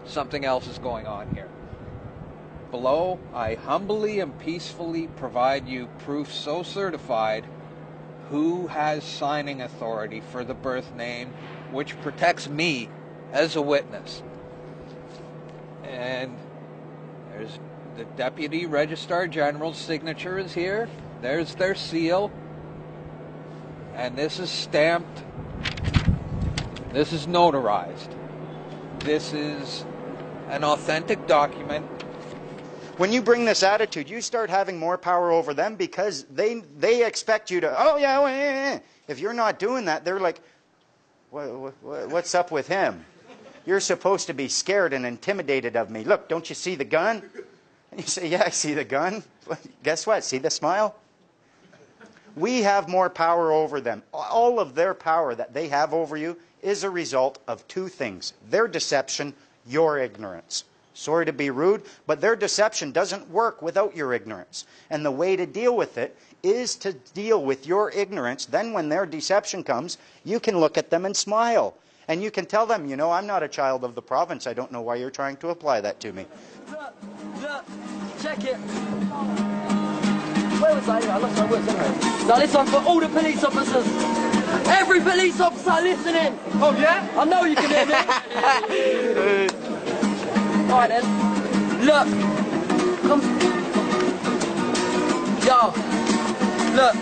something else is going on here. Below, I humbly and peacefully provide you proof so certified who has signing authority for the birth name, which protects me as a witness. And there's the Deputy Registrar General's signature is here. There's their seal. And this is stamped. This is notarized. This is an authentic document. When you bring this attitude, you start having more power over them because they expect you to, oh yeah, well, yeah. If you're not doing that, they're like, what's up with him? You're supposed to be scared and intimidated of me. Look, don't you see the gun? And you say, yeah, I see the gun. Guess what? See the smile? We have more power over them. All of their power that they have over you is a result of two things: their deception, your ignorance. Sorry to be rude, but their deception doesn't work without your ignorance. And the way to deal with it is to deal with your ignorance. Then when their deception comes, you can look at them and smile. And you can tell them, you know, I'm not a child of the province. I don't know why you're trying to apply that to me. Look, check it. Where was I? I lost my words, didn't I? Now listen, for all the police officers. Every police officer listening. Oh, yeah? I know you can hear me. Alright then. Look. Come. Yo. Look.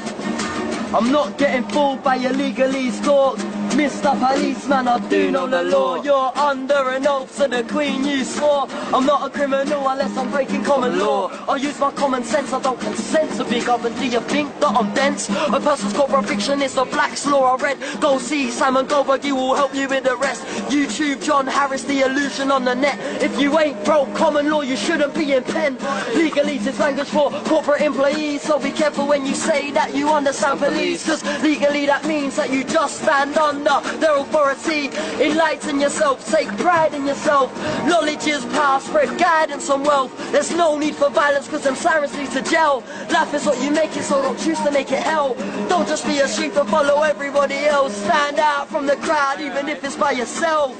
I'm not getting fooled by your legalese talk. Mr. Policeman, I do know the law. You're under an oath to the Queen you swore. I'm not a criminal unless I'm breaking common law. I use my common sense, I don't consent to be governed. Do you think that I'm dense? A person's corporate fiction is the Black's Law. I read, go see Simon Goldberg, he will help you with the rest. YouTube John Harris, the illusion on the net. If you ain't broke common law, you shouldn't be in pen. Legalese is language for corporate employees, so be careful when you say that you understand police. Cause legally that means that you just stand under their authority. Enlighten yourself, take pride in yourself. Knowledge is power, spread guidance and wealth. There's no need for violence cause them sirens lead to jail. Life is what you make it, so don't choose to make it hell. Don't just be a sheep and follow everybody else. Stand out from the crowd even if it's by yourself.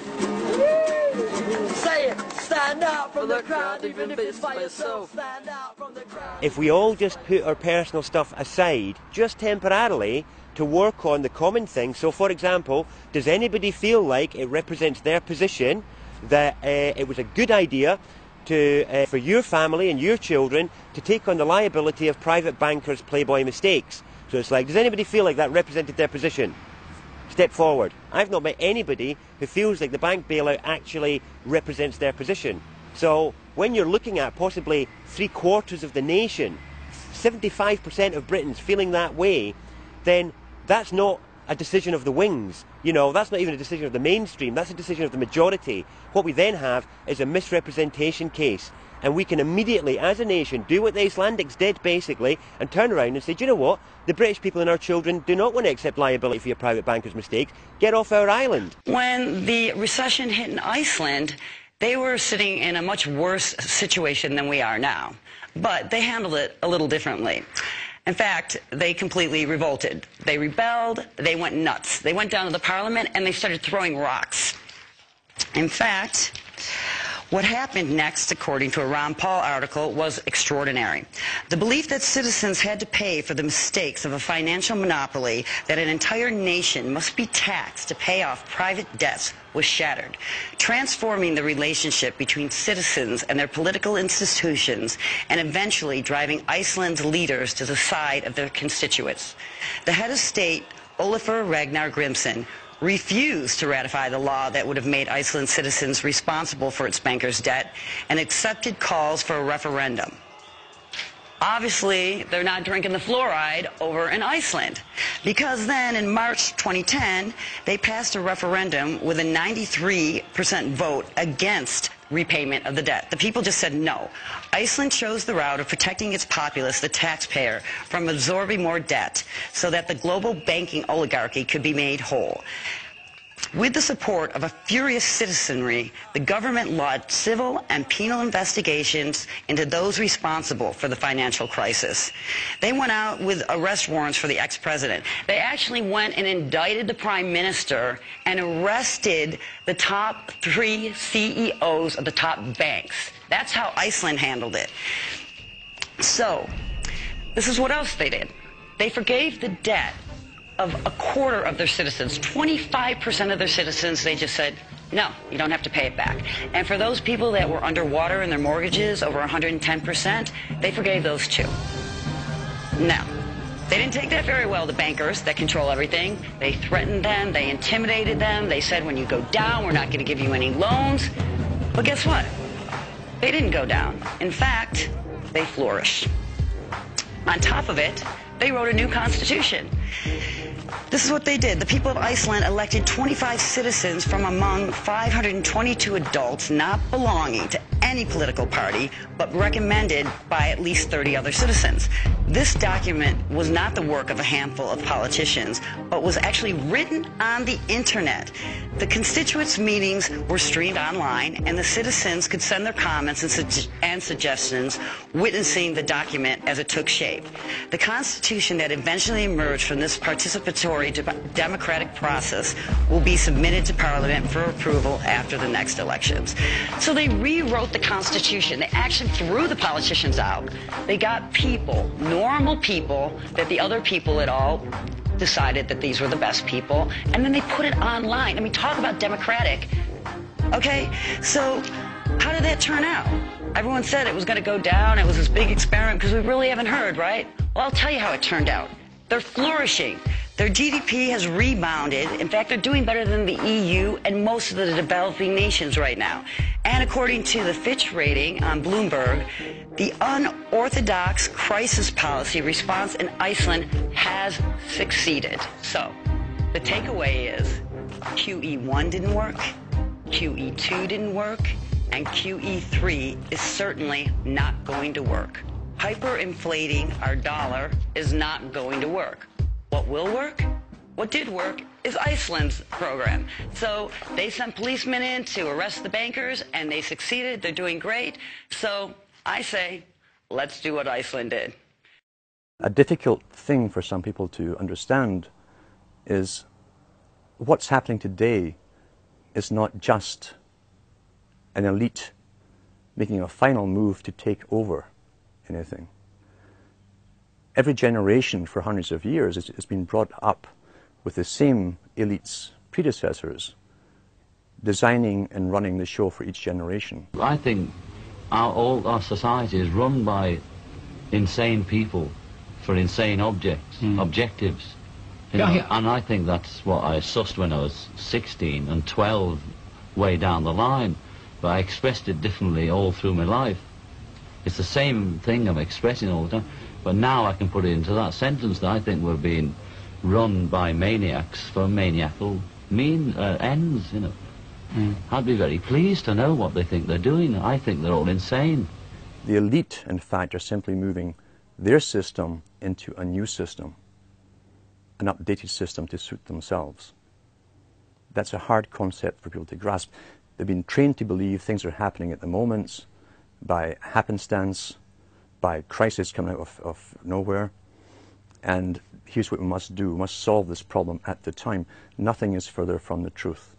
Say it, stand out from the crowd even if it's by yourself. Stand out from the crowd. If we all just put our personal stuff aside, just temporarily, to work on the common thing. So for example, does anybody feel like it represents their position that it was a good idea to for your family and your children to take on the liability of private bankers' playboy mistakes? So it's like, does anybody feel like that represented their position? Step forward. I've not met anybody who feels like the bank bailout actually represents their position. So when you're looking at possibly 3/4 of the nation, 75% of Britons feeling that way, then that's not a decision of the wings. You know, that's not even a decision of the mainstream. That's a decision of the majority. What we then have is a misrepresentation case. And we can immediately, as a nation, do what the Icelandics did, basically, and turn around and say, do you know what? The British people and our children do not want to accept liability for your private bankers' mistakes. Get off our island. When the recession hit in Iceland, they were sitting in a much worse situation than we are now. But they handled it a little differently. In fact, they completely revolted. They rebelled, they went nuts. They went down to the parliament and they started throwing rocks. In fact, what happened next, according to a Ron Paul article, was extraordinary. The belief that citizens had to pay for the mistakes of a financial monopoly, that an entire nation must be taxed to pay off private debts, was shattered, transforming the relationship between citizens and their political institutions and eventually driving Iceland's leaders to the side of their constituents. The head of state, Ólafur Ragnar Grímsson, refused to ratify the law that would have made Iceland citizens responsible for its bankers' debt and accepted calls for a referendum. Obviously, they're not drinking the fluoride over in Iceland, because then in March 2010, they passed a referendum with a 93% vote against repayment of the debt. The people just said no. Iceland chose the route of protecting its populace, the taxpayer, from absorbing more debt so that the global banking oligarchy could be made whole. With the support of a furious citizenry, the government launched civil and penal investigations into those responsible for the financial crisis. They went out with arrest warrants for the ex-president. They actually went and indicted the prime minister and arrested the top 3 CEOs of the top banks. That's how Iceland handled it. So, this is what else they did. They forgave the debt of 1/4 of their citizens. 25% of their citizens, they just said, no, you don't have to pay it back. And for those people that were underwater in their mortgages, over 110%, they forgave those too. Now, they didn't take that very well, the bankers that control everything. They threatened them, they intimidated them, they said when you go down, we're not going to give you any loans. But guess what? They didn't go down. In fact, they flourish. On top of it, they wrote a new constitution. This is what they did. The people of Iceland elected 25 citizens from among 522 adults not belonging to any political party, but recommended by at least 30 other citizens. This document was not the work of a handful of politicians, but was actually written on the internet. The constituents' meetings were streamed online, and the citizens could send their comments and suggestions, witnessing the document as it took shape. The Constitution that eventually emerged from this participatory democratic process will be submitted to Parliament for approval after the next elections. So they rewrote the Constitution. They actually threw the politicians out. They got people, normal people, that the other people at all decided that these were the best people, and then they put it online. I mean, talk about democratic. Okay, so how did that turn out? Everyone said it was going to go down. It was this big experiment because we really haven't heard, right? Well, I'll tell you how it turned out. They're flourishing. Their GDP has rebounded. In fact, they're doing better than the EU and most of the developing nations right now. And according to the Fitch rating on Bloomberg, the unorthodox crisis policy response in Iceland has succeeded. So, the takeaway is QE1 didn't work, QE2 didn't work, and QE3 is certainly not going to work. Hyperinflating our dollar is not going to work. What will work? What did work is Iceland's program. So they sent policemen in to arrest the bankers, and they succeeded. They're doing great. So I say, let's do what Iceland did. A difficult thing for some people to understand is what's happening today is not just an elite making a final move to take over anything. Every generation for hundreds of years has been brought up with the same elite's predecessors designing and running the show for each generation. I think all our society is run by insane people for insane objectives. You know, and I think that's what I sussed when I was 16 and 12 way down the line, but I expressed it differently all through my life. It's the same thing I'm expressing all the time, but now I can put it into that sentence that I think we're being run by maniacs for maniacal ends, you know. I'd be very pleased to know what they think they're doing. I think they're all insane. The elite, in fact, are simply moving their system into a new system, an updated system to suit themselves. That's a hard concept for people to grasp. They've been trained to believe things are happening at the moment by happenstance, by crisis coming out of nowhere. And here's what we must do. We must solve this problem at the time. Nothing is further from the truth.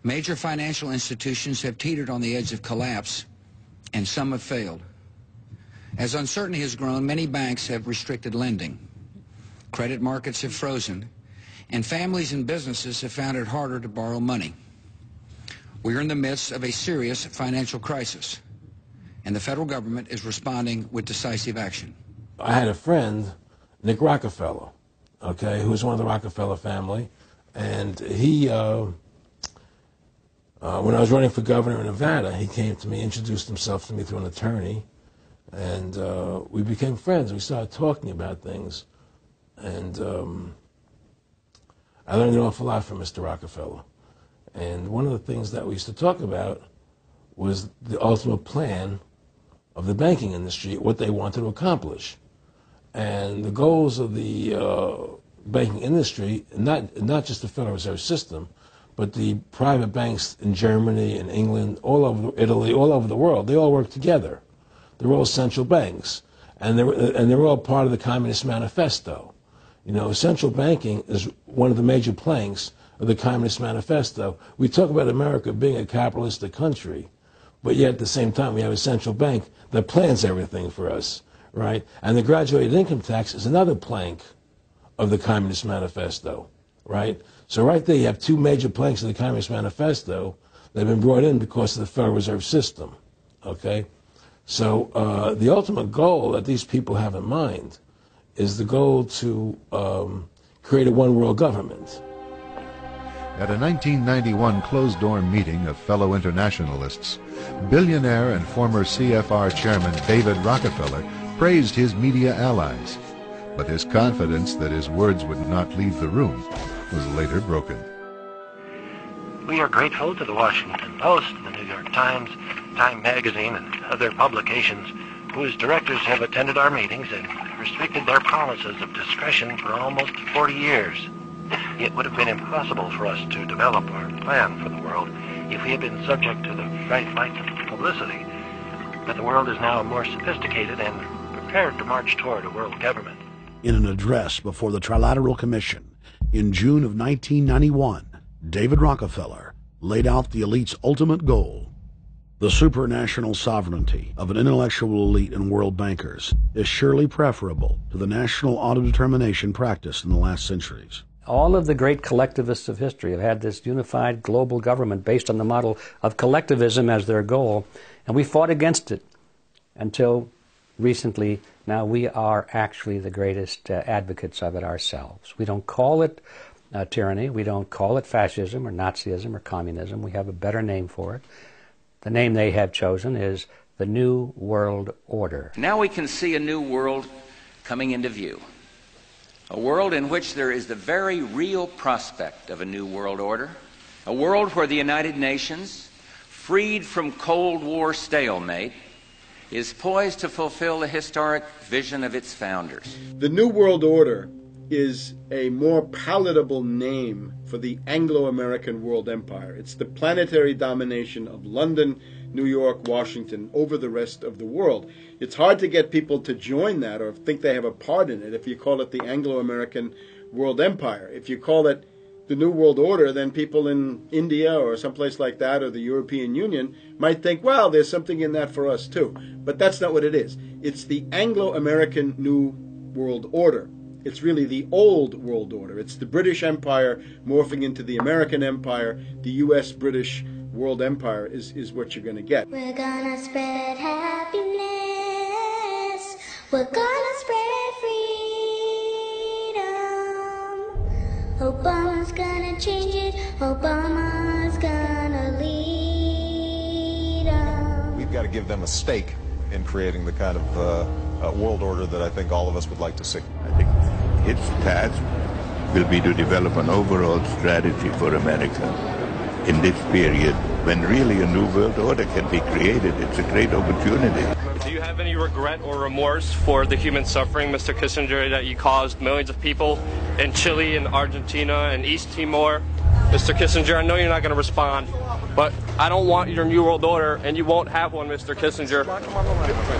Major financial institutions have teetered on the edge of collapse, and some have failed. As uncertainty has grown, many banks have restricted lending. Credit markets have frozen, and families and businesses have found it harder to borrow money. We are in the midst of a serious financial crisis, and the federal government is responding with decisive action. I had a friend, Nick Rockefeller, okay, who was one of the Rockefeller family, and he, when I was running for governor in Nevada, he came to me, introduced himself to me through an attorney, and we became friends. We started talking about things, and I learned an awful lot from Mr. Rockefeller. And one of the things that we used to talk about was the ultimate plan of the banking industry, what they wanted to accomplish. And the goals of the banking industry, not just the Federal Reserve System, but the private banks in Germany and England, all over Italy, all over the world, they all work together. They're all central banks. And they're all part of the Communist Manifesto. You know, central banking is one of the major planks of the Communist Manifesto. We talk about America being a capitalistic country, but yet at the same time we have a central bank that plans everything for us, right? And the graduated income tax is another plank of the Communist Manifesto, right? So right there you have two major planks of the Communist Manifesto that have been brought in because of the Federal Reserve System, okay? So the ultimate goal that these people have in mind is the goal to create a one-world government. At a 1991 closed-door meeting of fellow internationalists, billionaire and former CFR chairman David Rockefeller praised his media allies. But his confidence that his words would not leave the room was later broken. We are grateful to the Washington Post, the New York Times, Time Magazine, and other publications whose directors have attended our meetings and restricted their promises of discretion for almost 40 years. It would have been impossible for us to develop our plan for the world if we had been subject to the bright lights of publicity. But the world is now more sophisticated and prepared to march toward a world government. In an address before the Trilateral Commission in June of 1991, David Rockefeller laid out the elite's ultimate goal. The supranational sovereignty of an intellectual elite and world bankers is surely preferable to the national autodetermination practiced in the last centuries. All of the great collectivists of history have had this unified global government based on the model of collectivism as their goal, and we fought against it until recently. Now we are actually the greatest advocates of it ourselves. We don't call it tyranny. We don't call it fascism or Nazism or communism. We have a better name for it. The name they have chosen is the New World Order. Now we can see a new world coming into view. A world in which there is the very real prospect of a new world order. A world where the United Nations, freed from Cold War stalemate, is poised to fulfill the historic vision of its founders. The New World Order is a more palatable name for the Anglo-American world empire. It's the planetary domination of London, New York, Washington over the rest of the world. It's hard to get people to join that or think they have a part in it if you call it the Anglo-American world empire. If you call it the New World Order, then people in India or someplace like that or the European Union might think, well, there's something in that for us too. But that's not what it is. It's the Anglo-American New World Order. It's really the old world order. It's the British Empire morphing into the American Empire. The U.S.-British world empire is what you're going to get. We're gonna spread happiness. We're gonna spread freedom. Obama's gonna change it. Obama's gonna lead us. We've got to give them a stake in creating the kind of world order that I think all of us would like to see. I think its task will be to develop an overall strategy for America in this period when really a new world order can be created. It's a great opportunity. Do you have any regret or remorse for the human suffering, Mr. Kissinger, that you caused millions of people in Chile and Argentina and East Timor? Mr. Kissinger, I know you're not going to respond, but I don't want your New World Order, and you won't have one, Mr. Kissinger.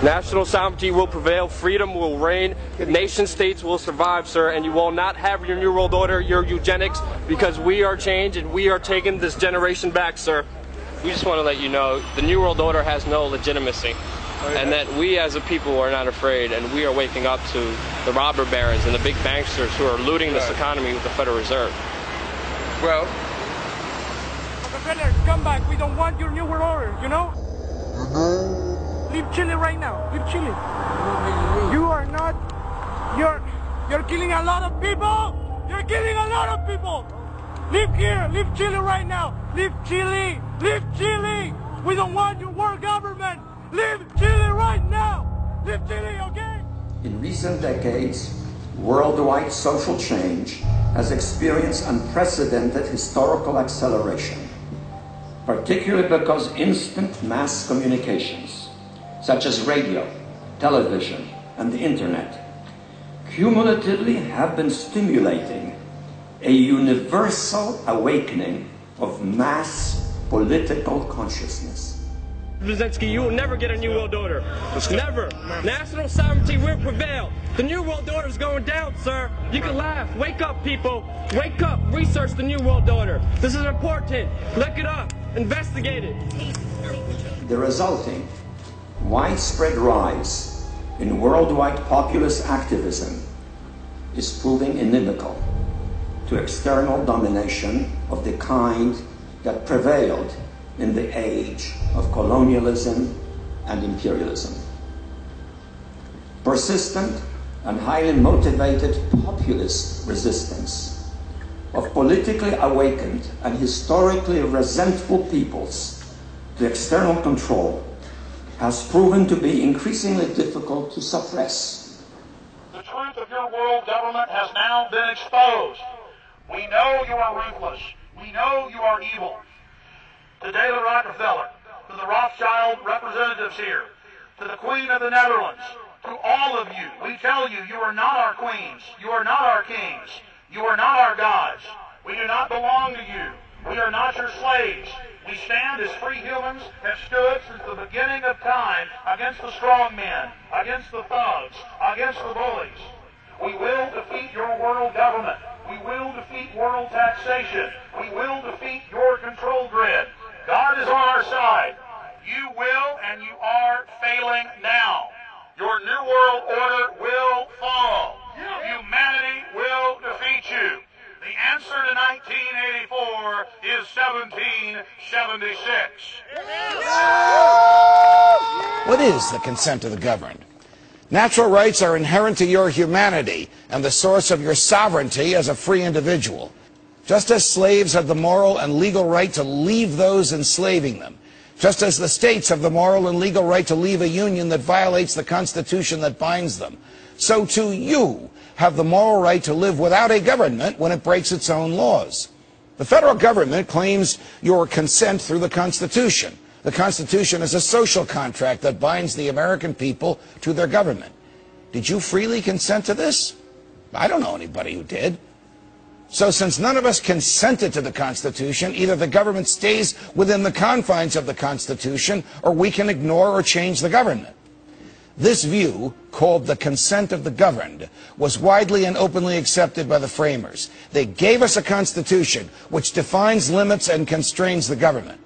National sovereignty will prevail, freedom will reign, nation states will survive, sir, and you will not have your New World Order, your eugenics, because we are changed and we are taking this generation back, sir. We just want to let you know the New World Order has no legitimacy, and that we as a people are not afraid, and we are waking up to the robber barons and the big banksters who are looting this economy with the Federal Reserve. Well, come back. We don't want your New World Order, you know? Leave Chile right now. Leave Chile. You are not... You're killing a lot of people. You're killing a lot of people. Leave here. Leave Chile right now. Leave Chile. Leave Chile. We don't want your world government. Leave Chile right now. Leave Chile, okay? In recent decades, worldwide social change has experienced unprecedented historical acceleration, particularly because instant mass communications, such as radio, television, and the internet, cumulatively have been stimulating a universal awakening of mass political consciousness. Brzezinski, you will never get a New World Order. Never. National sovereignty will prevail. The New World Order is going down, sir. You can laugh. Wake up, people. Wake up. Research the New World Order. This is important. Look it up. Investigate it. The resulting widespread rise in worldwide populist activism is proving inimical to external domination of the kind that prevailed in the age of colonialism and imperialism. Persistent and highly motivated populist resistance of politically awakened and historically resentful peoples to external control has proven to be increasingly difficult to suppress. The truth of your world government has now been exposed. We know you are ruthless. We know you are evil. To David Rockefeller, to the Rothschild representatives here, to the Queen of the Netherlands, to all of you, we tell you, you are not our queens. You are not our kings. You are not our gods. We do not belong to you. We are not your slaves. We stand as free humans, have stood since the beginning of time against the strong men, against the thugs, against the bullies. We will defeat your world government. We will defeat world taxation. We will defeat your control grid. God is on our side. You will and you are failing now. Your new world order will fall. Humanity will defeat you. The answer to 1984 is 1776. What is the consent of the governed? Natural rights are inherent to your humanity and the source of your sovereignty as a free individual. Just as slaves have the moral and legal right to leave those enslaving them, just as the states have the moral and legal right to leave a union that violates the Constitution that binds them, so too you have the moral right to live without a government when it breaks its own laws. The federal government claims your consent through the Constitution. The Constitution is a social contract that binds the American people to their government. Did you freely consent to this? I don't know anybody who did. So since none of us consented to the Constitution, either the government stays within the confines of the Constitution or we can ignore or change the government. This view, called the consent of the governed, was widely and openly accepted by the framers. They gave us a Constitution which defines limits and constrains the government.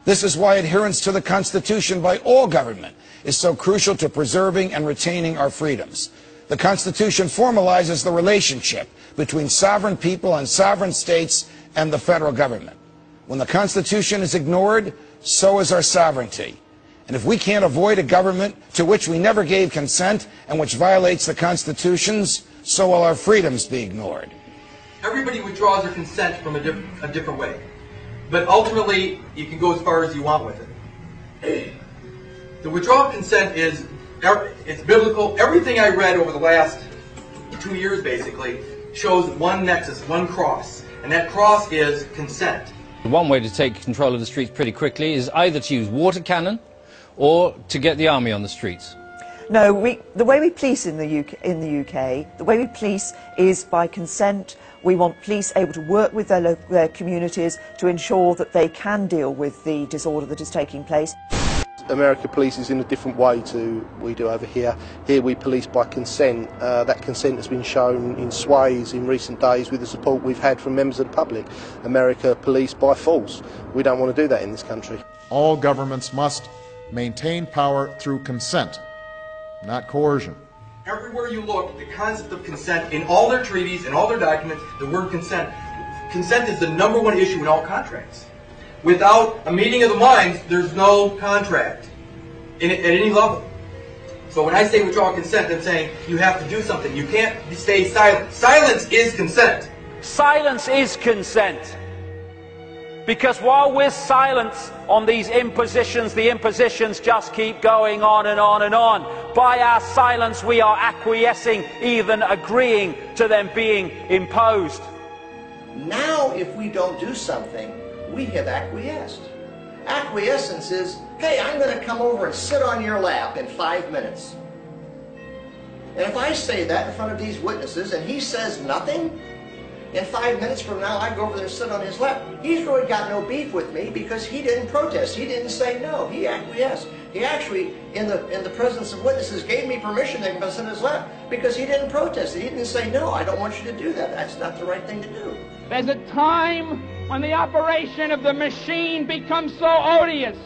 This is why adherence to the Constitution by all government is so crucial to preserving and retaining our freedoms. The Constitution formalizes the relationship between sovereign people and sovereign states and the federal government. When the Constitution is ignored, so is our sovereignty. And if we can't avoid a government to which we never gave consent and which violates the Constitutions, so will our freedoms be ignored. Everybody withdraws their consent from a different way. But ultimately, you can go as far as you want with it. The withdrawal of consent is it's biblical. Everything I read over the last 2 years, basically, shows one nexus, one cross. And that cross is consent. One way to take control of the streets pretty quickly is either to use water cannon or to get the army on the streets. No, the way we police in the UK, the way we police is by consent. We want police able to work with their communities to ensure that they can deal with the disorder that is taking place. America polices in a different way to we do over here. Here we police by consent. That consent has been shown in swathes in recent days with the support we've had from members of the public. America police by force. We don't want to do that in this country. All governments must maintain power through consent, not coercion. Everywhere you look, the concept of consent, in all their treaties, in all their documents, the word consent. Consent is the #1 issue in all contracts. Without a meeting of the minds, there's no contract at any level. So when I say withdraw consent, I'm saying you have to do something. You can't stay silent. Silence is consent. Silence is consent. Because while we're silent on these impositions, the impositions just keep going on and on and on. By our silence, we are acquiescing, even agreeing to them being imposed. Now, if we don't do something, we have acquiesced. Acquiescence is, hey, I'm going to come over and sit on your lap in 5 minutes. And if I say that in front of these witnesses and he says nothing, in 5 minutes from now I go over there and sit on his lap. He's really got no beef with me because he didn't protest. He didn't say no. He acquiesced. He actually, in the presence of witnesses, gave me permission to sit on his lap because he didn't protest. He didn't say no, I don't want you to do that. That's not the right thing to do. There's a time when the operation of the machine becomes so odious,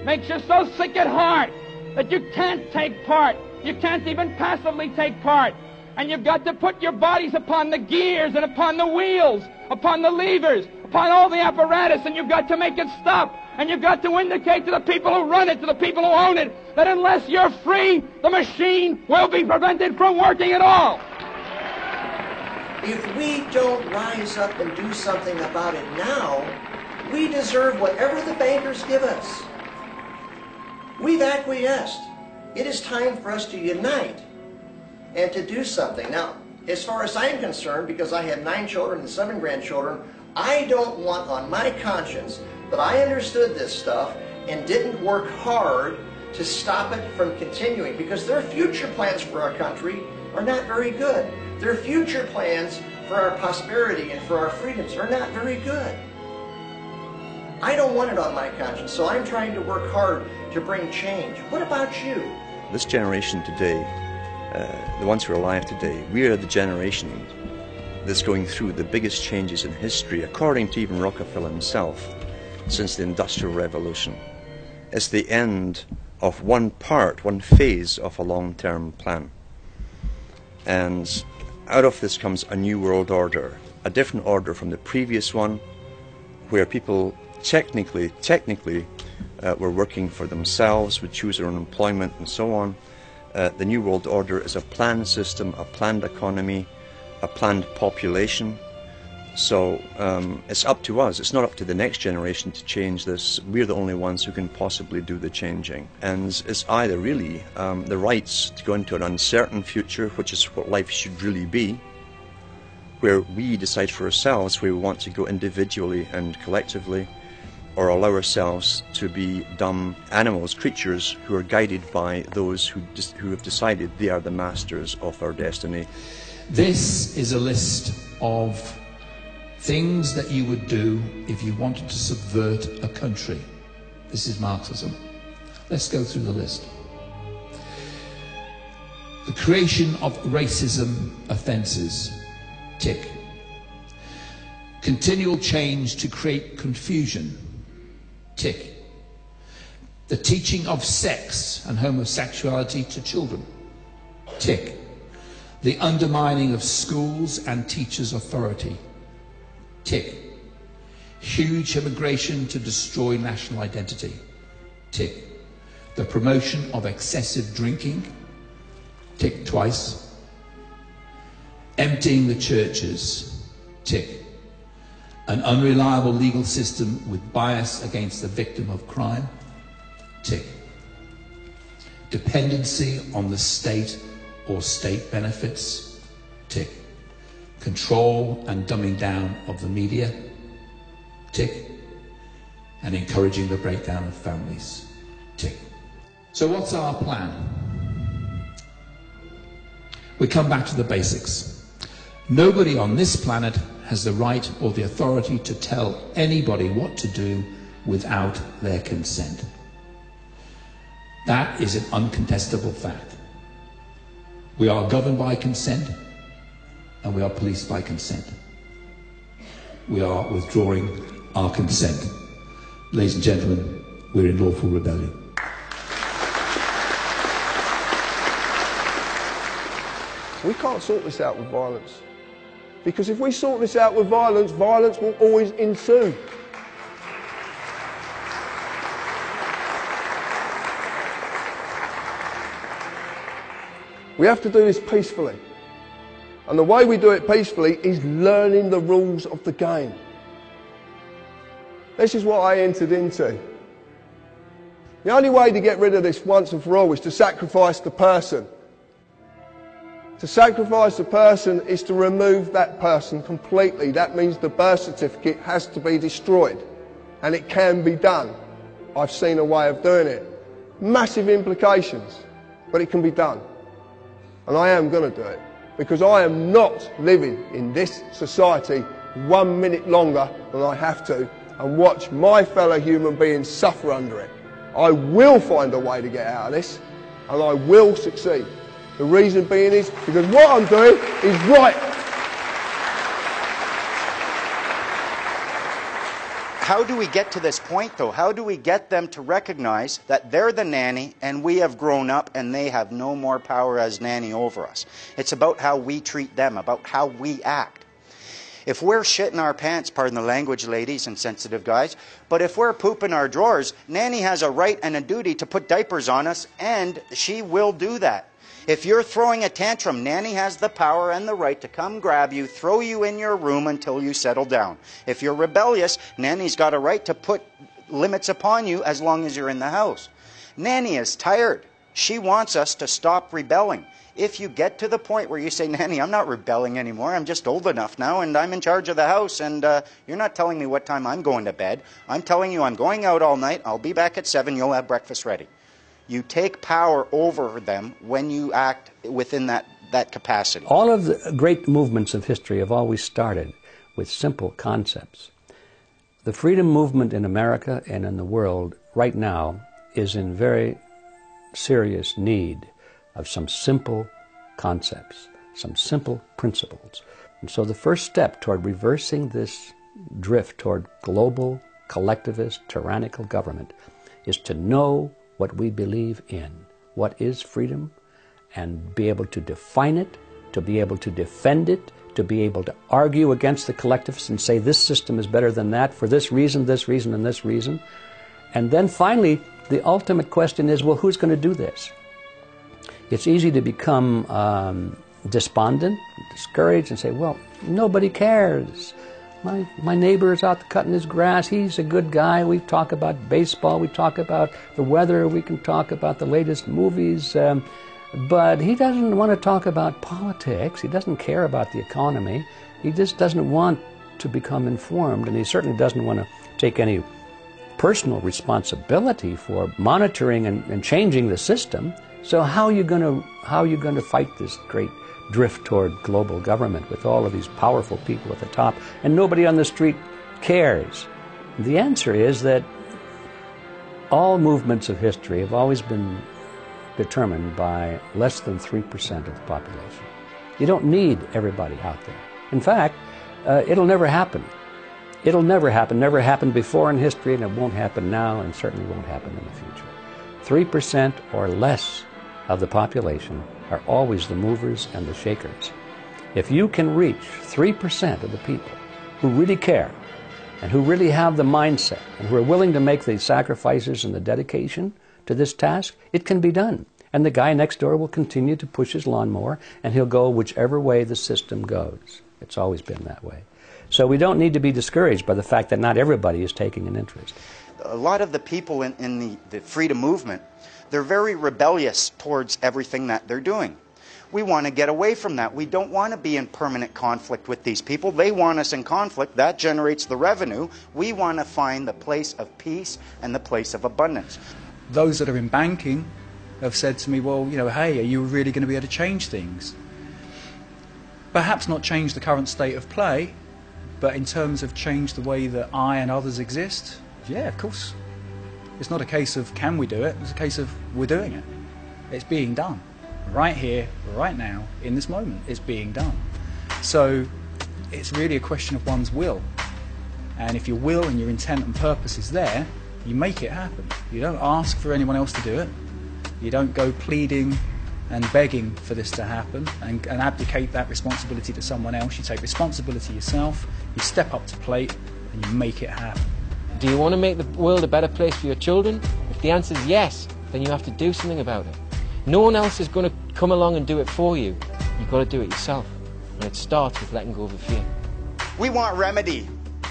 makes you so sick at heart that you can't take part. You can't even passively take part. And you've got to put your bodies upon the gears and upon the wheels, upon the levers, upon all the apparatus, and you've got to make it stop. And you've got to indicate to the people who run it, to the people who own it, that unless you're free, the machine will be prevented from working at all. If we don't rise up and do something about it now, we deserve whatever the bankers give us. We've acquiesced. It is time for us to unite and to do something. Now, as far as I'm concerned, because I have 9 children and 7 grandchildren, I don't want on my conscience that I understood this stuff and didn't work hard to stop it from continuing, because their future plans for our country are not very good. Their future plans for our prosperity and for our freedoms are not very good. I don't want it on my conscience, so I'm trying to work hard to bring change. What about you? This generation today, the ones who are alive today, we are the generation that's going through the biggest changes in history, according to even Rockefeller himself, since the Industrial Revolution. It's the end of one phase of a long-term plan. And out of this comes a new world order, a different order from the previous one, where people technically were working for themselves, would choose their own employment and so on. The new world order is a planned system, a planned economy, a planned population. So it's up to us. It's not up to the next generation to change this. We're the only ones who can possibly do the changing. And it's either really the rights to go into an uncertain future, which is what life should really be, where we decide for ourselves where we want to go individually and collectively, or allow ourselves to be dumb animals, creatures who are guided by those who have decided they are the masters of our destiny. This is a list of things that you would do if you wanted to subvert a country. This is Marxism. Let's go through the list. The creation of racism offences. Tick. Continual change to create confusion. Tick. The teaching of sex and homosexuality to children. Tick. The undermining of schools and teachers' authority. Tick. Huge immigration to destroy national identity. Tick. The promotion of excessive drinking. Tick twice. Emptying the churches. Tick. An unreliable legal system with bias against the victim of crime. Tick. Dependency on the state or state benefits. Tick. Control and dumbing down of the media. Tick. And encouraging the breakdown of families. Tick. So what's our plan? We come back to the basics. Nobody on this planet has the right or the authority to tell anybody what to do without their consent. That is an uncontestable fact. We are governed by consent, and we are policed by consent. We are withdrawing our consent. Ladies and gentlemen, we're in lawful rebellion. We can't sort this out with violence. Because if we sort this out with violence, violence will always ensue. We have to do this peacefully. And the way we do it peacefully is learning the rules of the game. This is what I entered into. The only way to get rid of this once and for all is to sacrifice the person. To sacrifice the person is to remove that person completely. That means the birth certificate has to be destroyed. And it can be done. I've seen a way of doing it. Massive implications, but it can be done. And I am going to do it. Because I am not living in this society 1 minute longer than I have to and watch my fellow human beings suffer under it. I will find a way to get out of this, and I will succeed. The reason being is because what I'm doing is right. How do we get to this point, though? How do we get them to recognize that they're the nanny and we have grown up and they have no more power as nanny over us? It's about how we treat them, about how we act. If we're shitting our pants, pardon the language, ladies and sensitive guys, but if we're pooping our drawers, Nanny has a right and a duty to put diapers on us, and she will do that. If you're throwing a tantrum, Nanny has the power and the right to come grab you, throw you in your room until you settle down. If you're rebellious, Nanny's got a right to put limits upon you as long as you're in the house. Nanny is tired. She wants us to stop rebelling. If you get to the point where you say, Nanny, I'm not rebelling anymore, I'm just old enough now and I'm in charge of the house and you're not telling me what time I'm going to bed. I'm telling you I'm going out all night, I'll be back at 7, you'll have breakfast ready. You take power over them when you act within that capacity. All of the great movements of history have always started with simple concepts. The freedom movement in America and in the world right now is in very serious need of some simple concepts, some simple principles. And so the first step toward reversing this drift toward global, collectivist, tyrannical government is to know what we believe in, what is freedom, and be able to define it, to be able to defend it, to be able to argue against the collectivists and say this system is better than that for this reason, and this reason. And then finally, the ultimate question is, well, who's going to do this? It's easy to become despondent, discouraged, and say, well, nobody cares. My neighbor is out cutting his grass. He's a good guy. We talk about baseball. We talk about the weather. We can talk about the latest movies. But he doesn't want to talk about politics. He doesn't care about the economy. He just doesn't want to become informed, and he certainly doesn't want to take any personal responsibility for monitoring and changing the system. So how are you going to fight this great drift toward global government with all of these powerful people at the top and nobody on the street cares? The answer is that all movements of history have always been determined by less than 3% of the population. You don't need everybody out there. In fact, it'll never happen. It'll never happen. Never happened before in history, and it won't happen now, and certainly won't happen in the future. 3% or less of the population are always the movers and the shakers. If you can reach 3% of the people who really care and who really have the mindset and who are willing to make the sacrifices and the dedication to this task, it can be done. And the guy next door will continue to push his lawnmower, and he'll go whichever way the system goes. It's always been that way. So we don't need to be discouraged by the fact that not everybody is taking an interest. A lot of the people in the freedom movement, they're very rebellious towards everything that they're doing. We want to get away from that. We don't want to be in permanent conflict with these people. They want us in conflict. That generates the revenue. We want to find the place of peace and the place of abundance. Those that are in banking have said to me, well, hey, are you really going to be able to change things? Perhaps not change the current state of play, but in terms of change the way that I and others exist, yeah, of course. It's not a case of can we do it, it's a case of we're doing it. It's being done. Right here, right now, in this moment, it's being done. So it's really a question of one's will. And if your will and your intent and purpose is there, you make it happen. You don't ask for anyone else to do it. You don't go pleading and begging for this to happen and abdicate that responsibility to someone else. You take responsibility yourself, you step up to plate, and you make it happen. Do you want to make the world a better place for your children? If the answer is yes, then you have to do something about it. No one else is going to come along and do it for you. You've got to do it yourself. And it starts with letting go of the fear. We want remedy.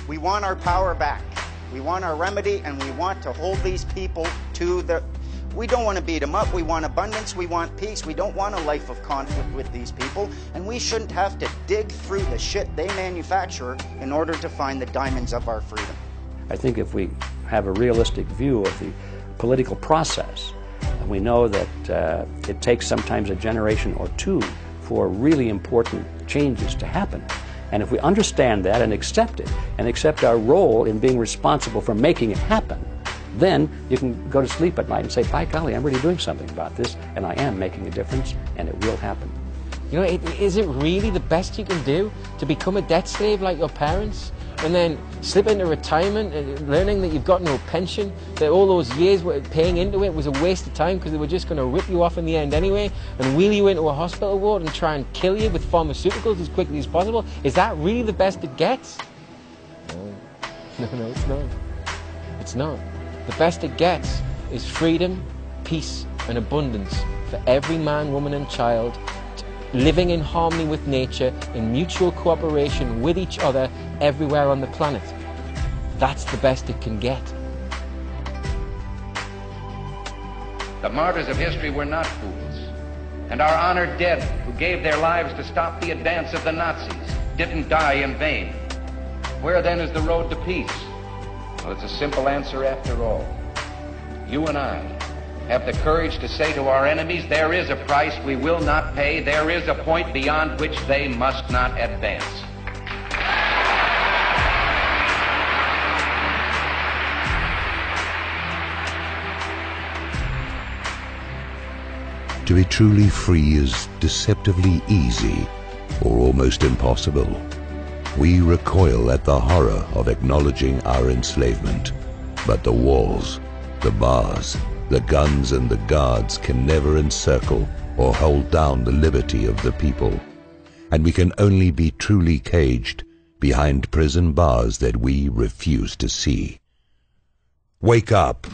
We want our power back. We want our remedy, and we want to hold these people to the... We don't want to beat them up. We want abundance. We want peace. We don't want a life of conflict with these people. And we shouldn't have to dig through the shit they manufacture in order to find the diamonds of our freedom. I think if we have a realistic view of the political process, and we know that it takes sometimes a generation or two for really important changes to happen. And if we understand that and accept it, and accept our role in being responsible for making it happen, then you can go to sleep at night and say, by golly, I'm really doing something about this, and I am making a difference, and it will happen. You know, is it really the best you can do to become a debt slave like your parents? and then slip into retirement and learning that you've got no pension, that all those years paying into it was a waste of time because they were just going to rip you off in the end anyway and wheel you into a hospital ward and try and kill you with pharmaceuticals as quickly as possible? Is that really the best it gets? No, it's not. It's not. The best it gets is freedom, peace and abundance for every man, woman and child, living in harmony with nature, in mutual cooperation with each other everywhere on the planet. That's the best it can get. The martyrs of history were not fools, and our honored dead who gave their lives to stop the advance of the Nazis didn't die in vain. Where then is the road to peace? Well, it's a simple answer after all. You and I have the courage to say to our enemies, there is a price we will not pay, there is a point beyond which they must not advance. To be truly free is deceptively easy or almost impossible. We recoil at the horror of acknowledging our enslavement, but the walls, the bars, the guns and the guards can never encircle or hold down the liberty of the people, and we can only be truly caged behind prison bars that we refuse to see. Wake up!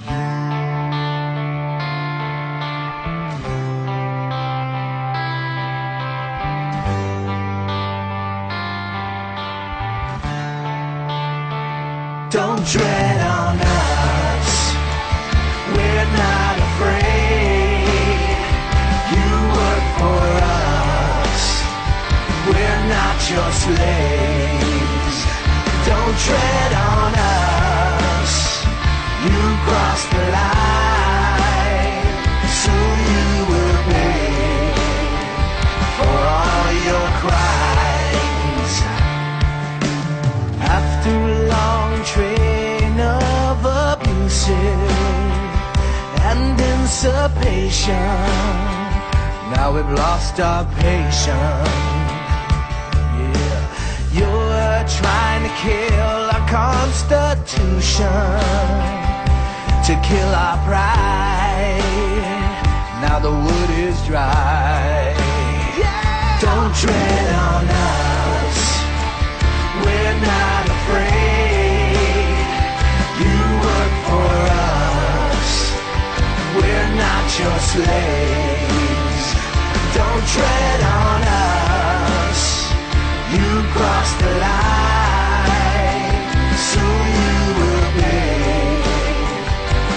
Don't tread on us, we're not afraid. You work for us, we're not your slaves. Don't tread on us, you cross the line, soon you will pay for all your crimes. After a long train of abusive and dissipation, now we've lost our patience. Yeah, you're trying to kill our constitution, to kill our pride. Now the wood is dry. Don't tread on us, we're not afraid. You work for us, we're not your slaves. Don't tread on us, you cross the line, soon you will pay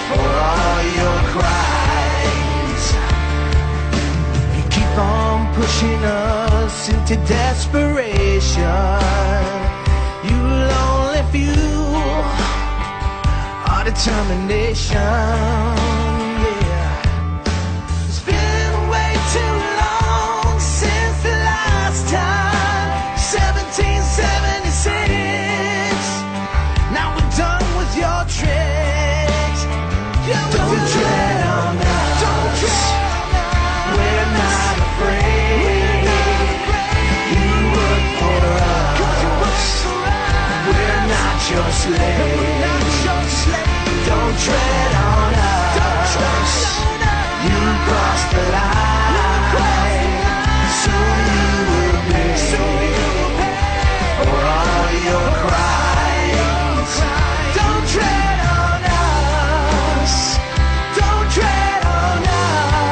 for all your crimes. You keep on pushing us into desperation, you lonely few, our determination. Yeah, it's been way too long since the last time, 1776. Now we're done with your tricks. Don't tread on us, we're not afraid. You work for us, we're not your slaves. Don't tread on us, you cross the line, soon you will pay for all your crimes. Don't tread on us, don't tread on us.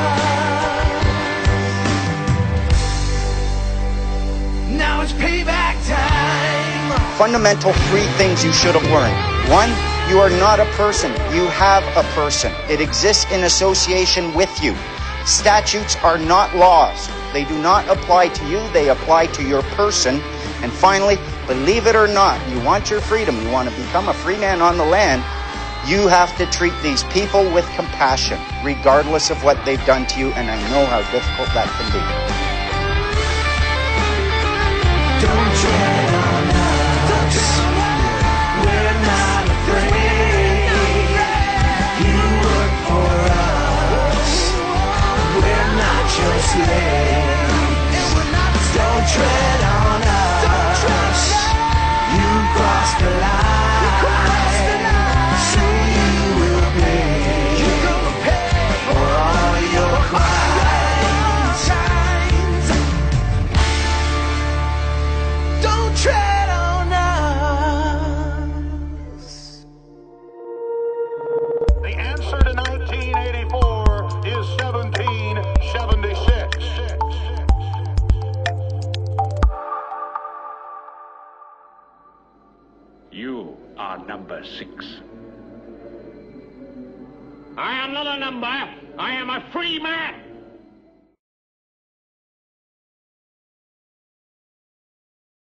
Now it's payback time. Fundamental 3 things you should have learned. 1, you are not a person. You have a person. It exists in association with you. Statutes are not laws. They do not apply to you. They apply to your person. And finally, believe it or not, you want your freedom. You want to become a free man on the land. You have to treat these people with compassion, regardless of what they've done to you. And I know how difficult that can be. Don't tread on us, we're not afraid. You work for us, we're not your slaves. Don't tread on us, you cross the 6. I am not a number. I am a free man.